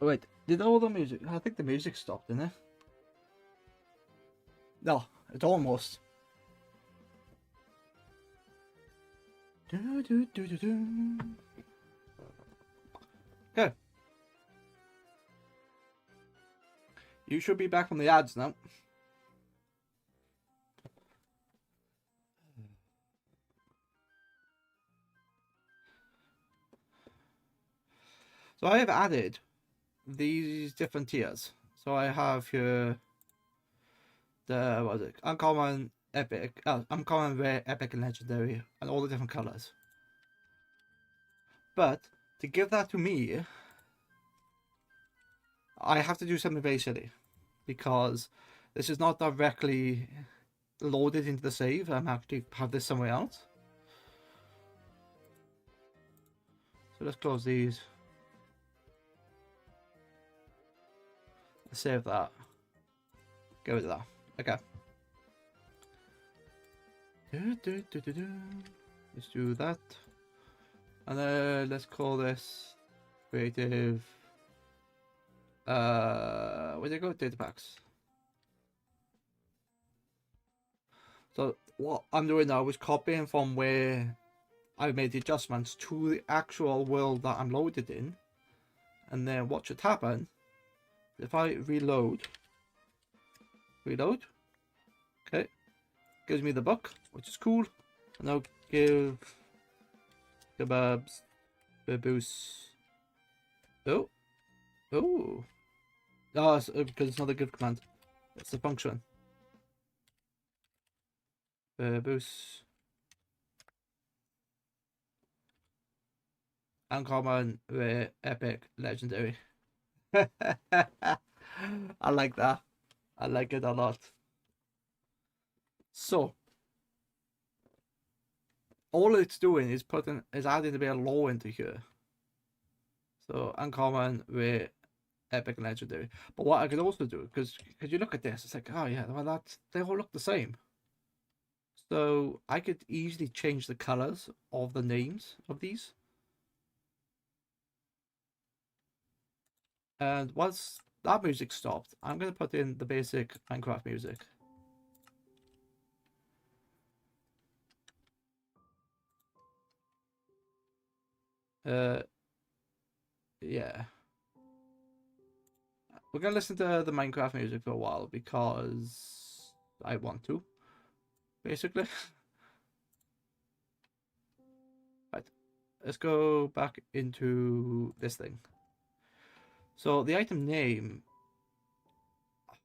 Oh, wait, did all the music? I think the music stopped, didn't it? No, it's almost. Okay. You should be back from the ads now. So I have added these different tiers. So I have here the, what is it? Uncommon, epic, uncommon, rare, epic, and legendary, and all the different colors. But to give that to me, I have to do something very silly, because this is not directly loaded into the save. I'm actually have this somewhere else. So let's close these. Save that. Get rid of that. Okay. Let's do that. And then let's call this creative. Where'd it go? Datapacks. So what I'm doing now is copying from where I made the adjustments to the actual world that I'm loaded in. And then what should happen if I reload, okay, gives me the book, which is cool. And I'll give kebabs, baboose. Oh, it's, because it's not a give command. It's a function. Baboose. Uncommon, rare, epic, legendary. I like that. I like it a lot. So all it's doing is adding a bit of lore into here. So uncommon, rare, epic, and legendary. But what I could also do, because you look at this, it's like, oh yeah, well they all look the same. So I could easily change the colors of the names of these. And once that music stopped, I'm going to put in the basic Minecraft music. Yeah. We're going to listen to the Minecraft music for a while because I want to, basically. Right. Let's go back into this thing. So the item name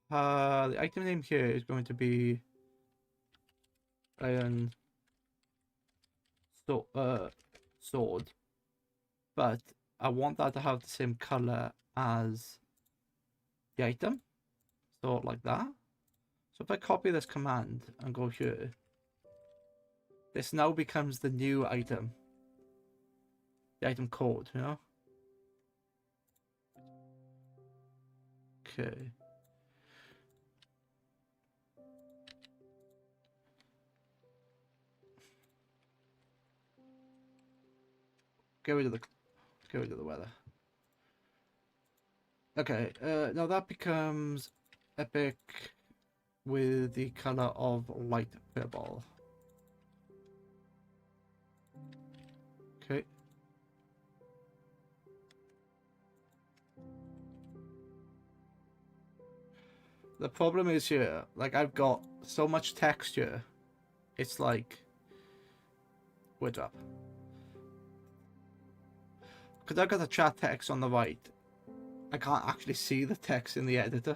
here is going to be iron sword, but I want that to have the same color as the item, so like that. So if I copy this command and go here, this now becomes the new item, the item code, you know. Okay. Get rid of the weather. Okay, now that becomes epic with the color of light purple. Okay. The problem is here, like I've got so much texture, it's like, word up. Because I've got the chat text on the right, I can't actually see the text in the editor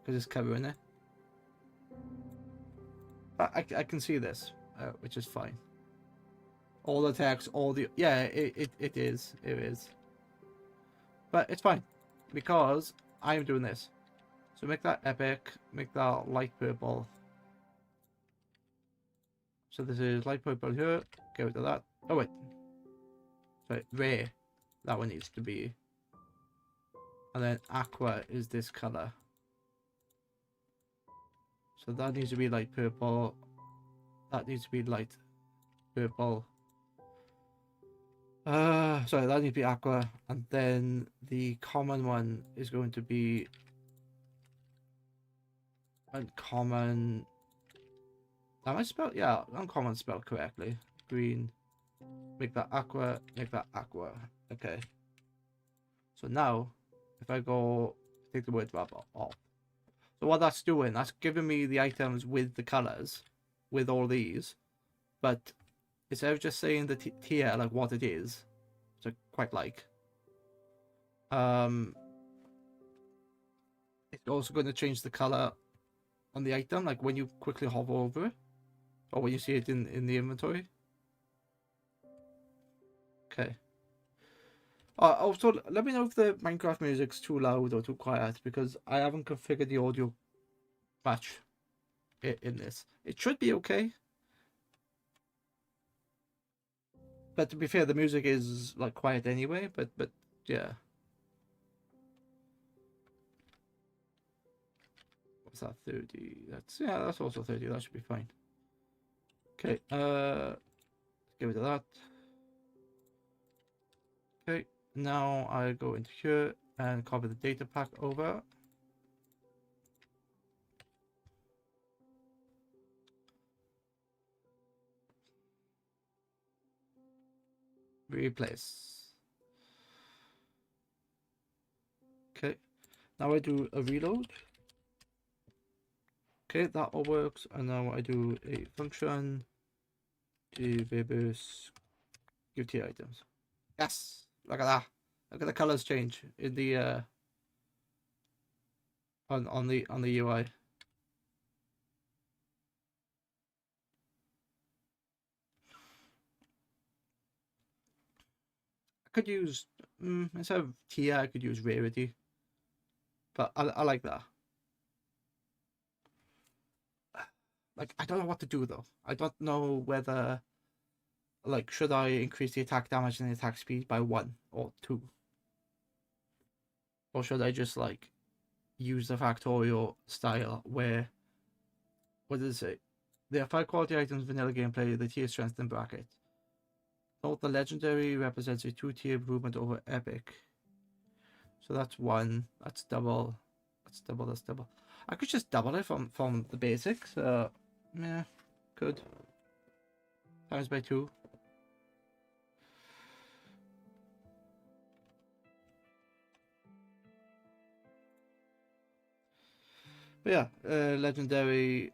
because it's covering it. But I can see this, which is fine. All the text, all the, yeah, it is. But it's fine because I'm doing this. So make that epic, make that light purple. So this is light purple here, go to that. Oh wait, sorry, rare, that one needs to be. And then aqua is this color. So that needs to be light purple. That needs to be light purple. Sorry, that needs to be aqua, and then the common one is going to be uncommon. Am I spelled? Yeah, uncommon spelled correctly. Green. Make that aqua. Make that aqua. Okay. So now, if I go take the word wrap off. So what that's doing, that's giving me the items with the colors, with all these, but instead of just saying the tier like what it is, which I quite like. It's also going to change the color on the item, like when you quickly hover over it, or when you see it in the inventory. Okay. Also, let me know if the Minecraft music's too loud or too quiet, because I haven't configured the audio much in this. It should be okay. But to be fair, the music is like quiet anyway, but yeah. What's that, 30? That's also 30, that should be fine. Okay, let's get rid of that. Okay, now I go into here and copy the data pack over. Replace. Okay, now I do a reload. Okay, that all works, and now I do a function to variables give tier items. Yes, look at that. Look at the colors change in the on the UI. I could use instead of tier, I could use rarity, but I like that. Like, I don't know what to do though. I don't know whether, like, should I increase the attack damage and the attack speed by 1 or 2, or should I just like use the factorial style where, what does it say? There are 5 quality items vanilla gameplay. The tier strength in bracket. Note the legendary represents a 2-tier improvement over epic. So that's 1. That's double. That's double. That's double. I could just double it from the basics. Yeah, could. Times by 2. But yeah, legendary,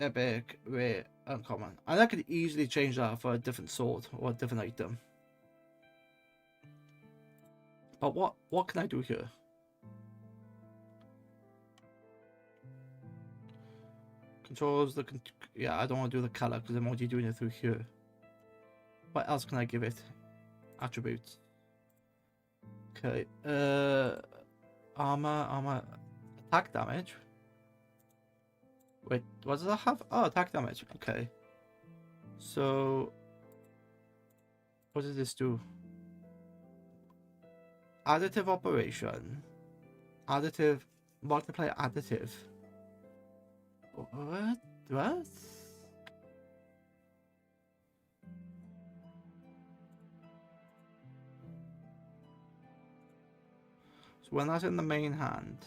epic, rare, uncommon. And I could easily change that for a different sword or a different item. But what can I do here? Controls the yeah, I don't want to do the color because I'm already doing it through here. What else can I give it? Attributes. Okay. Armor, attack damage. Wait, what does that have? Oh, attack damage. Okay. So, what does this do? Additive operation. Additive, multiply additive. What? What? So when that's in the main hand,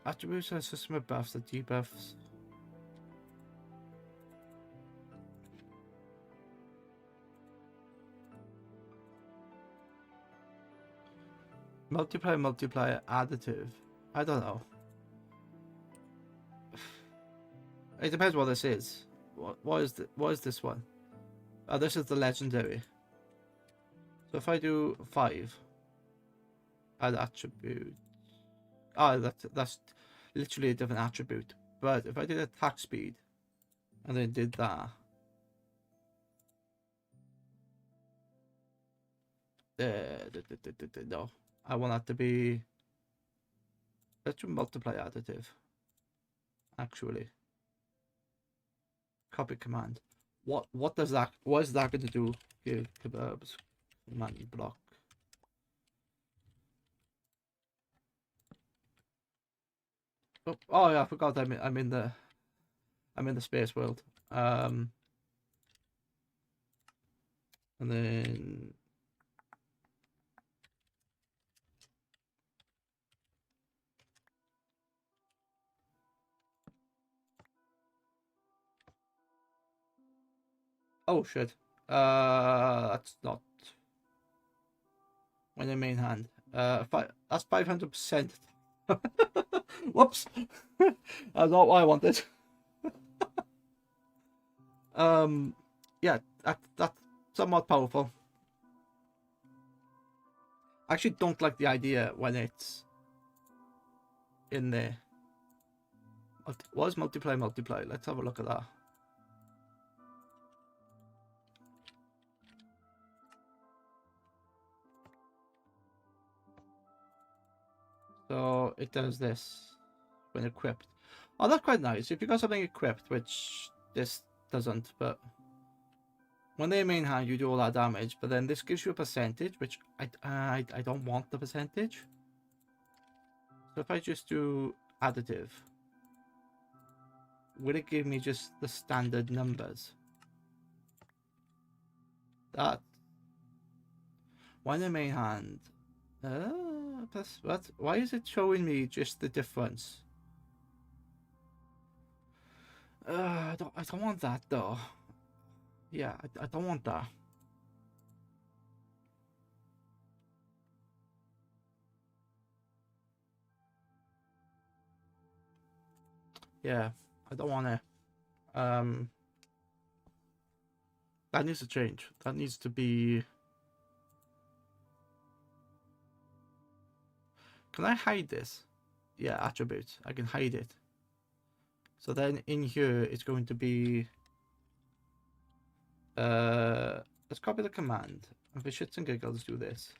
attributes and system of buffs that debuffs. Multiply, additive. I don't know. It depends what this is. What is this one? Oh, this is the legendary. So if I do 5, add attribute. Oh, that's literally a different attribute. But if I did attack speed, and then did that, no, I want that to be. Let's do multiply additive. Actually, copy command. What does that? What is that going to do? Here, kebabs, command block. Oh yeah, I forgot. I'm in the space world. And then oh shit. That's not when the main hand. That's 500%. Whoops. That's not what I wanted. Yeah, that's somewhat powerful. I actually don't like the idea when it's in there. What is multiply? Let's have a look at that. So it does this when equipped. Oh, that's quite nice. If you got something equipped, which this doesn't, but when they're main hand, you do all that damage. But then this gives you a percentage, which I don't want the percentage. So if I just do additive, will it give me just the standard numbers? That when the main hand. That's what. Why is it showing me just the difference? I don't want that though. Yeah, I don't want that. Yeah, I don't want it. That needs to change. That needs to be. Can I hide this? Yeah, attributes. I can hide it. So then in here it's going to be. Let's copy the command. And for shits and giggles, do this.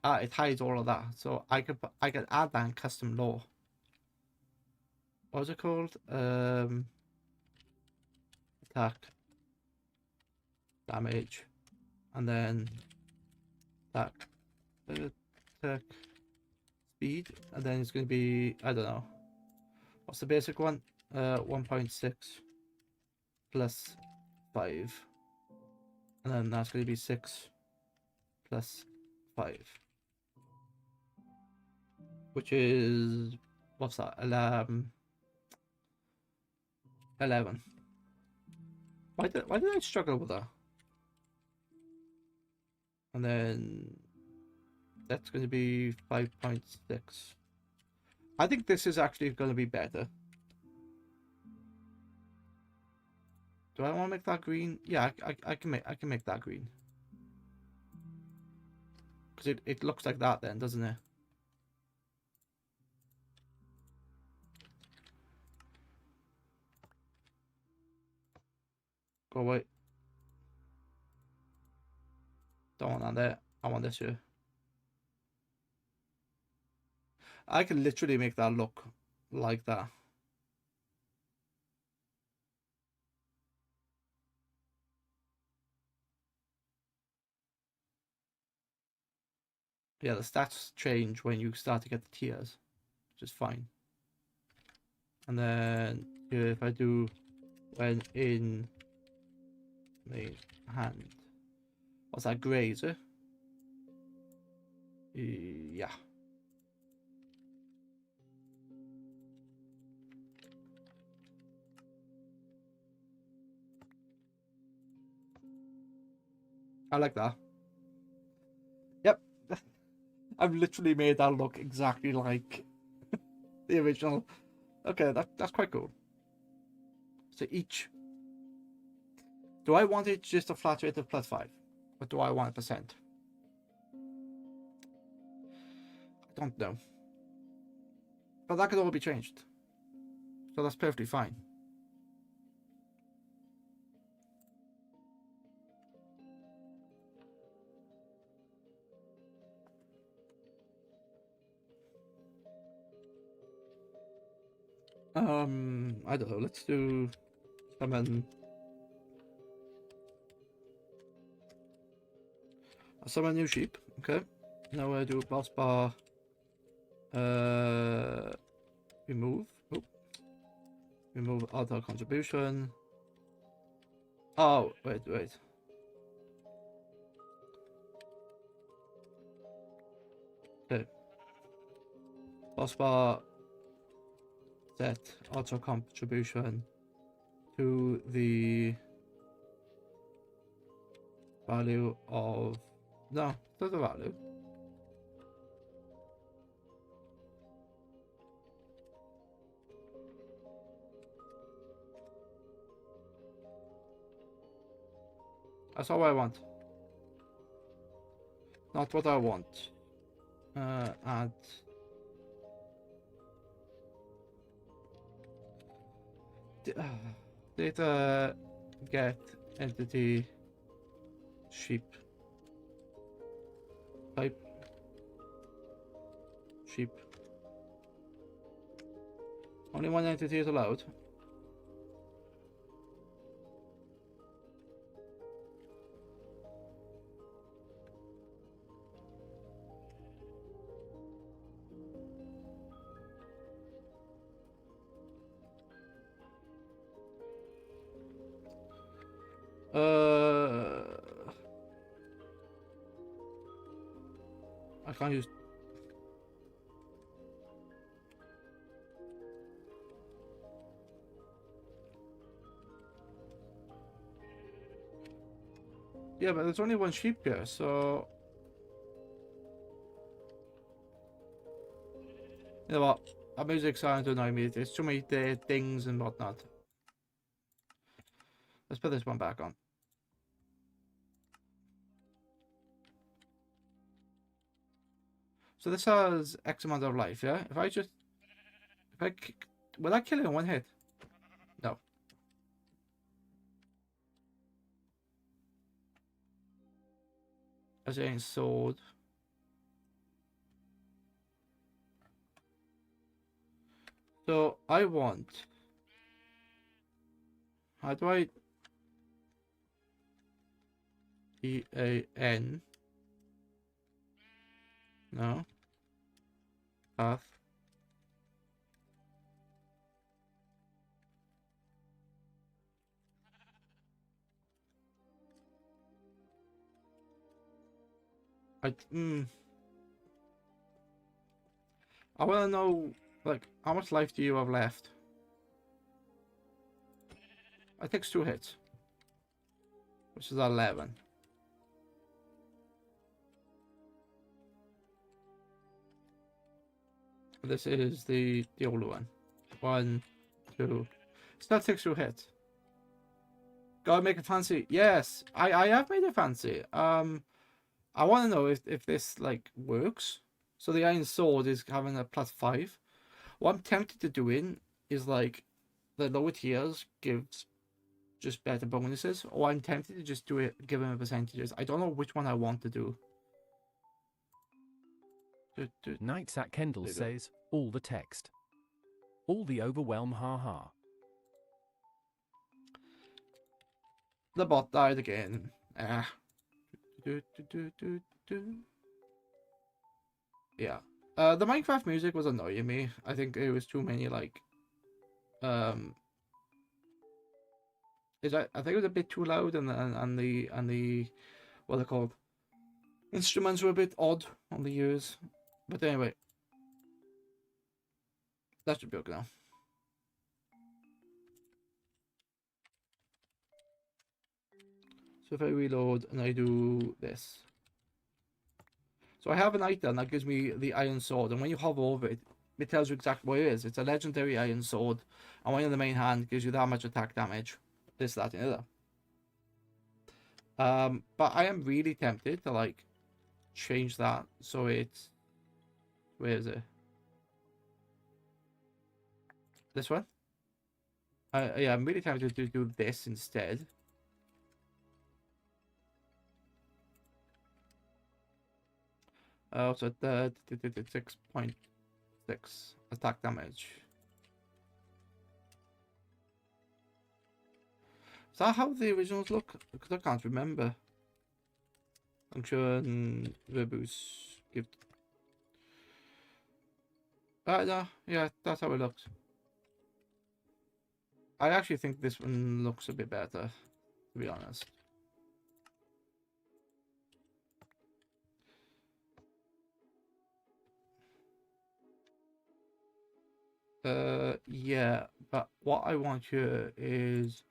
Ah, it hides all of that. So I could add that in custom law. What was it called? Attack, damage, and then attack, speed, and then it's going to be, I don't know. What's the basic one? 1.6 plus 5. And then that's going to be 6 plus 5. Which is, what's that? 11. Why did I struggle with that? And then that's going to be 5.6. I think this is actually going to be better. Do I want to make that green? Yeah, I can make that green. Because it looks like that then, doesn't it? Go away. Don't want that there. I want this here. I can literally make that look like that. Yeah, the stats change when you start to get the tiers, which is fine. And then if I do when in main hand, what's that, grey, is it? Yeah. I like that. Yep. I've literally made that look exactly like the original. Okay, that's quite cool. So each. Do I want it just a flat rate of +5? Or do I want %? I don't know. But that could all be changed. So that's perfectly fine. I don't know. Let's do summon. Summon new sheep. Okay. Now I do boss bar. Remove. Remove auto contribution. Oh, wait. Okay. Boss bar set auto contribution to the value of no, not the value. That's all I want. Not what I want. Add data get entity sheep type sheep. Only one entity is allowed. I can't use. Yeah, but there's only one sheep here, so you know what? Our music's starting to annoy me. There's too many things and whatnot. Let's put this one back on. So this has X amount of life, yeah? Will I kill it in one hit? No. As in sword. So I want. How do I EAN? No. Path. I want to know, like, how much life do you have left? It takes 2 hits, which is 11. This is the older one. 1, 2. Still takes 2 hits. Gotta make it fancy. Yes, I have made it fancy. I want to know if this like works. So the iron sword is having a +5. What I'm tempted to doing is like the lower tiers gives just better bonuses, or I'm tempted to just do it given the percentages. I don't know which one I want to do. Knights at Kendall says, all the text. All the overwhelm, haha. The bot died again. Yeah. The Minecraft music was annoying me. I think it was too many like I think it was a bit too loud, and the what they're called instruments were a bit odd on the ears. But anyway, that should be okay now. So if I reload and I do this, so I have an item that gives me the iron sword, and when you hover over it, it tells you exactly what it is. It's a legendary iron sword, and when in the main hand, gives you that much attack damage. This, that, and the other. But I am really tempted to like change that so it's, where is it? This one? Yeah, I'm really tempted to do this instead. So the 6.6 attack damage. Is that how the originals look? Because I can't remember. Function verbose give. No, yeah, that's how it looks. I actually think this one looks a bit better, to to be honest. Yeah, but what I want here is,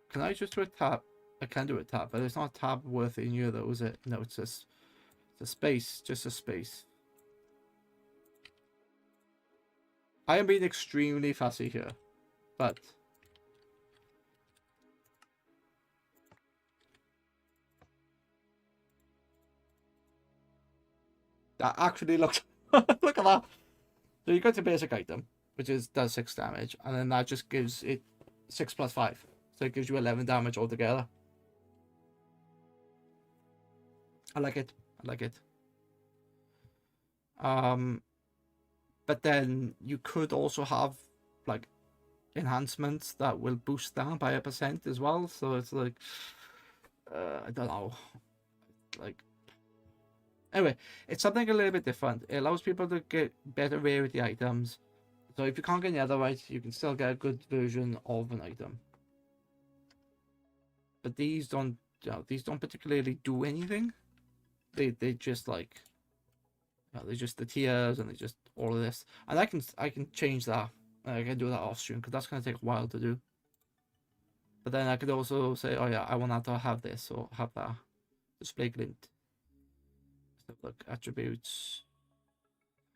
can I just do a tab? I can do a tab, but it's not a tab worth in here though, is it? No, it's just a space, just a space. I am being extremely fussy here, but that actually looks, look at that. So you go to basic item, which does 6 damage, and then that just gives it 6 plus 5. So it gives you 11 damage altogether. I like it. I like it. But then you could also have like enhancements that will boost that by 1% as well. So it's like, I don't know. Like, anyway, it's something a little bit different. It allows people to get better rarity items. So if you can't get the other you can still get a good version of an item. But these don't, these don't particularly do anything. They just like, they're just the tiers and they just all of this. And I can change that. I can do that off stream because that's gonna take a while to do. But then I could also say, oh yeah, I want that to have this or have that. Display glint. Look, attributes.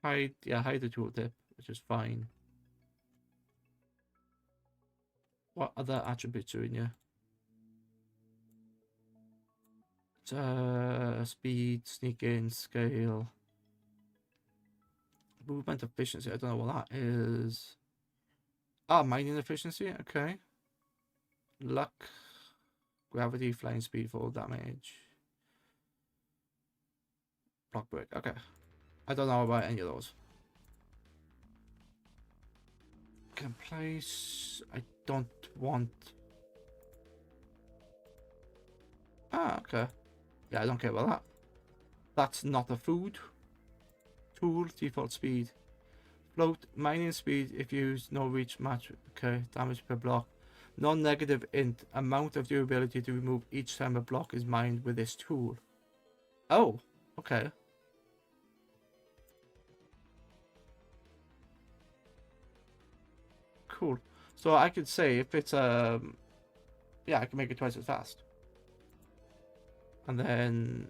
Hide the tooltip, which is fine. What other attributes are in here? Speed, sneaking, scale, movement efficiency. I don't know what that is. Ah, mining efficiency. Okay. Luck, gravity, flying speed, fall damage. Block break. Okay. I don't know about any of those. Can place. I don't want. Ah, okay. Yeah, I don't care about that. That's not a food. Tool, default speed. Float, mining speed if used, no reach match. Okay, damage per block. Non-negative int, amount of durability to remove each time a block is mined with this tool. Oh, okay. Cool. So I could say if it's yeah, I can make it twice as fast. And then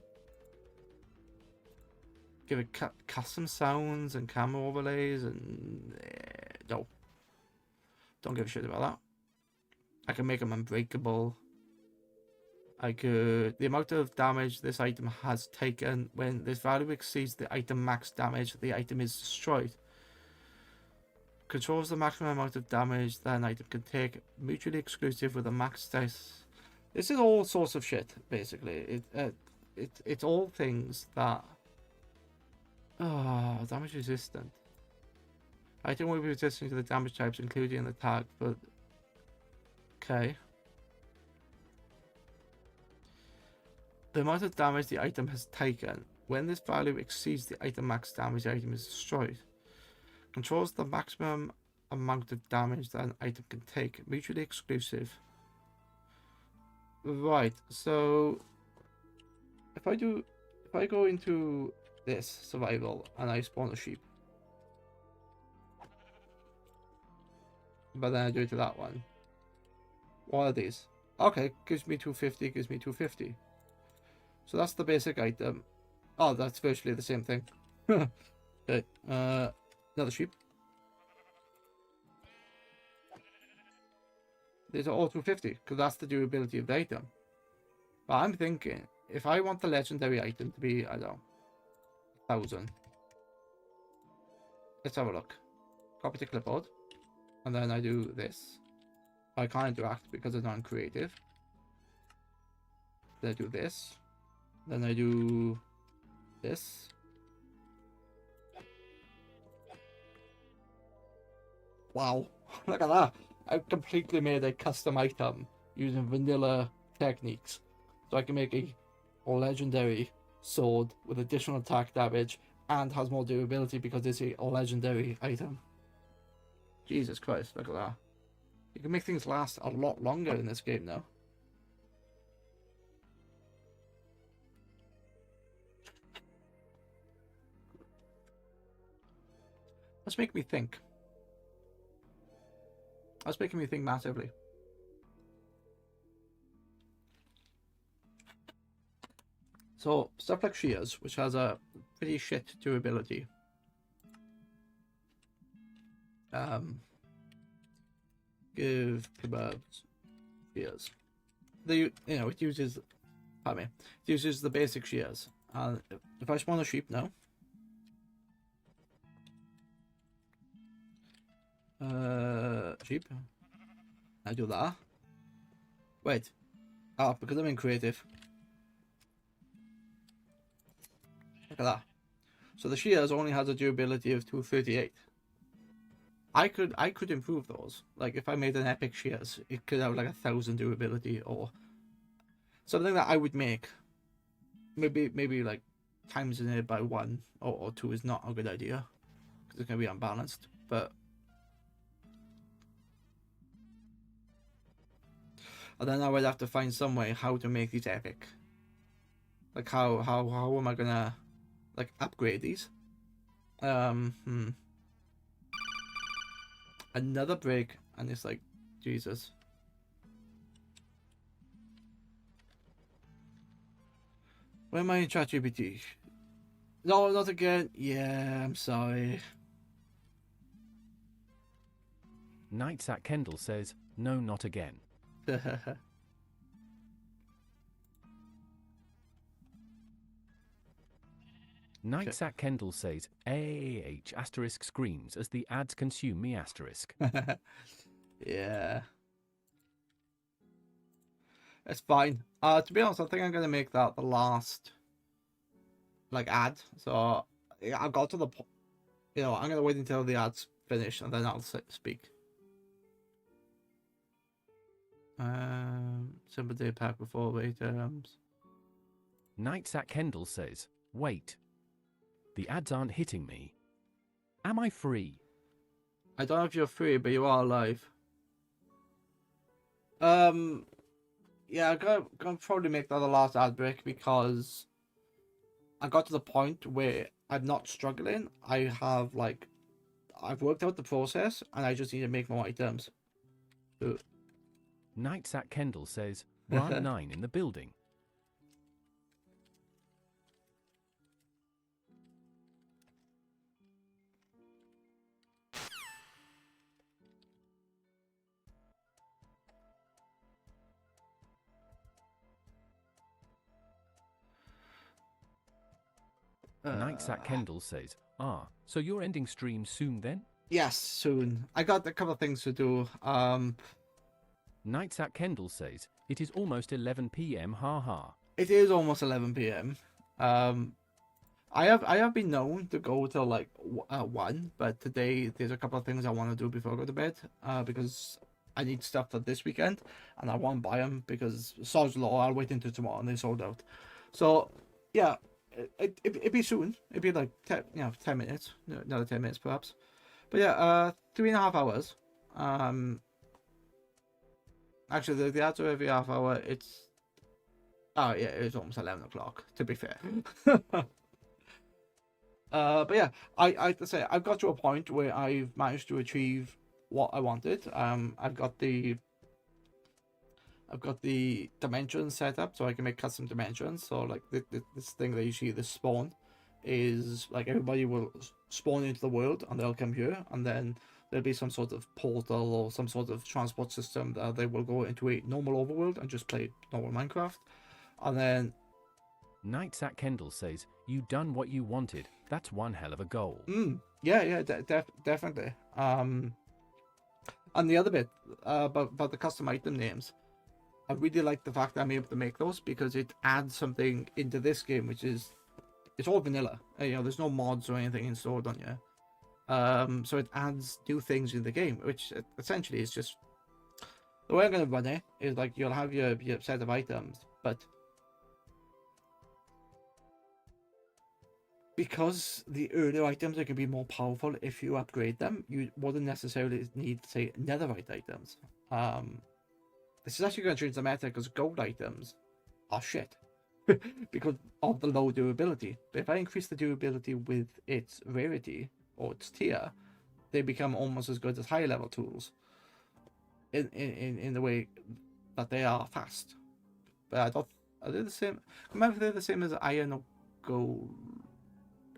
give it custom sounds and camera overlays and no. Don't give a shit about that. I can make them unbreakable. I could, the amount of damage this item has taken, when this value exceeds the item max damage, the item is destroyed. Controls the maximum amount of damage that an item can take, mutually exclusive with a max dice. This is all sorts of shit, basically. It's all things that damage resistant. Item will be resistant to the damage types included in the tag, but okay. The amount of damage the item has taken. When this value exceeds the item max damage, the item is destroyed. Controls the maximum amount of damage that an item can take. Mutually exclusive. Right, so if I go into this survival and I spawn a sheep, but then I do it to that one. What are these? Okay, gives me 250, gives me 250. So that's the basic item. Oh, that's virtually the same thing. Okay, another sheep. These are all 250 because that's the durability of the item. But I'm thinking, if I want the legendary item to be, I don't know, 1,000. Let's have a look. Copy to clipboard. And then I do this. I can't interact because it's non-creative. Then I do this. Then I do this. Wow, look at that. I've completely made a custom item using vanilla techniques. So I can make a legendary sword with additional attack damage and has more durability because it's a legendary item. Jesus Christ, look at that. You can make things last a lot longer in this game now. That's making me think. That's making me think massively. So, stuff like shears, which has a pretty shit durability. Give kebabs shears. It uses, pardon me, it uses the basic shears. And if I spawn a sheep now, sheep, I do that. Wait, because I'm in creative. Look at that. So the shears only has a durability of 238. I could improve those. Like if I made an epic shears, it could have like 1,000 durability or something that I would make. Maybe like times it by 1 or 2 is not a good idea because it's gonna be unbalanced. But and then I would have to find some way how to make these epic. Like how am I gonna like upgrade these? Another break, and it's like, Jesus. Where am I in ChatGPT? No, not again. Yeah, I'm sorry. Knights at Kendall says, no, not again. Knights at Kendall says, AAH asterisk screams as the ads consume me asterisk. Yeah. It's fine. To be honest, I think I'm gonna make that the last like ad. So I got to the point. I'm gonna wait until the ads finish and then I'll speak. Simple day pack before wait. Knights at Kendall says, wait. The ads aren't hitting me. Am I free? I don't know if you're free, but you are alive. Yeah, I'm gonna probably make that the last ad break because I got to the point where I'm not struggling. I've worked out the process and I just need to make more items. Knights at Kendall says, Grant 9 in the building. Knights at Kendall says, so you're ending stream soon then? Yes, soon. I got a couple of things to do. Knights at Kendall says, it is almost 11 p.m. haha. It is almost 11 p.m. I have been known to go till like 1, but today there's a couple of things I want to do before I go to bed. Because I need stuff for this weekend, and I won't buy them because sod's law. I'll wait until tomorrow and they sold out. So yeah, it'd be soon. It'd be like 10 minutes, another 10 minutes perhaps. But yeah, 3.5 hours. Actually, the ads are every half hour. It's almost 11 o'clock. To be fair. But yeah, I say I've got to a point where I've managed to achieve what I wanted. I've got the dimensions set up so I can make custom dimensions. So like this thing that you see, this spawn, is like everybody will spawn into the world and they'll come here, and then there'll be some sort of portal or some sort of transport system that they will go into a normal overworld and just play normal Minecraft, and then. Knights at Kendall says, you done what you wanted. That's one hell of a goal. Yeah, definitely. And the other bit about the custom item names, I really like the fact that I'm able to make those because it adds something into this game, which is, it's all vanilla. There's no mods or anything installed on you. So it adds new things in the game, which essentially is just, the way I'm going to run it is like you'll have your set of items, but because the earlier items are going to be more powerful if you upgrade them, you wouldn't necessarily need, say, netherite items. This is actually going to change the meta because gold items are shit because of the low durability. But if I increase the durability with its rarity or its tier, they become almost as good as higher level tools in the way that they are fast. But I don't. Are they the same? Remember, if they're the same as iron or gold.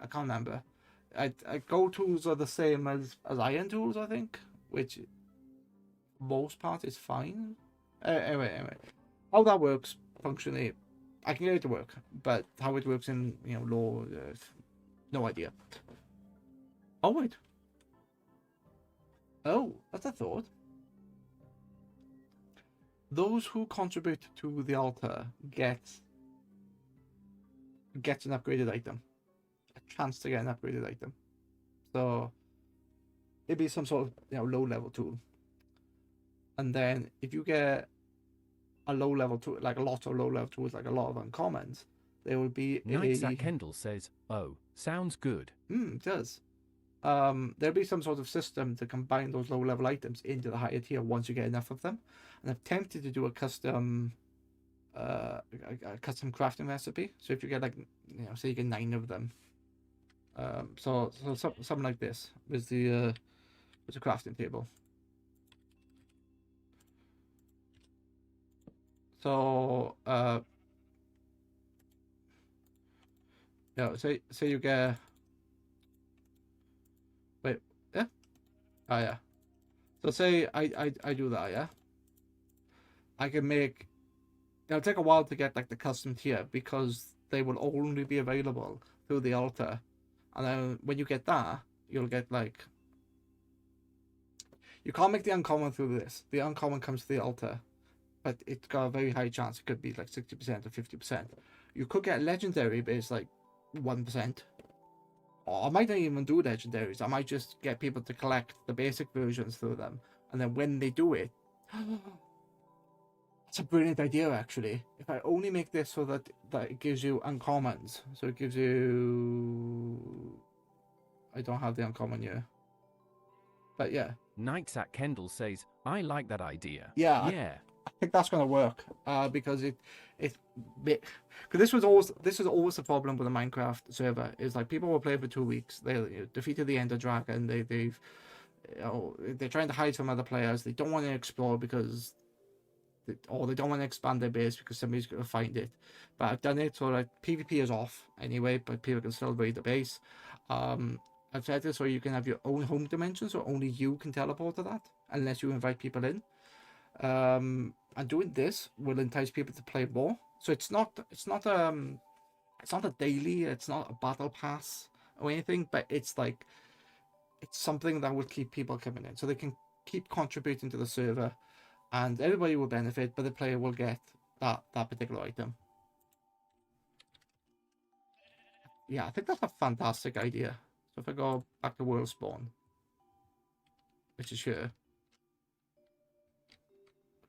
I can't remember. Gold tools are the same as iron tools, I think, which most part is fine. Anyway, how that works functionally, I can get it to work, but how it works in law, no idea. Oh wait. Oh, that's a thought. Those who contribute to the altar get an upgraded item, a chance to get an upgraded item. So it'd be some sort of low level tool. And then if you get a low level tool, like a lot of low level tools, like a lot of uncommons, there will be Knights at Kendall says, "Oh, sounds good." It does. There'll be some sort of system to combine those low level items into the higher tier once you get enough of them. And I've tempted to do a custom crafting recipe. So if you get say you get 9 of them, so something like this with the crafting table. So say you get, wait, yeah, oh yeah. So say I do that, yeah. I can make. It'll take a while to get like the custom tier because they will only be available through the altar, and then when you get that, you'll get like. You can't make the uncommon through this. The uncommon comes to the altar, but it's got a very high chance. It could be like 60% or 50%. You could get legendary, but it's like 1%. Or I might not even do legendaries. I might just get people to collect the basic versions through them, and then when they do it. It's a brilliant idea, actually. If I only make this so that it gives you uncommons, so it gives you. I don't have the uncommon here, but yeah. Knights at Kendall says, "I like that idea." Yeah. I think that's gonna work. Because because this was always the problem with the Minecraft server is like people will play for 2 weeks. They defeated the Ender Dragon. They're trying to hide from other players. They don't want to explore because. Or they don't want to expand their base because somebody's going to find it. But I've done it so like PvP is off anyway, but people can still raid the base. I've said this so you can have your own home dimension, so only you can teleport to that unless you invite people in. And doing this will entice people to play more. So it's not a daily, it's not a battle pass or anything, but it's something that will keep people coming in, so they can keep contributing to the server. And everybody will benefit, but the player will get that particular item. Yeah, I think that's a fantastic idea. So if I go back to World Spawn, which is here.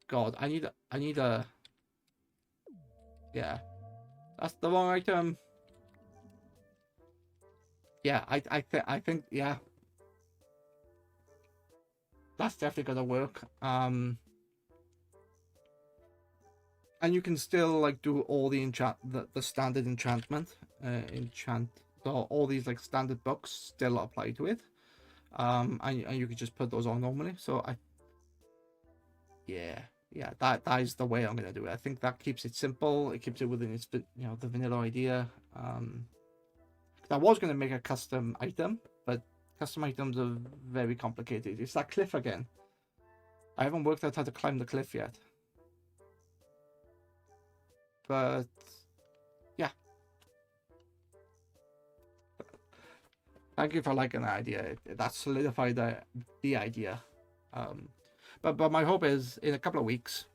God, I need a. Yeah, that's the wrong item. Yeah, I think yeah. That's definitely gonna work. And you can still like do all the the standard enchantment, so all these like standard books still apply to it, and you can just put those on normally. So yeah, that is the way I'm gonna do it. I think that keeps it simple. It keeps it within its the vanilla idea. I was gonna make a custom item, but custom items are very complicated. It's that cliff again. I haven't worked out how to climb the cliff yet. But yeah, thank you for liking the idea. That solidified the idea. But my hope is in a couple of weeks,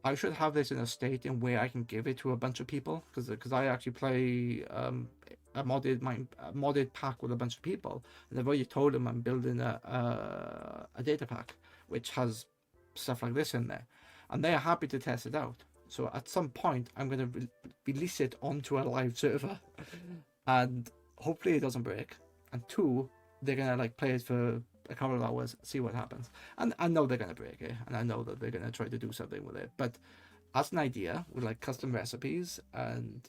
I should have this in a state in where I can give it to a bunch of people because I actually play a modded pack with a bunch of people, and I've already told them I'm building a data pack which has stuff like this in there, and they are happy to test it out. So at some point, I'm going to release it onto a live server, and hopefully it doesn't break. And 2, they're going to like play it for a couple of hours, see what happens. And I know they're going to break it, and I know that they're going to try to do something with it. But as an idea, with like custom recipes and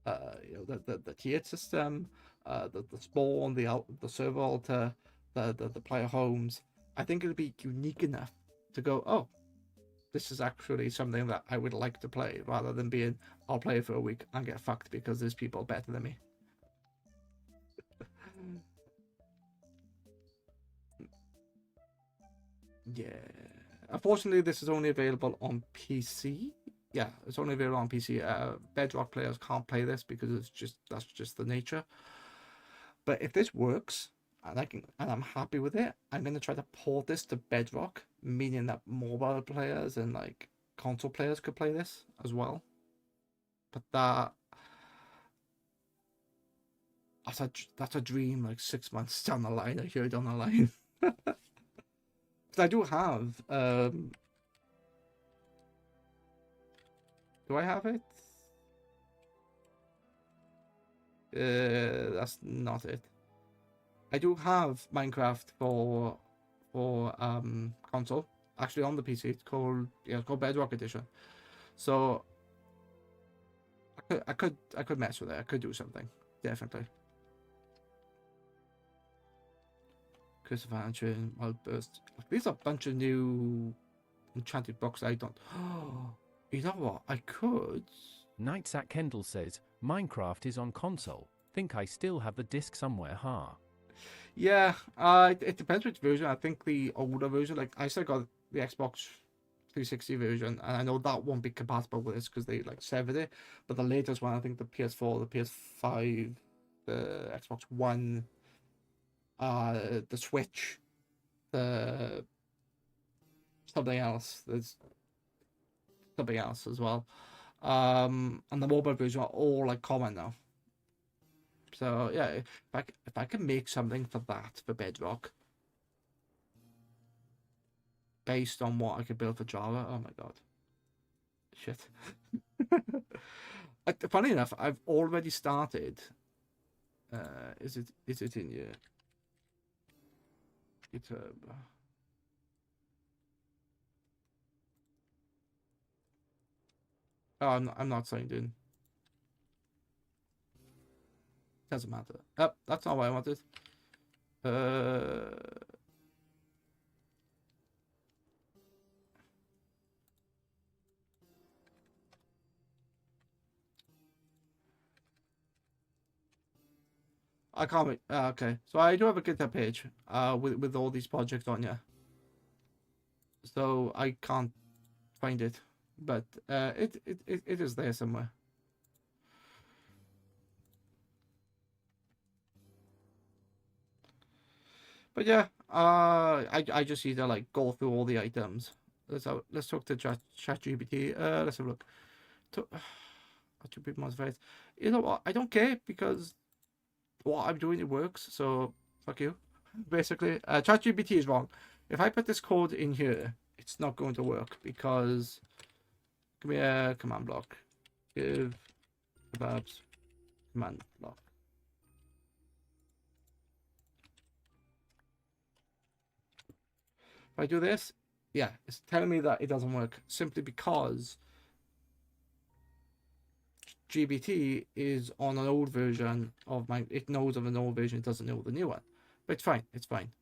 the tiered system, the spawn, the server altar, the player homes. I think it'll be unique enough to go, oh, this is actually something that I would like to play, rather than being, I'll play it for a week and get fucked because there's people better than me. Yeah. Unfortunately, this is only available on PC. Yeah, it's only available on PC. Bedrock players can't play this because that's just the nature. But if this works and I'm happy with it, I'm gonna try to port this to Bedrock, meaning that mobile players and like console players could play this as well. But that's a dream like 6 months down the line, a year down the line. Because I do have do I have it? That's not it. I do have Minecraft for console, actually on the PC. It's called Bedrock Edition. So I could mess with it. I could do something, definitely. Curse of Ancient, Outburst. These are a bunch of new enchanted books I don't. You know what? I could. Nights at Kendall says, Minecraft is on console. Think I still have the disc somewhere, ha. Yeah, it depends which version. I think the older version, like I still got the Xbox 360 version, and I know that won't be compatible with this because they like severed it. But the latest one, I think the PS4, the PS5, the Xbox One, the Switch, the something else. There's something else as well. And the mobile version are all like common now. So yeah, if I can make something for that for Bedrock, based on what I could build for Java, oh my god, shit. Funny enough, I've already started. Is it in your GitHub? Oh, I'm not signed in. Doesn't matter. Oh, that's not what I wanted. I can't wait. Okay, so I do have a GitHub page with all these projects on here. So I can't find it, but it is there somewhere. But yeah, I just need to like go through all the items. Let's talk to ChatGPT. Let's have a look. Attribute modifiers. You know what? I don't care because what I'm doing it works. So fuck you. Basically, ChatGPT is wrong. If I put this code in here, it's not going to work because give me a command block. Give verbs command block. If I do this, yeah, it's telling me that it doesn't work simply because GBT is on an old version of it knows of an old version, it doesn't know the new one. But it's fine, it's fine.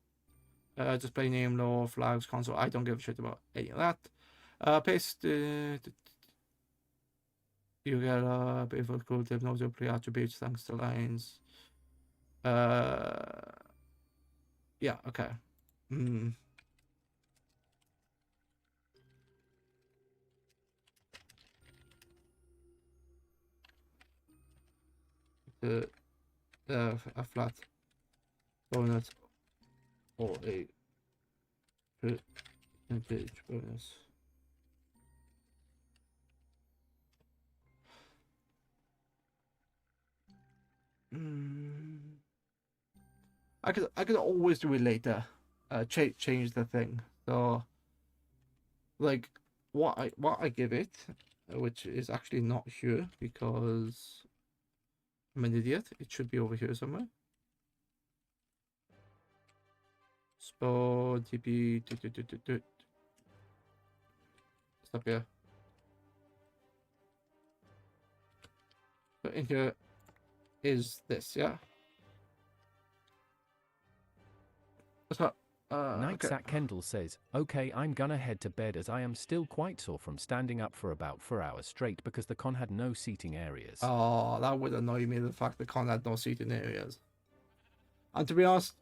Display name, law, flags, console, I don't give a shit about any of that. Paste, you get a beautiful cool tip, knows your pre attributes thanks to lines. Yeah, okay. A flat bonus or a percentage bonus. I could always do it later. Change the thing. So like what I give it, which is actually not here because I'm an idiot. It should be over here somewhere. Spot TP. Stop here. So in here is this, yeah. So, Night okay. Sack Kendall says, okay, I'm gonna head to bed as I am still quite sore from standing up for about 4 hours straight because the con had no seating areas. Oh, that would annoy me, the fact the con had no seating areas. And to be honest,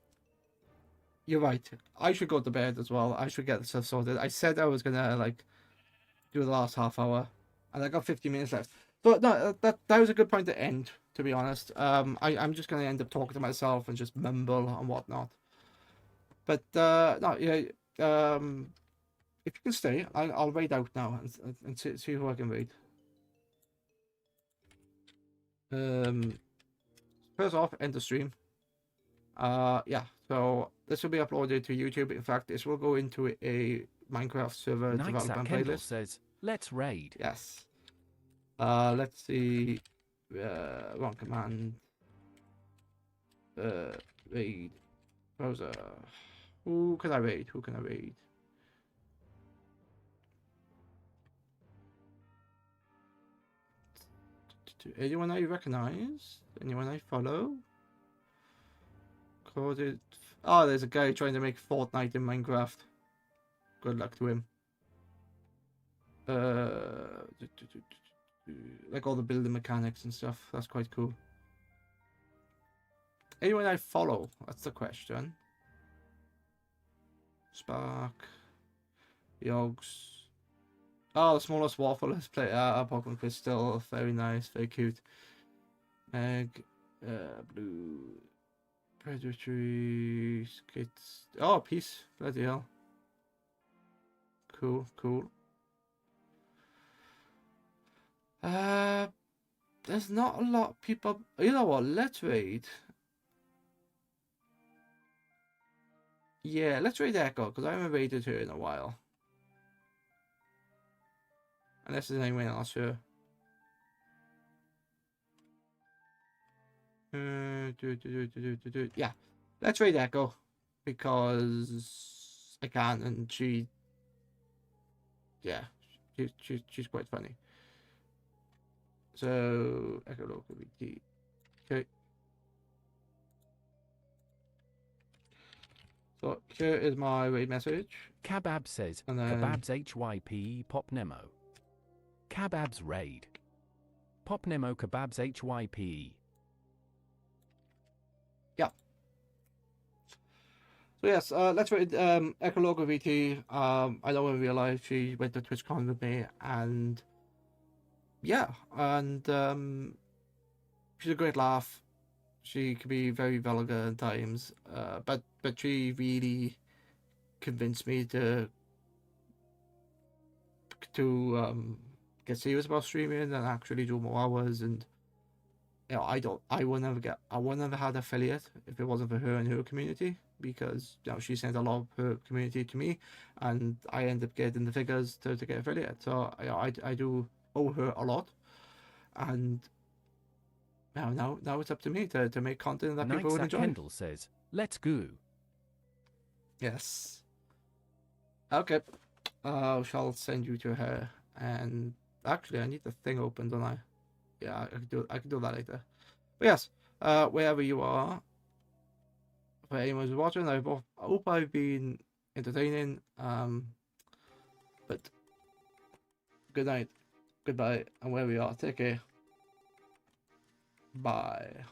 you're right. I should go to bed as well. I should get the stuff sorted. I said I was gonna like do the last half hour, and I got 50 minutes left. So no, that was a good point to end. To be honest, I'm just gonna end up talking to myself and just mumble and whatnot. But no, yeah. If you can stay, I'll raid out now and see who I can raid. First off, end the stream. Yeah. So this will be uploaded to YouTube. In fact, this will go into a Minecraft server Night Sack development Kendall playlist. says, let's raid. Yes. Let's see. Wrong command. Raid. Browser. Who can I raid? Who can I raid? Anyone I recognize? Anyone I follow? Coded. Oh, there's a guy trying to make Fortnite in Minecraft. Good luck to him. Like all the building mechanics and stuff. That's quite cool. Anyone I follow? That's the question. Spark. Yogs. Oh, the smallest waffle. Let's play Pokemon Crystal. Very nice. Very cute. Meg. Blue. Predatory. Skits. Oh, peace. Bloody hell. Cool. Cool. There's not a lot of people. You know what? Let's raid. Yeah, let's raid Echo because I haven't raided her in a while. Unless there's anyone else here. Yeah, let's raid Echo because I can, and she, yeah, she's quite funny. So Echo local VT. Okay. So here is my raid message. Kabab says, And then Kabab's HYPE Pop Nemo. Kabab's raid. Pop Nemo Kabab's HYPE. yeah. So yes, let's raid Ecologo VT. I know in real life she went to TwitchCon with me, and yeah, and she's a great laugh. She can be very vulgar at times, but she really convinced me to get serious about streaming and actually do more hours. And you know, I would never had affiliate if it wasn't for her and her community, because you know she sent a lot of her community to me, and I end up getting the figures to get affiliate. So you know, I do owe her a lot, and now it's up to me to make content that people will Night enjoy. Kendall says, let's go. Yes. Okay. Shall send you to her. And actually, I need the thing open, don't I? Yeah, I can do that later. But yes, wherever you are, for anyone who's watching, I hope I've been entertaining. But good night, goodbye, and wherever you are, take care. Bye.